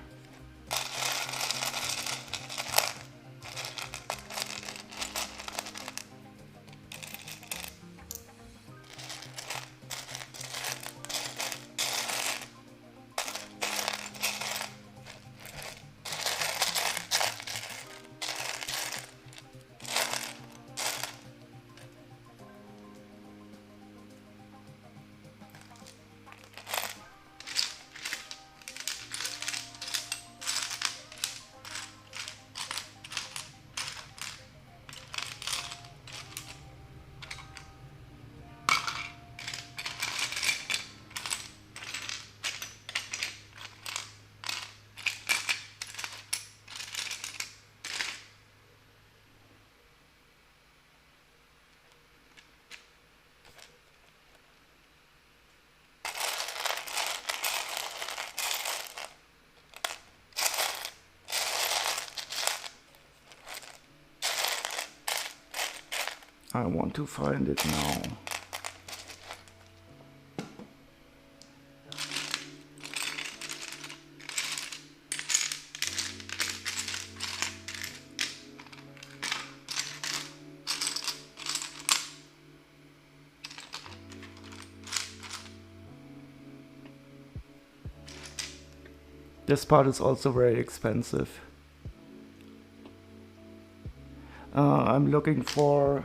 I want to find it now. This part is also very expensive. I'm looking for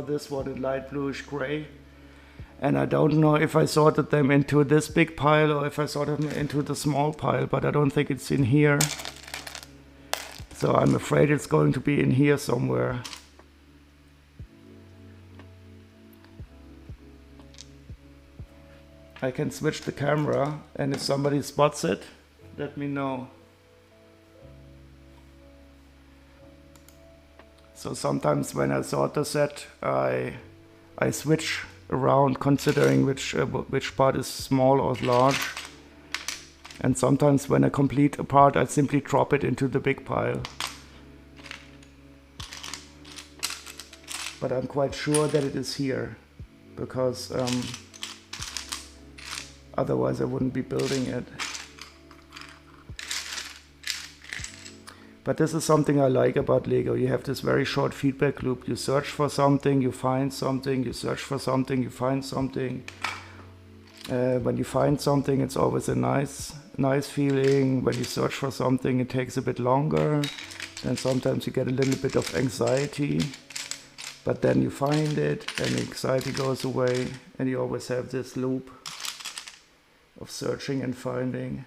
this one in light bluish gray, and I don't know if I sorted them into this big pile or if I sorted them into the small pile, but I don't think it's in here, so I'm afraid it's going to be in here somewhere. I can switch the camera, and if somebody spots it, let me know. So sometimes when I sort the set, I switch around considering which part is small or large. And sometimes when I complete a part, I simply drop it into the big pile. But I'm quite sure that it is here, because otherwise I wouldn't be building it. But this is something I like about Lego. You have this very short feedback loop. You search for something, you find something, you search for something, you find something. When you find something, it's always a nice feeling. When you search for something, it takes a bit longer. And sometimes you get a little bit of anxiety. But then you find it, and the anxiety goes away. And you always have this loop of searching and finding.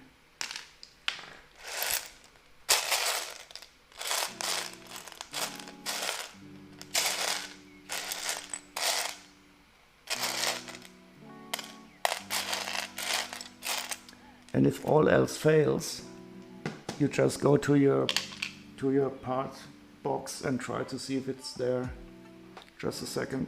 And if all else fails, you just go to your part box and try to see if it's there. Just a second.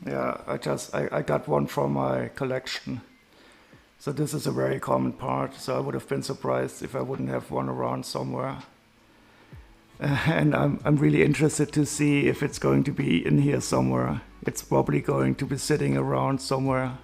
Yeah, I got one from my collection. So this is a very common part, so I would have been surprised if I wouldn't have one around somewhere. And I'm really interested to see if it's going to be in here somewhere. It's probably going to be sitting around somewhere.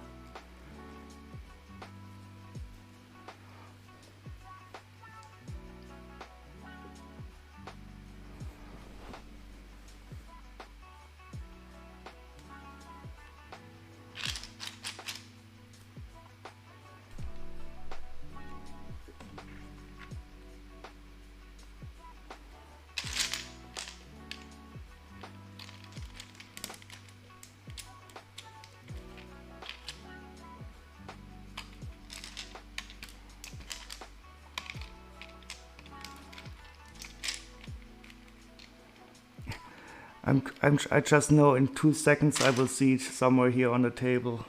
I just know in 2 seconds I will see it somewhere here on the table.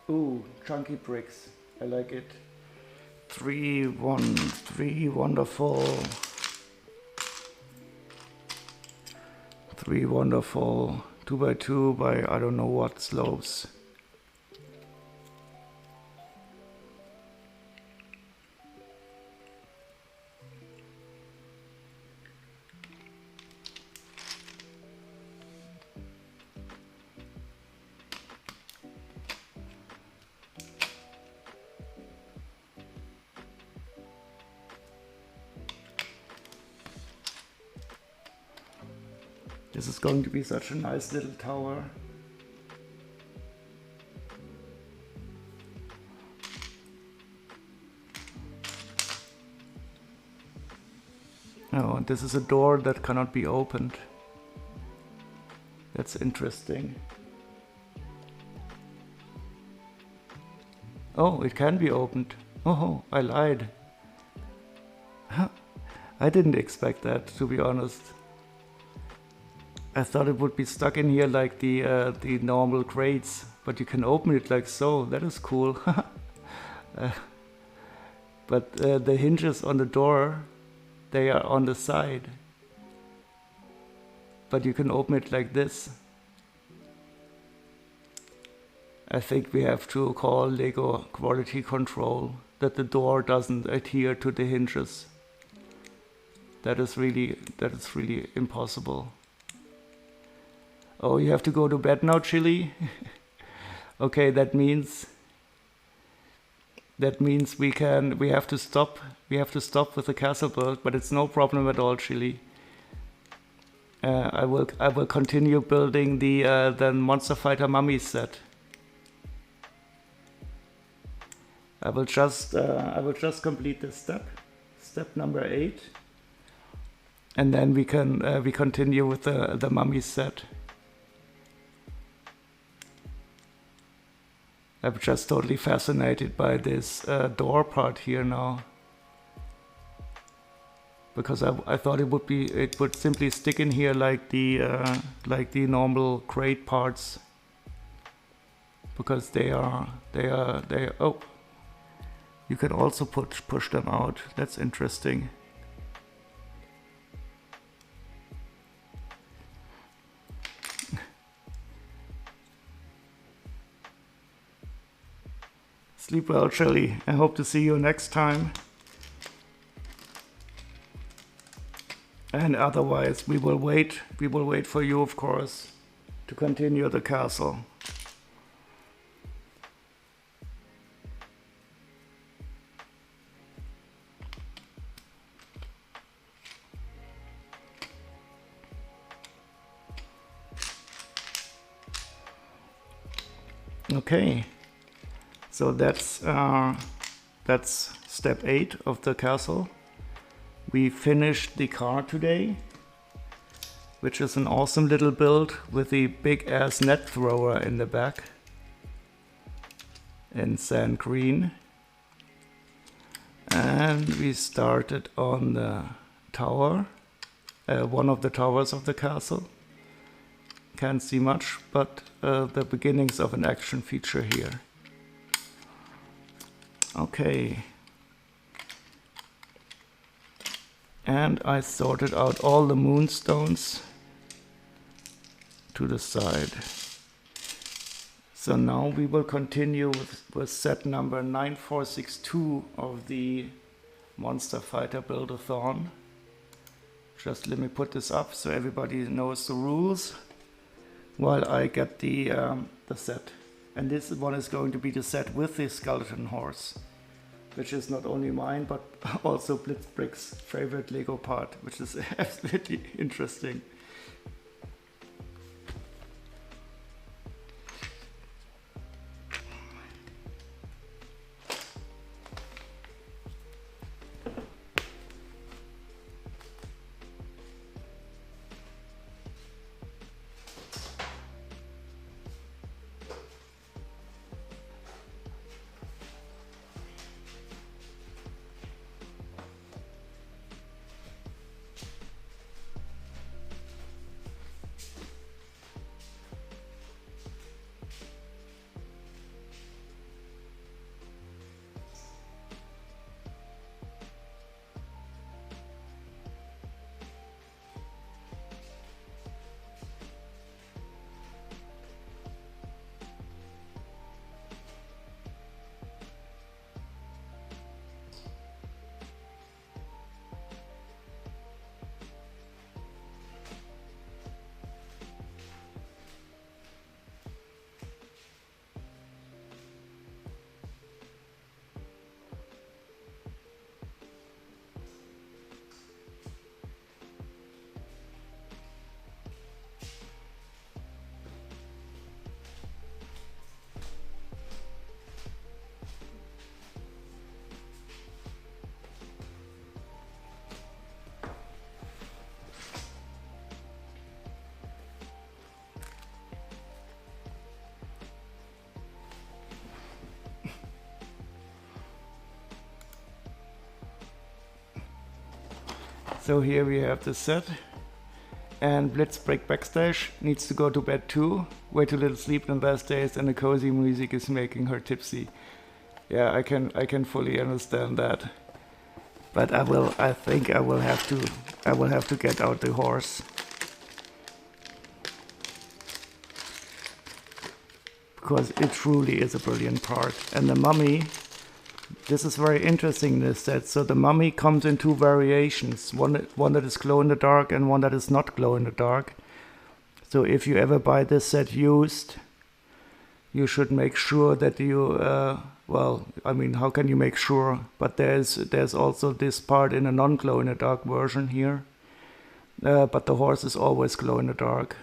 Ooh, chunky bricks. I like it. 3, wonderful. 3 wonderful 2x2 by I don't know what slopes. This is going to be such a nice little tower. Oh, and this is a door that cannot be opened. That's interesting. Oh, it can be opened. Oh, I lied. I didn't expect that, to be honest. I thought it would be stuck in here like the normal crates, but you can open it like so. That is cool. But the hinges on the door, they are on the side. But you can open it like this. I think we have to call Lego quality control that the door doesn't adhere to the hinges. That is really impossible. Oh, you have to go to bed now, Chili? Okay, that means we have to stop with the castle build, but it's no problem at all, Chili. I will continue building the Monster Fighter Mummy set. I will just complete this step number 8, and then we continue with the Mummy set. I'm just totally fascinated by this door part here now. because I thought it would simply stick in here like the normal crate parts, because they are oh, you can also push them out. That's interesting. Sleep well, Shelly. I hope to see you next time. And otherwise, we will wait for you, of course, to continue the castle. Okay, so that's step 8 of the castle. We finished the car today, which is an awesome little build with a big ass net thrower in the back in sand green. And we started on the tower, one of the towers of the castle. Can't see much, but the beginnings of an action feature here. Okay. And I sorted out all the moonstones to the side. So now we will continue with set number 9462 of the Monster Fighter Build-a-thon. Just let me put this up so everybody knows the rules while I get the set. And this one is going to be the set with the skeleton horse, which is not only mine but also Blitzbrick's favorite Lego part, which is absolutely interesting. So here we have the set, and Blitzbrick backstage needs to go to bed too. Way too little sleep in the last days, and the cozy music is making her tipsy. Yeah, I can fully understand that. But I think I will have to get out the horse, because it truly is a brilliant part. And the mummy, this is very interesting, this set. So the mummy comes in 2 variations, one that is glow in the dark and one that is not glow in the dark. So if you ever buy this set used, you should make sure that you, well, I mean, how can you make sure? But there's also this part in a non-glow in the dark version here. But the horse is always glow in the dark.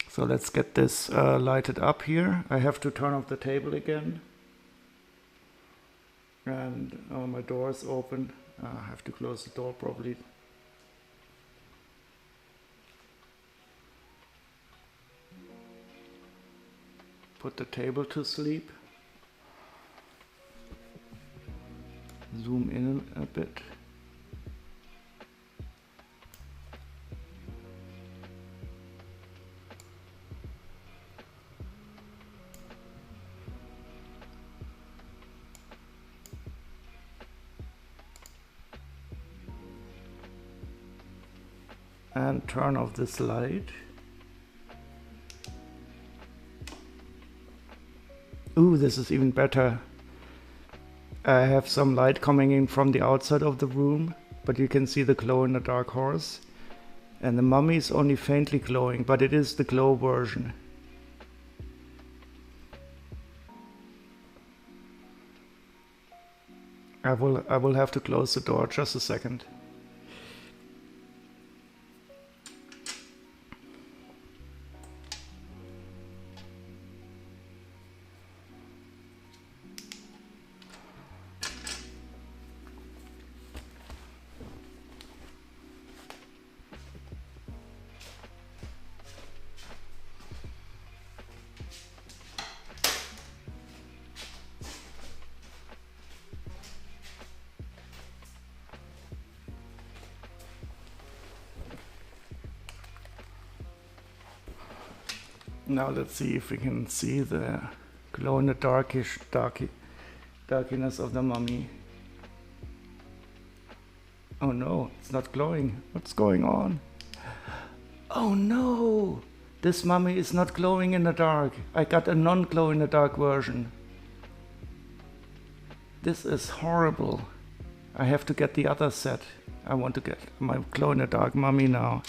So let's get this lighted up here. I have to turn off the table again. And my door is open. I have to close the door probably. Put the table to sleep. Zoom in a bit. and turn off this light. Ooh, this is even better. I have some light coming in from the outside of the room, but you can see the glow in the dark horse. And the mummy is only faintly glowing, but it is the glow version. I will have to close the door just a second. Now let's see if we can see the glow in the darkiness of the mummy. Oh no, it's not glowing. What's going on? Oh no! This mummy is not glowing in the dark. I got a non-glow in the dark version. This is horrible. I have to get the other set. I want to get my glow in the dark mummy now.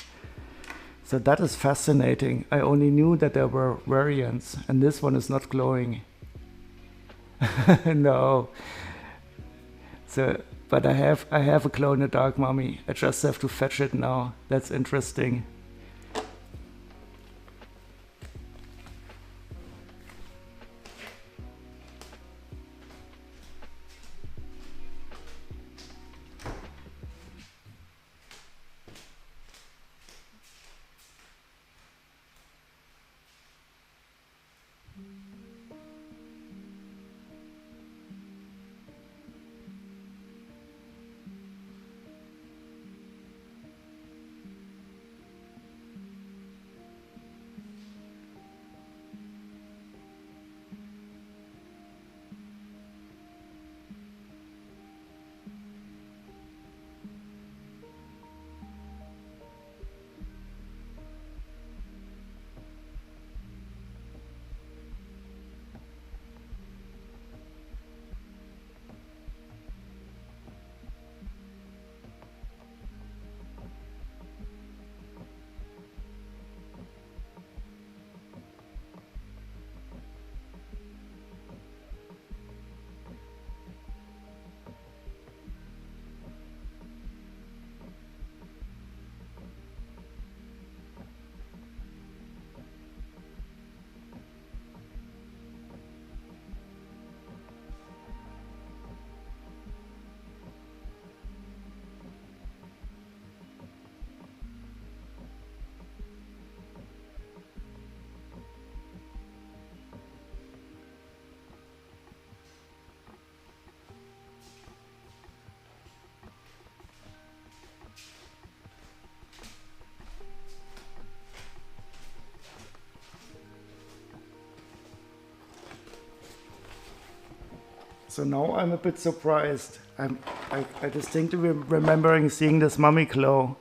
So that is fascinating. I only knew that there were variants, and this one is not glowing. No. So, but I have a glow in the dark mummy. I just have to fetch it now. That's interesting. So now I'm a bit surprised. I distinctly remembering seeing this mummy glow.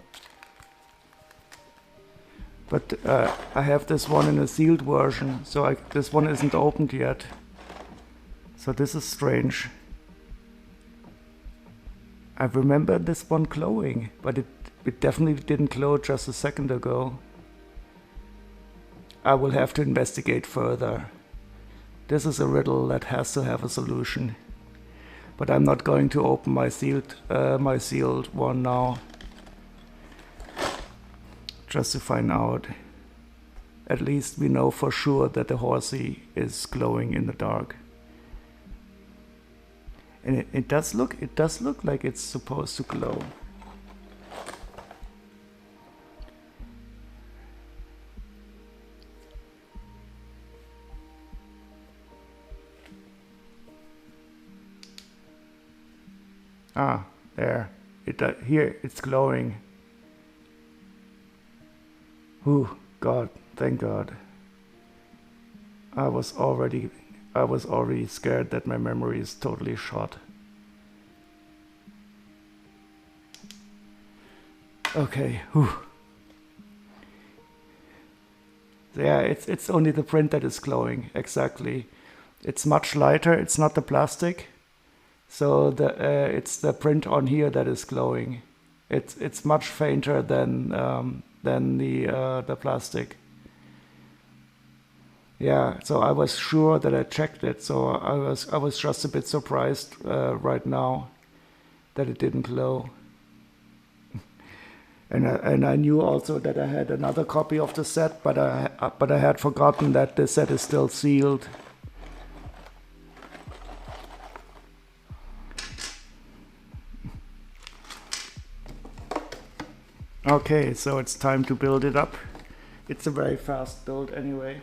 But I have this one in a sealed version, so this one isn't opened yet. So this is strange. I remember this one glowing, but it definitely didn't glow just a second ago. I will have to investigate further. This is a riddle that has to have a solution. But I'm not going to open my sealed one now. Just to find out. At least we know for sure that the horsey is glowing in the dark. And it does look like it's supposed to glow. Ah, there. Here it's glowing. Ooh, God, thank God. I was already scared that my memory is totally shot. Okay, whew. Yeah, it's only the print that is glowing, exactly. It's much lighter, it's not the plastic. So it's the print on here that is glowing. It's much fainter than the plastic. Yeah, so I was sure that I checked it. So I was just a bit surprised right now that it didn't glow. And I knew also that I had another copy of the set, but I had forgotten that the set is still sealed. Okay, so it's time to build it up. It's a very fast build anyway.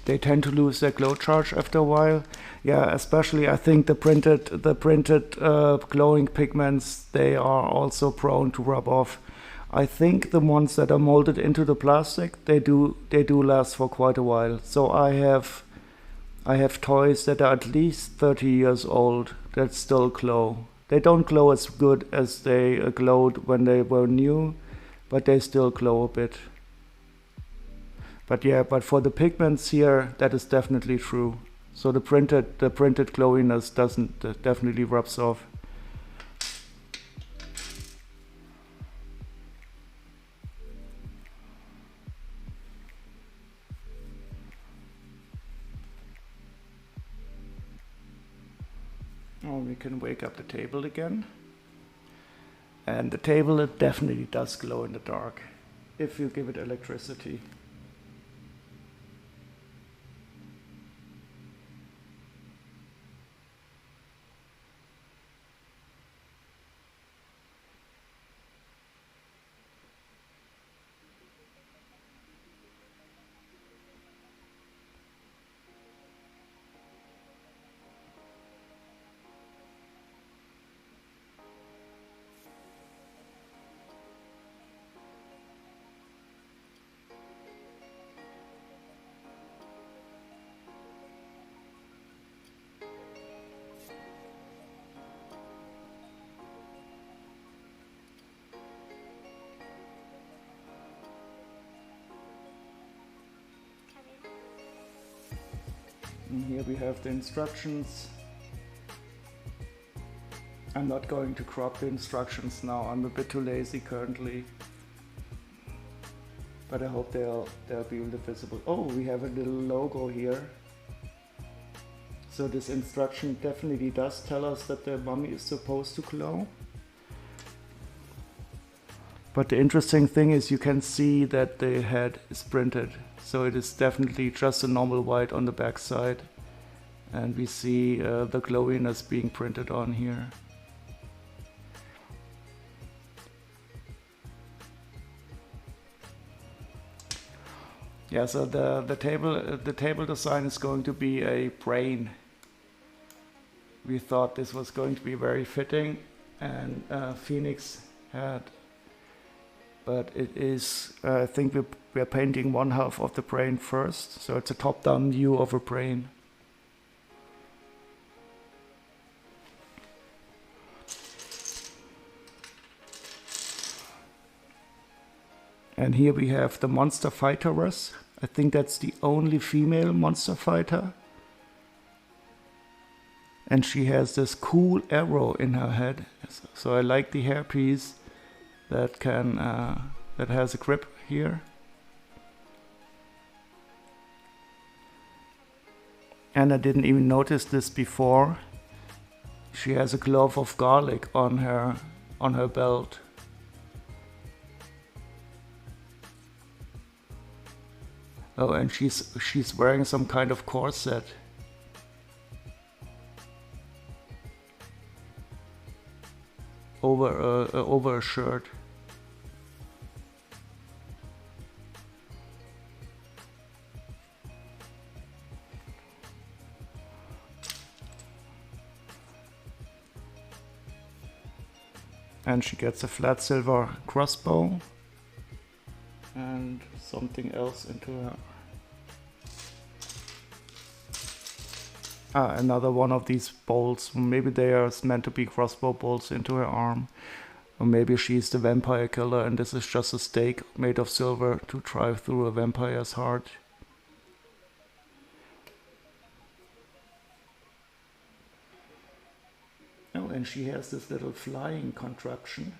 They tend to lose their glow charge after a while. Yeah, especially I think the printed glowing pigments, they are also prone to rub off. I think the ones that are molded into the plastic, they do last for quite a while. So I have toys that are at least 30 years old that still glow. They don't glow as good as they glowed when they were new, but they still glow a bit. But yeah, but for the pigments here, that is definitely true. So the printed glowiness definitely rubs off. Oh, we can wake up the table again. And the table, it definitely does glow in the dark if you give it electricity. And here we have the instructions. I'm not going to crop the instructions now. I'm a bit too lazy currently. But I hope they'll be visible. Oh, we have a little logo here. So this instruction definitely does tell us that the mummy is supposed to glow. But the interesting thing is you can see that the head is printed. So it is definitely just a normal white on the back side. And we see the glowiness being printed on here. Yeah, so the table design is going to be a brain. We thought this was going to be very fitting, and Phoenix had, but it is, I think we're painting one half of the brain first, so it's a top-down view of a brain. And here we have the monster fighteress. I think that's the only female monster fighter. And she has this cool arrow in her head. So I like the hairpiece that that has a grip here. And I didn't even notice this before. She has a clove of garlic on her belt. Oh, and she's wearing some kind of corset. Over a shirt. And she gets a flat silver crossbow and something else into her Another one of these bolts. Maybe they are meant to be crossbow bolts into her arm. Or maybe she's the vampire killer and this is just a stake made of silver to drive through a vampire's heart. Oh, and she has this little flying contraption.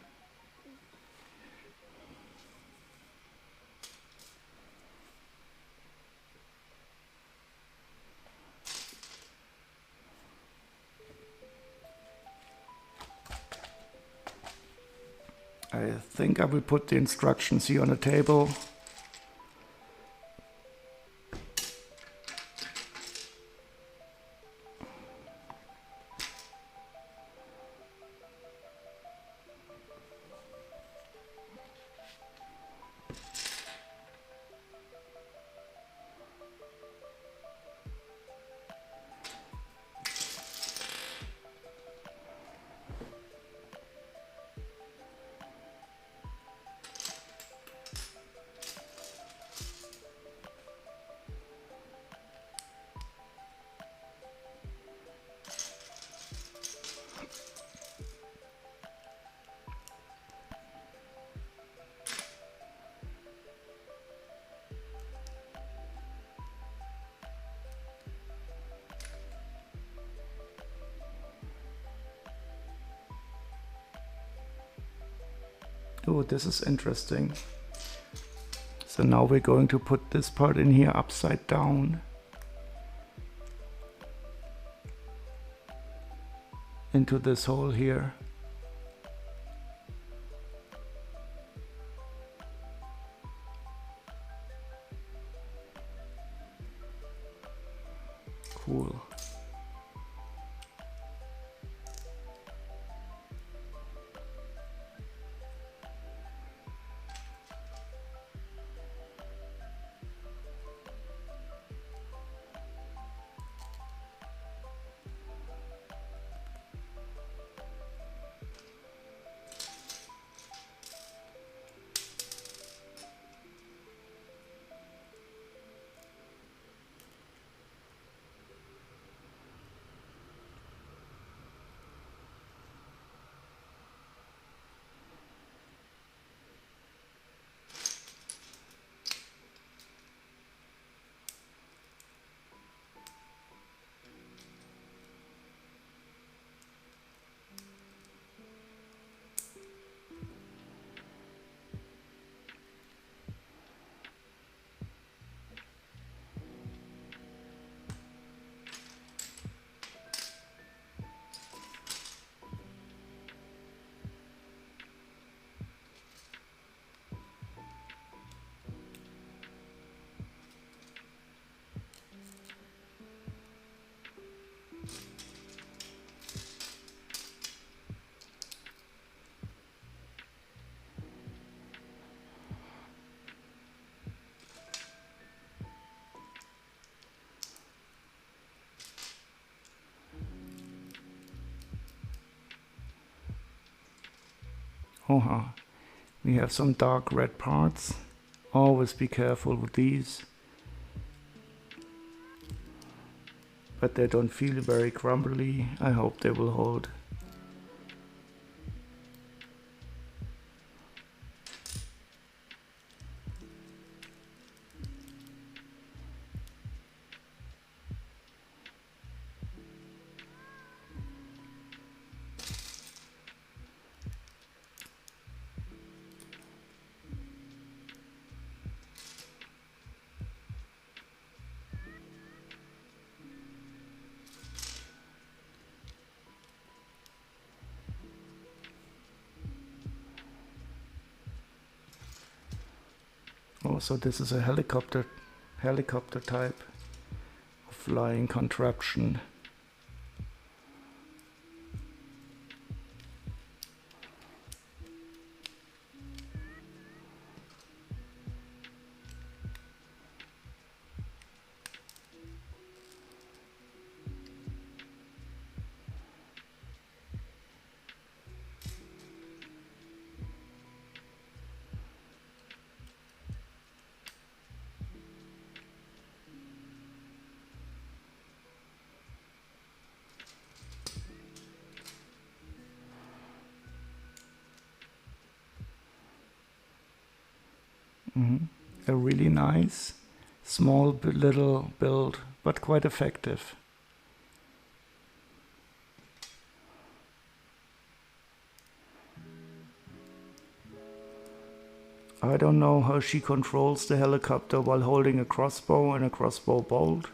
I think I will put the instructions here on the table. Oh, this is interesting. So now we're going to put this part in here upside down. Into this hole here. Cool. Oh, we have some dark red parts. Always be careful with these. But they don't feel very crumbly. I hope they will hold. Oh, so this is a helicopter type of flying contraption. A really nice, small little build, but quite effective. I don't know how she controls the helicopter while holding a crossbow and a crossbow bolt.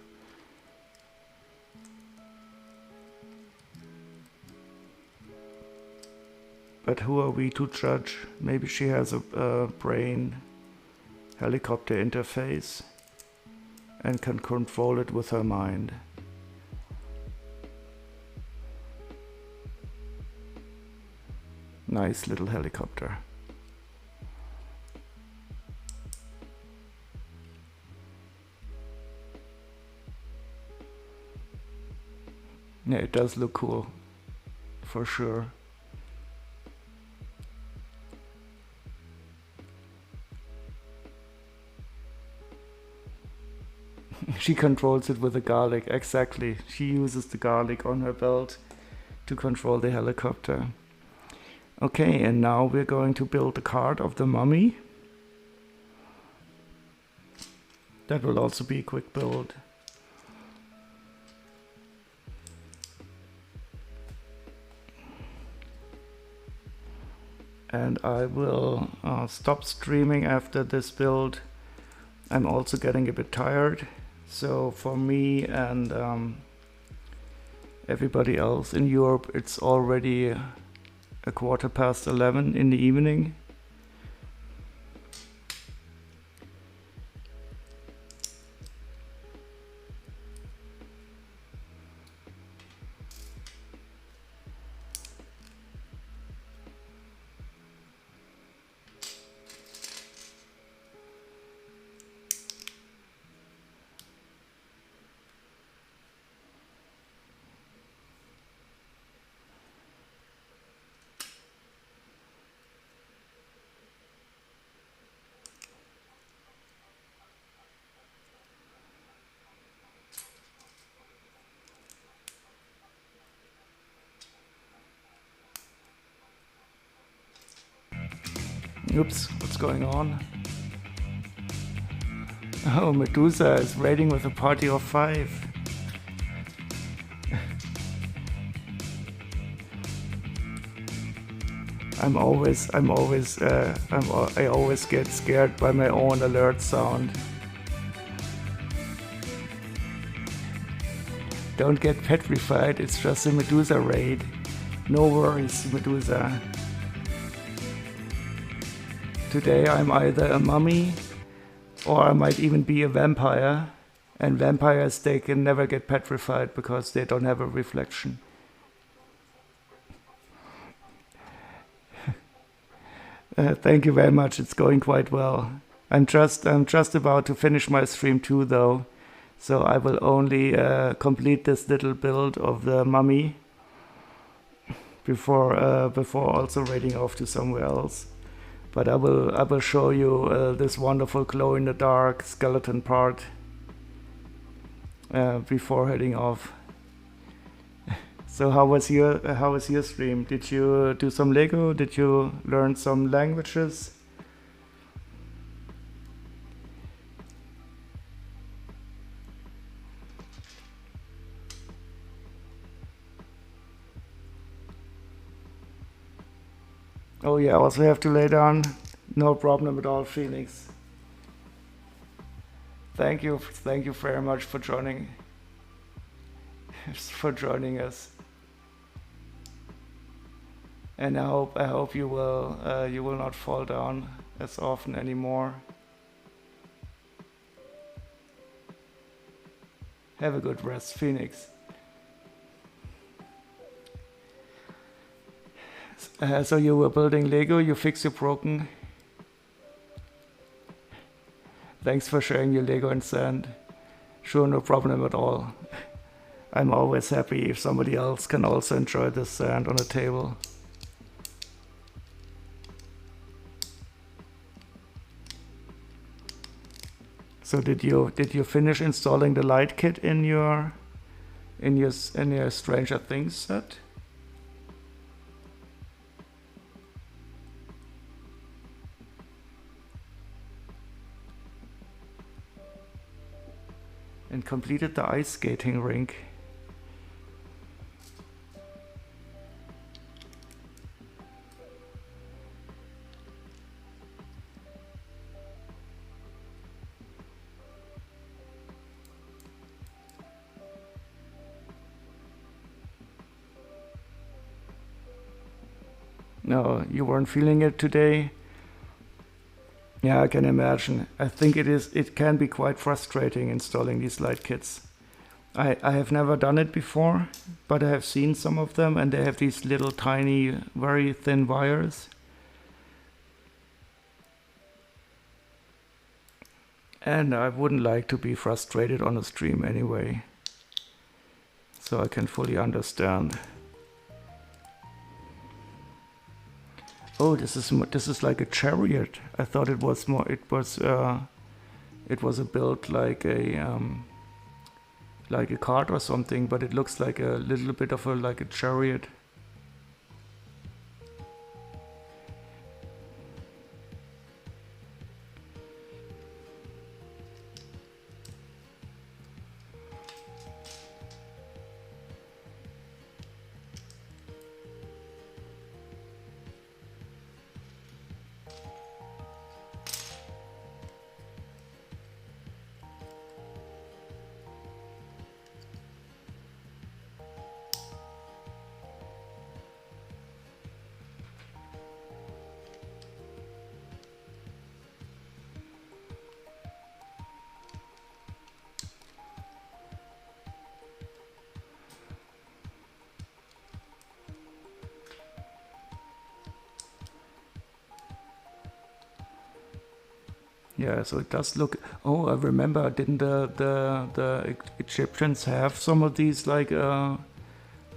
But who are we to judge? Maybe she has a brain helicopter interface and can control it with her mind. Nice little helicopter. Yeah, it does look cool, for sure. She controls it with the garlic, exactly. She uses the garlic on her belt to control the helicopter. Okay, and now we're going to build the cart of the mummy. That will also be a quick build. And I will stop streaming after this build. I'm also getting a bit tired. So for me and everybody else in Europe, it's already a 11:15 in the evening. Oops, what's going on? Oh, Medusa is raiding with a party of 5. I always get scared by my own alert sound. Don't get petrified, it's just a Medusa raid. No worries, Medusa. Today I'm either a mummy or I might even be a vampire. And vampires, they can never get petrified because they don't have a reflection. Thank you very much, it's going quite well. I'm just about to finish my stream too though. So I will only complete this little build of the mummy before also raiding off to somewhere else. But I will show you this wonderful glow-in-the-dark skeleton part before heading off. So how was your stream? Did you do some Lego? Did you learn some languages? Oh yeah, I also have to lay down. No problem at all, Phoenix. Thank you very much for joining us. And I hope you will not fall down as often anymore. Have a good rest, Phoenix. So you were building Lego, you fix your broken. Thanks for sharing your Lego and sand. Sure, no problem at all. I'm always happy if somebody else can also enjoy the sand on the table. So did you finish installing the light kit in your Stranger Things set? and completed the ice skating rink. No, you weren't feeling it today? Yeah, I can imagine. I think it can be quite frustrating installing these light kits. I have never done it before, but I have seen some of them, and they have these little tiny, very thin wires. And I wouldn't like to be frustrated on a stream anyway. So I can fully understand. Oh, this is like a chariot. I thought it was more. It was a build like a cart or something, but it looks like a little bit of like a chariot. Yeah, so it does look. Oh, I remember. Didn't the Egyptians have some of these like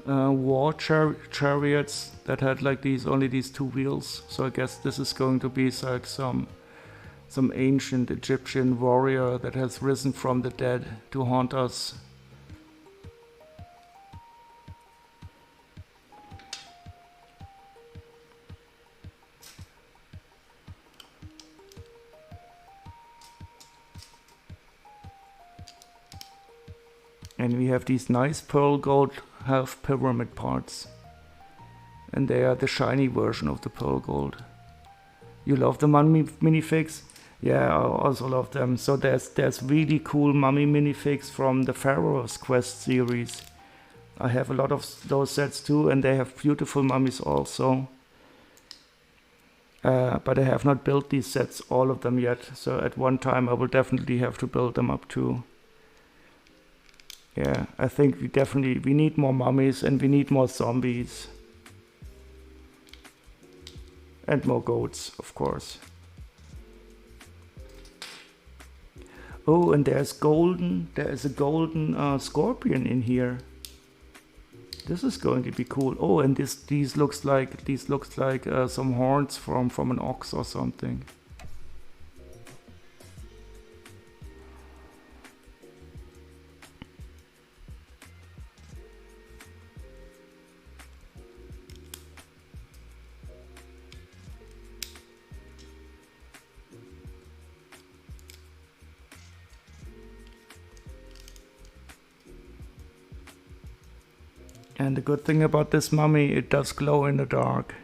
war chariots that had like only these two wheels? So I guess this is going to be like some ancient Egyptian warrior that has risen from the dead to haunt us. And we have these nice pearl gold half pyramid parts. And they are the shiny version of the pearl gold. You love the mummy minifigs? Yeah, I also love them. So there's really cool mummy minifigs from the Pharaoh's Quest series. I have a lot of those sets too, and they have beautiful mummies also. But I have not built these sets, all of them yet. So at one time I will definitely have to build them up too. Yeah, I think we need more mummies, and we need more zombies. And more goats, of course. Oh, and there is a golden scorpion in here. This is going to be cool. Oh, and these looks like some horns from an ox or something. And the good thing about this mummy, it does glow in the dark.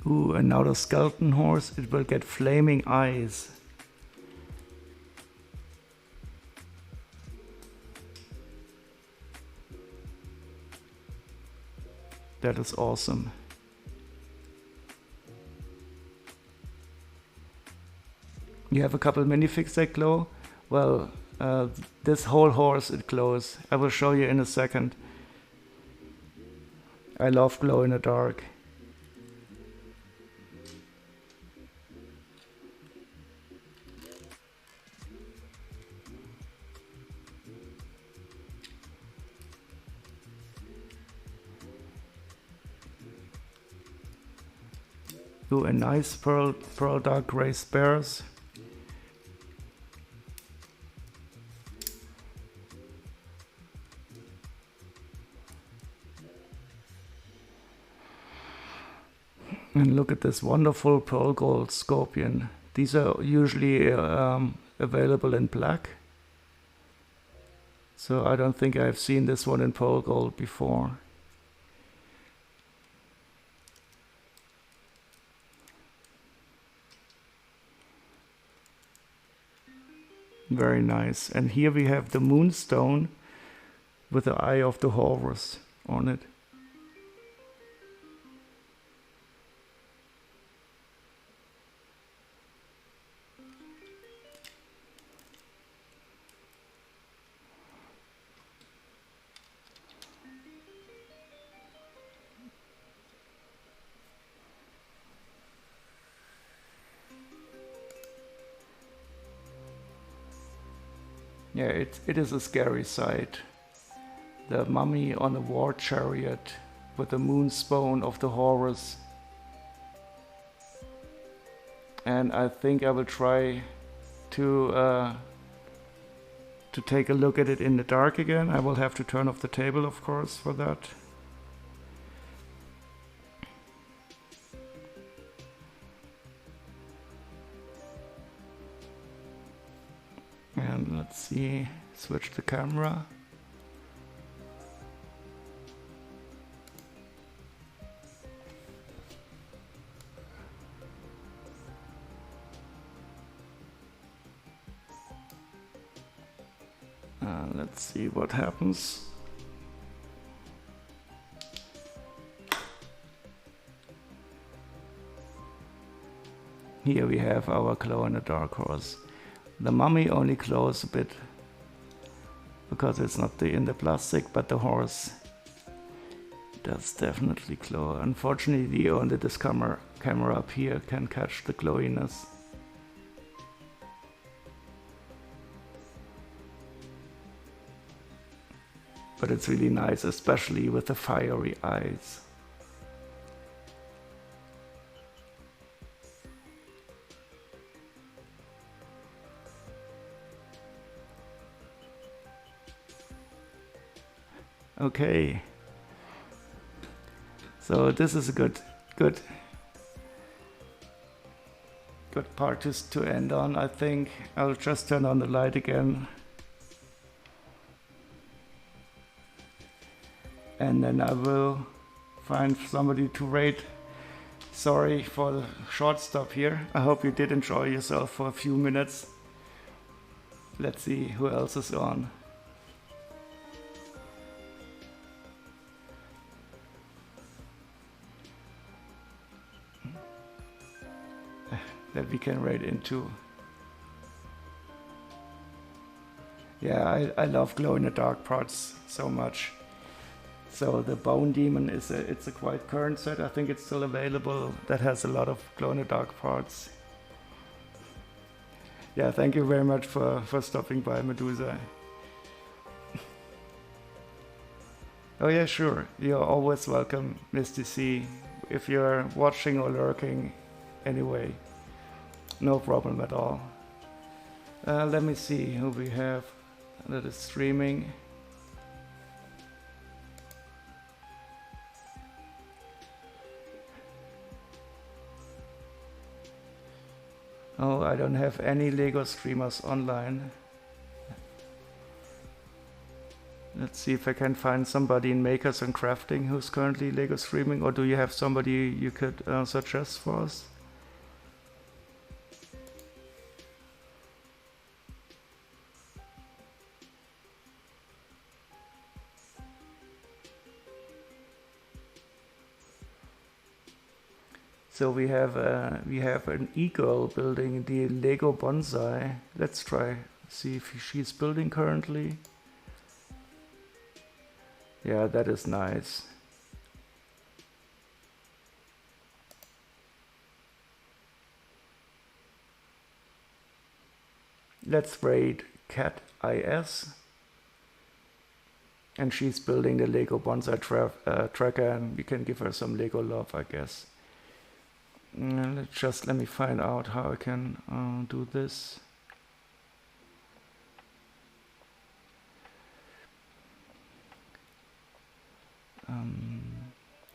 Ooh, and now the skeleton horse, it will get flaming eyes. That is awesome. You have a couple minifigs that glow? Well, this whole horse, it glows. I will show you in a second. I love glow in the dark. Ooh, a nice pearl dark gray spares. And look at this wonderful pearl gold scorpion. These are usually available in black. So I don't think I've seen this one in pearl gold before. Very nice. And here we have the moonstone with the eye of the Horus on it. Yeah, it is a scary sight. The mummy on a war chariot with the moonstone of the Horus. And I think I will try to take a look at it in the dark again. I will have to turn off the table, of course, for that. And let's see, switch the camera. Let's see what happens. Here we have our glow-in-the-dark horse. The mummy only glows a bit because it's not in the plastic, but the horse does definitely glow. Unfortunately, only this camera up here can catch the glowiness. But it's really nice, especially with the fiery eyes. Okay. So this is a good part to end on, I think. I'll just turn on the light again. And then I will find somebody to rate. Sorry for the short stop here. I hope you did enjoy yourself for a few minutes. Let's see who else is on. That we can rate into. Yeah, I love glow-in-the-dark parts so much. So the Bone Demon it's a quite current set. I think it's still available. That has a lot of glow-in-the-dark parts. Yeah, thank you very much for stopping by, Medusa. Oh yeah, sure. You're always welcome, Misty C. If you're watching or lurking anyway. No problem at all. Let me see who we have that is streaming. Oh, I don't have any Lego streamers online. Let's see if I can find somebody in Makers and Crafting who's currently Lego streaming, or do you have somebody you could suggest for us? So we have an e-girl building the Lego bonsai. Let's try see if she's building currently. Yeah, that is nice. Let's rate Cat IS. And she's building the Lego bonsai tracker, and we can give her some Lego love, I guess. Let me find out how I can do this.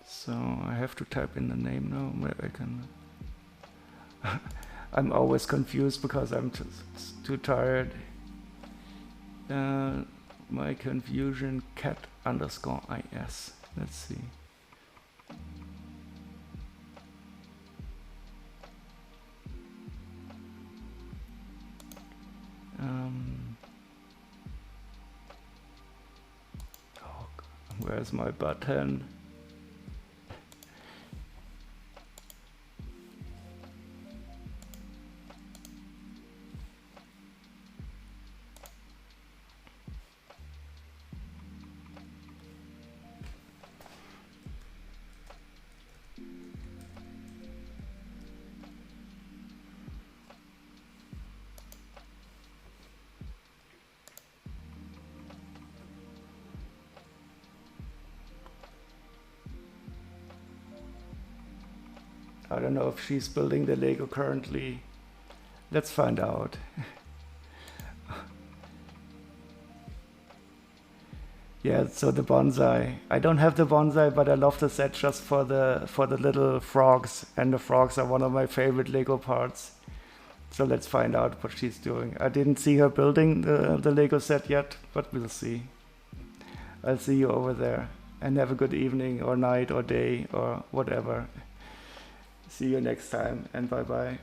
So I have to type in the name now. Where I can. I'm always confused because I'm too tired. My confusion, cat_is. Let's see. Oh, where's my button? I don't know if she's building the Lego currently. Let's find out. Yeah, so the bonsai. I don't have the bonsai, but I love the set just for the little frogs, and the frogs are one of my favorite Lego parts. So let's find out what she's doing. I didn't see her building the Lego set yet, but we'll see. I'll see you over there, and have a good evening or night or day or whatever. See you next time, and bye-bye.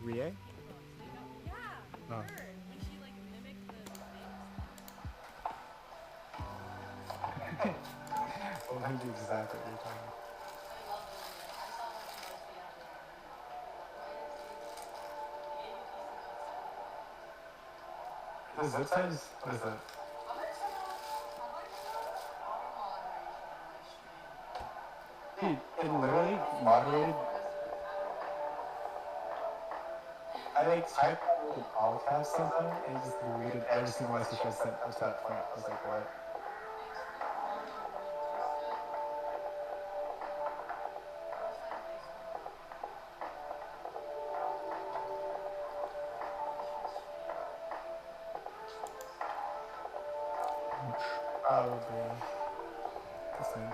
Rie? Yeah, her. Like she like mimicked the things. Well, let me do exactly what you're talking about. The zip ties? What is that? Dude, it literally moderated. I like typed with all caps something and it just deleted every single message I sent up to that point. I was like, what? Probably the same.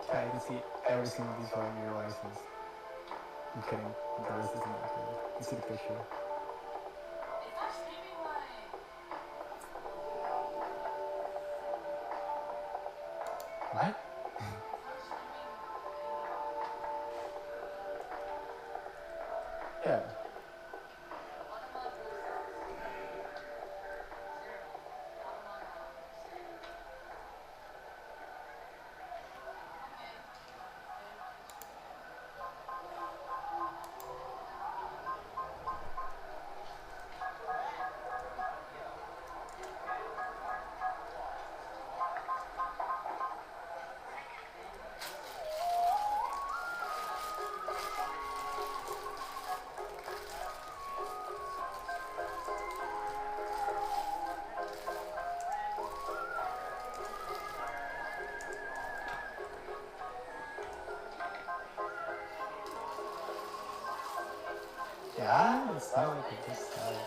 Yeah, you can see every single detail in your license. I'm kidding. No, this isn't accurate. You see the picture. What? Yeah. Yeah, it's not like it just started.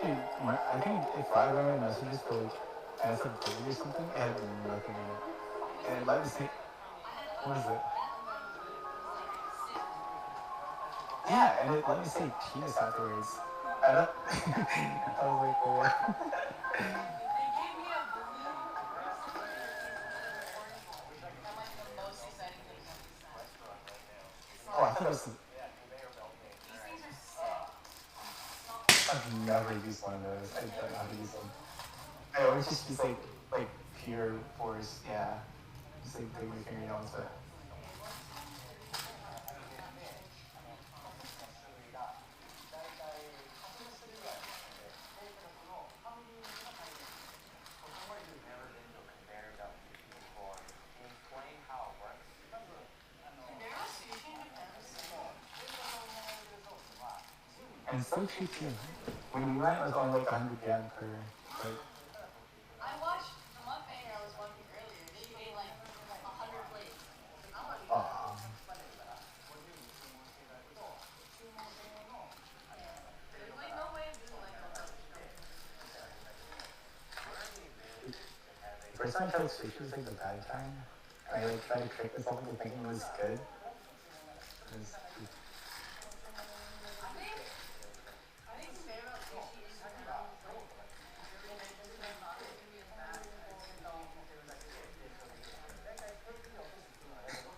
Dude, I think if I got my messages for like massive gold or something, it had nothing in it. And let me say, what is it? Yeah, and it let me say penis afterwards. I don't. I was like, what? Oh, I thought it was. I've never used one of those. I don't know how to use them. I always just use like pure force. Yeah, just like take my fingernails, but. And it's so cheap too. When we went, it was only like 100 yen per plate. Oh. The first time I tried sushi was like the bad time. I like tried to trick myself into thinking it was good.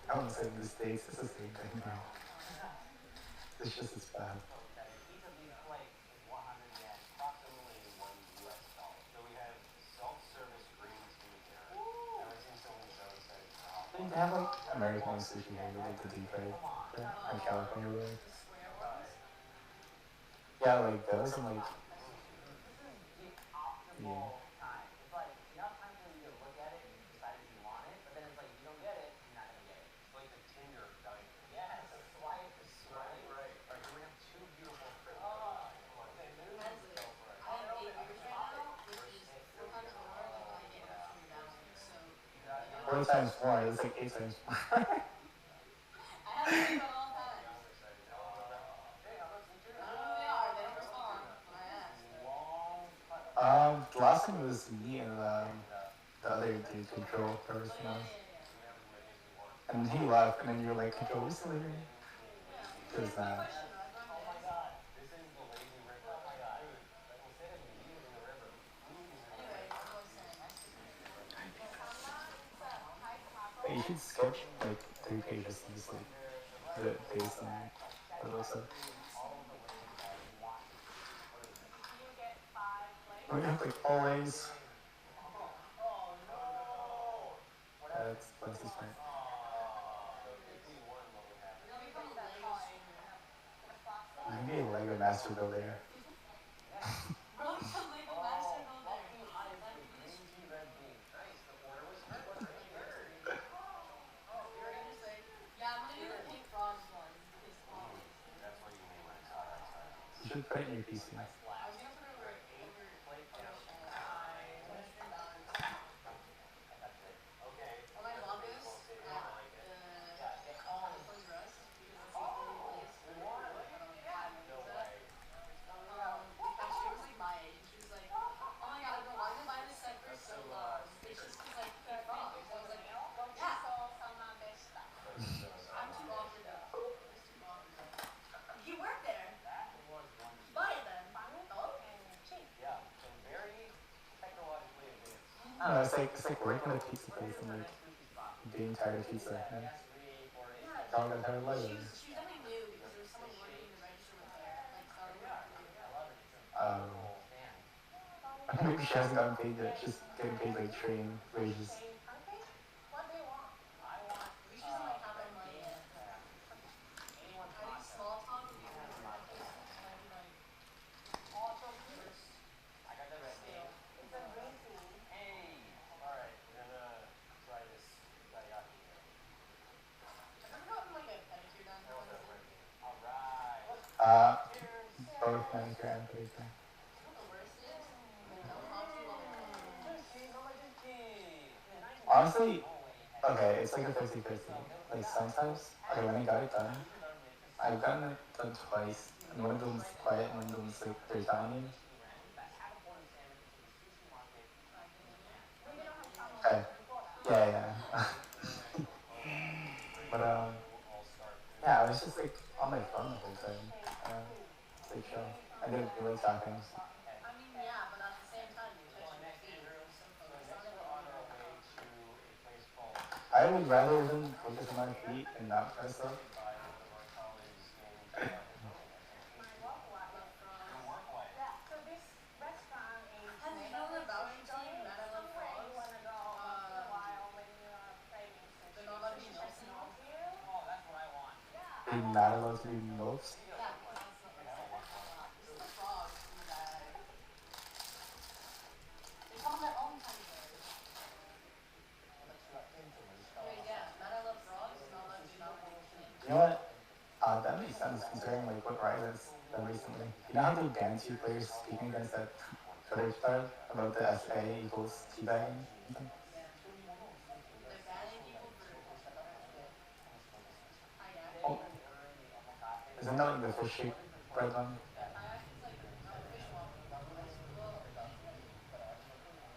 I wouldn't say mistakes, it's the same thing, bro. It's just as bad. They have like American sushi here, like the deep fried, like California rolls. Yeah, like those and like, yeah. Four times more, it's like 8 times more. The last one was me and the other dude, Control, first one. And he left, and then you were like, Control, we still here? Because you should skip like 3 pages and just like put it based on the little stuff. We have like always. That's the point. You can be a Lego master builder. You should put it in your PC. I don't know, it's like working at a pizza place and like being tired of pizza. And all got tired of Lego. Maybe she hasn't gotten paid yet. She's getting paid like train wages. Both manicure and pedicure. Honestly, okay, it's like a 50-50. Like sometimes, okay, when I got it done, I've gotten it done twice, and one of them's quiet, and one of them's like they're tiny. Okay, yeah, yeah. But yeah, I was just like on my phone the whole time. It's like chill. I didn't really talking. I would rather even focus on my feet and not press up. You're not allowed to do most. You know what? That makes sense considering like what Ryland's done recently. You know how the Gantu players speaking against that Twitter thread about the SA equals teabagging? Oh, isn't that like the fish shape bread one?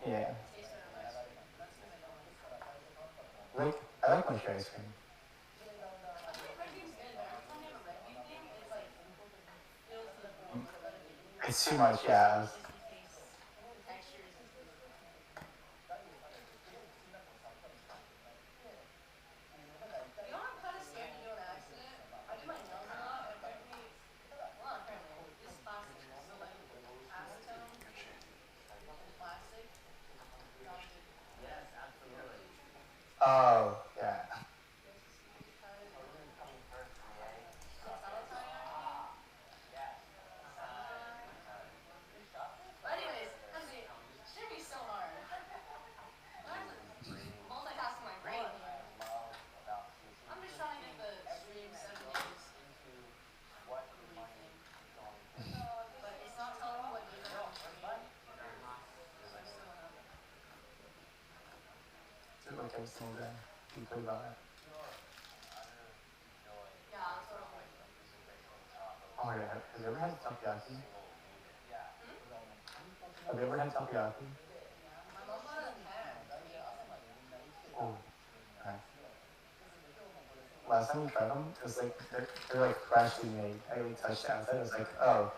Yeah. Like, I like my ice cream. It's too much, yeah. Oh, yeah. It's like every single day. You play about it. Oh my god, have you ever had takoyaki? Have you ever had takoyaki? Oh, nice. Last time we tried them, it was like they're like freshly made. I like touched the outside. I was like, oh,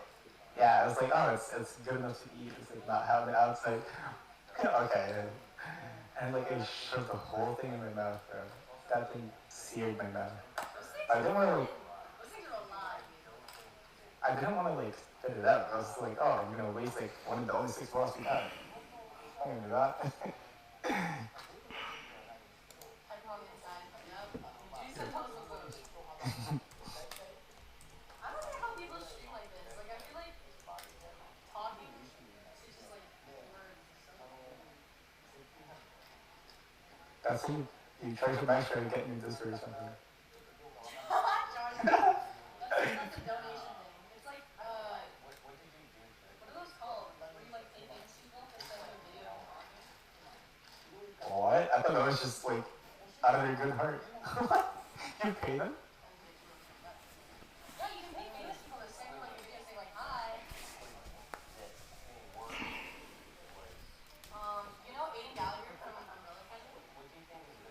yeah. I was like, oh, it's good enough to eat. It's like not how the outside. Okay. And like I shoved the whole thing in my mouth, bro. That thing seared my mouth. I didn't want to like. I didn't want to like spit it out. I was like, oh, I'm gonna waste like one of the only 6 balls we have. I'm gonna do that. That's who you charge them extra to get me this or something. What? I thought that was just like out of their good heart. You pay them?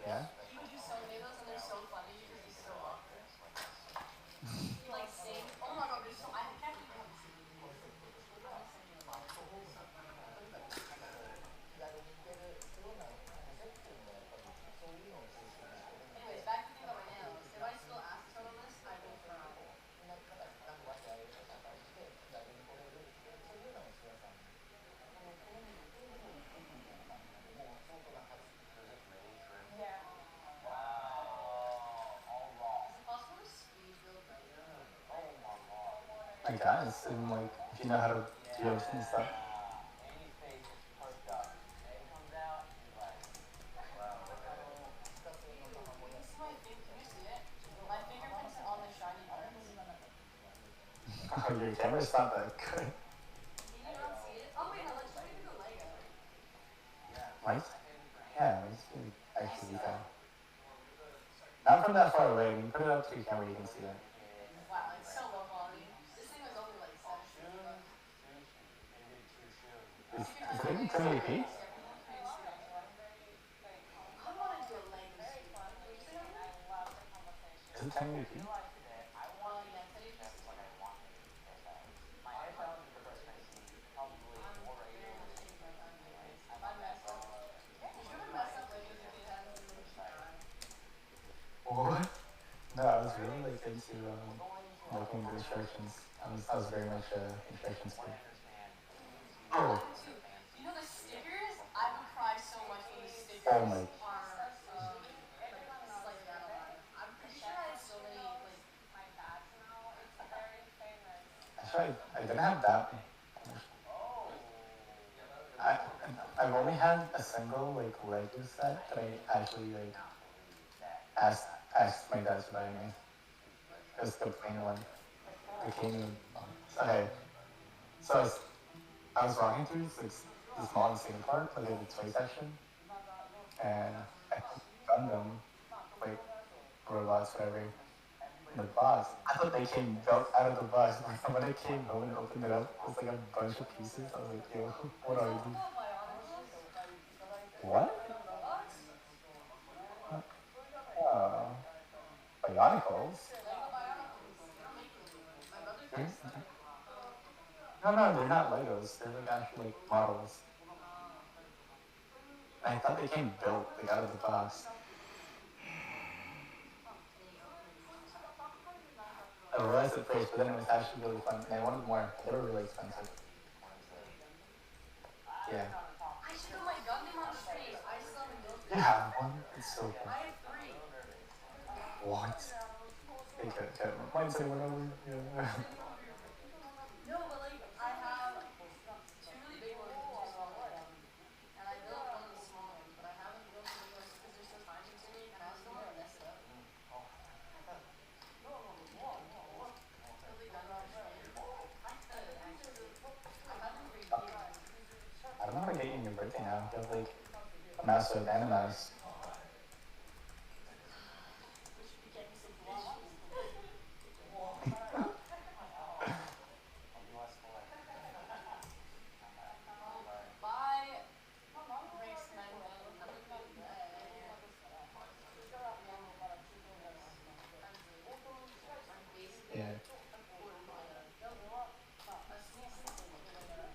Yeah. I guess, and like if you know how to do it and stuff. Oh, your camera's not that good. Right? Yeah, it's good. actually be found. Not from that far away. When you put it up to your camera, you can see it. Wow, it's so low quality. This thing was only like $750. Is it even 1080p? I want to do a Lego suit. Is it 1080p? Yeah, 1080 is 60. I'm very much thinking about buying Legos. If I mess up, if you ever mess up Legos and get out of them, you should cry. What? No, I was really like into looking at the instructions. I was very much instructions kid. Oh, I am too. You know the stickers? I would cry so much when the stickers oh my! are like slightly out of line. I'm pretty sure I had so many like Actually, I didn't have that. I I've only had a single like Lego set that I actually like asked asked my dad to buy me. It was the plain one. The came in. Okay, so I was walking through this mall in Singapore, like in the toy section, and I found them, like robots, whatever, in the box. I thought they came built out of the box. And when I came home and opened it up, it was like a bunch of pieces. I was like, yo, what are these? What? Uh, Bionicles? Lego Bionicles. They don't make them anymore. My brother's Hmm? used to. No, they're not Legos. They're like actually like models. I thought they came built like out of the box. I realized at first, but then it was actually really fun, and I wanted more. They were really expensive. Yeah. I should put my Gundam on the stream. I still haven't built it. You have one? It's so cool. I have 3. What? They could. Might say whatever. Yeah. No, but like I have 2 really big ones and 2 small ones. And I built one of the small ones, but I haven't built the big ones because they're so time consuming and I also don't want to mess it up. Build a Gundam on stream. I could actually. I have them for years. I remember dating your birthday now. You have like a massive animals. We should be getting some Windshield. Bye. Rex 911. Have a good day. I'm basically Yeah. a quarter Jedi. A seasoned Jedi.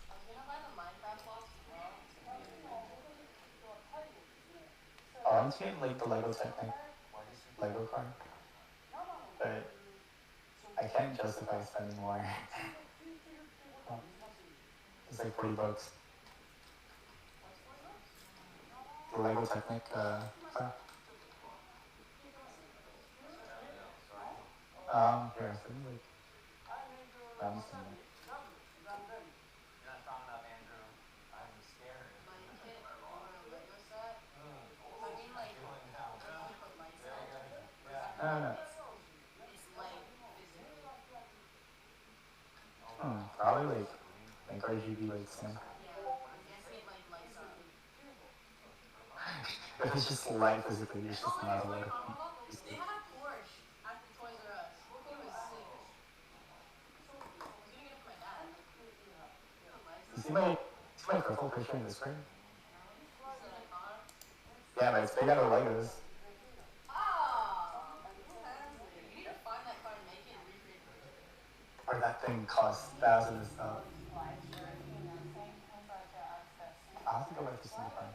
I was gonna buy the Minecraft box as well. Oh, I'm seeing like the Lego Technic Lego car, but I can't justify spending more. It's like $40. The Lego Technic car. Here, so like, I'm seeing it. My kit for a Lego set. I mean like where you can put lights in it. Uh, It's light physically. Probably like RGB lights. Yeah. Yeah, I'm guessing it like lights up. But it's just light physically. It's Oh just wait, not a wait, lot of. they had a Porsche at the Toys R Us. It was sick. I was gonna get it for my dad. Put lights You on see it. my profile picture in the screen? Is it a car? Yeah, but it's made out of Legos. Ah, fancy. You need to find that car and make it and recreate the picture. Or that thing costs thousands of dollars. I'll have to go back to see the car.